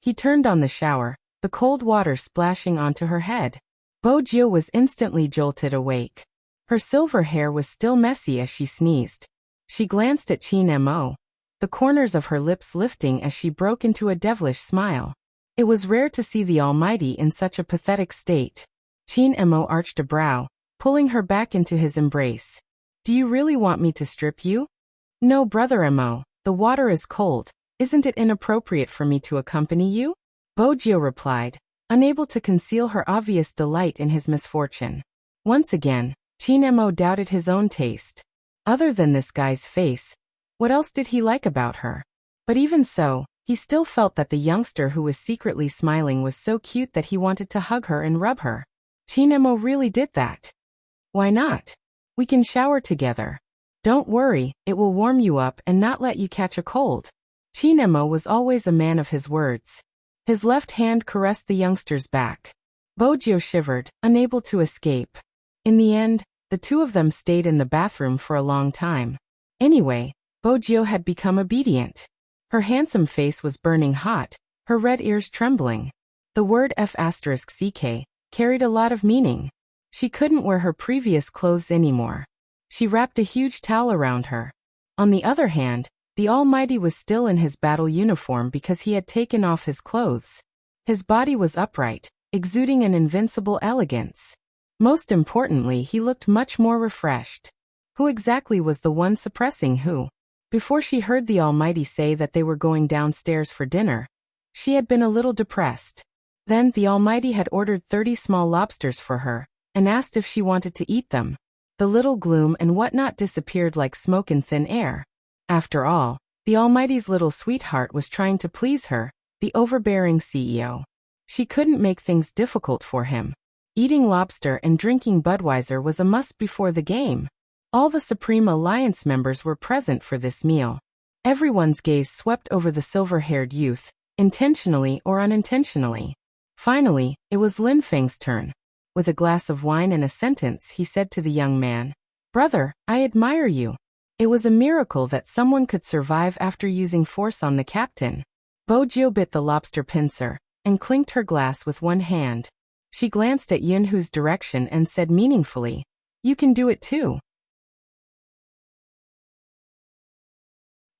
He turned on the shower, the cold water splashing onto her head. Bojio was instantly jolted awake. Her silver hair was still messy as she sneezed. She glanced at Chin Mo, the corners of her lips lifting as she broke into a devilish smile. It was rare to see the Almighty in such a pathetic state. Chin Mo arched a brow, pulling her back into his embrace. Do you really want me to strip you? No, brother Mo, the water is cold. Isn't it inappropriate for me to accompany you? Bojio replied, unable to conceal her obvious delight in his misfortune. Once again, Chin Mo doubted his own taste. Other than this guy's face, what else did he like about her? But even so, he still felt that the youngster who was secretly smiling was so cute that he wanted to hug her and rub her. Chin Mo really did that. Why not? We can shower together. Don't worry, it will warm you up and not let you catch a cold. Chin Mo was always a man of his words. His left hand caressed the youngster's back. Bojio shivered, unable to escape. In the end, the two of them stayed in the bathroom for a long time. Anyway, Bojio had become obedient. Her handsome face was burning hot, her red ears trembling. The word F***ck carried a lot of meaning. She couldn't wear her previous clothes anymore. She wrapped a huge towel around her. On the other hand, the Almighty was still in his battle uniform because he had taken off his clothes. His body was upright, exuding an invincible elegance. Most importantly, he looked much more refreshed. Who exactly was the one suppressing who? Before she heard the Almighty say that they were going downstairs for dinner, she had been a little depressed. Then the Almighty had ordered 30 small lobsters for her, and asked if she wanted to eat them. The little gloom and whatnot disappeared like smoke in thin air. After all, the Almighty's little sweetheart was trying to please her, the overbearing CEO. She couldn't make things difficult for him. Eating lobster and drinking Budweiser was a must before the game. All the Supreme Alliance members were present for this meal. Everyone's gaze swept over the silver-haired youth, intentionally or unintentionally. Finally, it was Lin Feng's turn. With a glass of wine and a sentence, he said to the young man, "Brother, I admire you." It was a miracle that someone could survive after using force on the captain. Bojio bit the lobster pincer, and clinked her glass with one hand. She glanced at Yunhu's direction and said meaningfully, "You can do it too."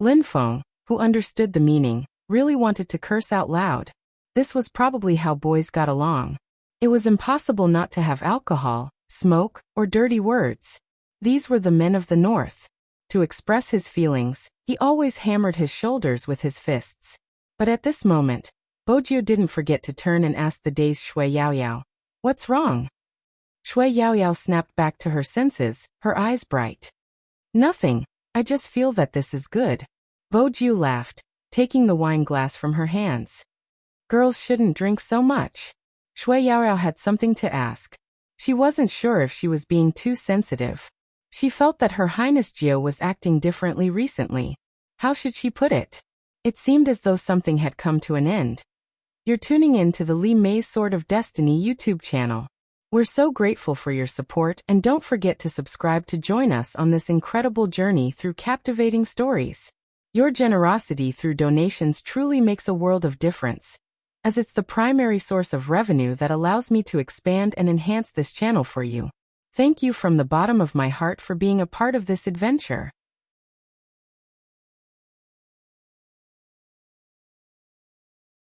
Lin Feng, who understood the meaning, really wanted to curse out loud. This was probably how boys got along. It was impossible not to have alcohol, smoke, or dirty words. These were the men of the North. To express his feelings, he always hammered his shoulders with his fists. But at this moment, Bojio didn't forget to turn and ask the dazed Shui Yaoyao, "What's wrong?" Shui Yaoyao snapped back to her senses, her eyes bright. "Nothing, I just feel that this is good." Bojio laughed, taking the wine glass from her hands. "Girls shouldn't drink so much." Shui Yaoyao had something to ask. She wasn't sure if she was being too sensitive. She felt that Her Highness Jio was acting differently recently. How should she put it? It seemed as though something had come to an end. You're tuning in to the Li Mei's Sword of Destiny YouTube channel. We're so grateful for your support, and don't forget to subscribe to join us on this incredible journey through captivating stories. Your generosity through donations truly makes a world of difference, as it's the primary source of revenue that allows me to expand and enhance this channel for you. Thank you from the bottom of my heart for being a part of this adventure.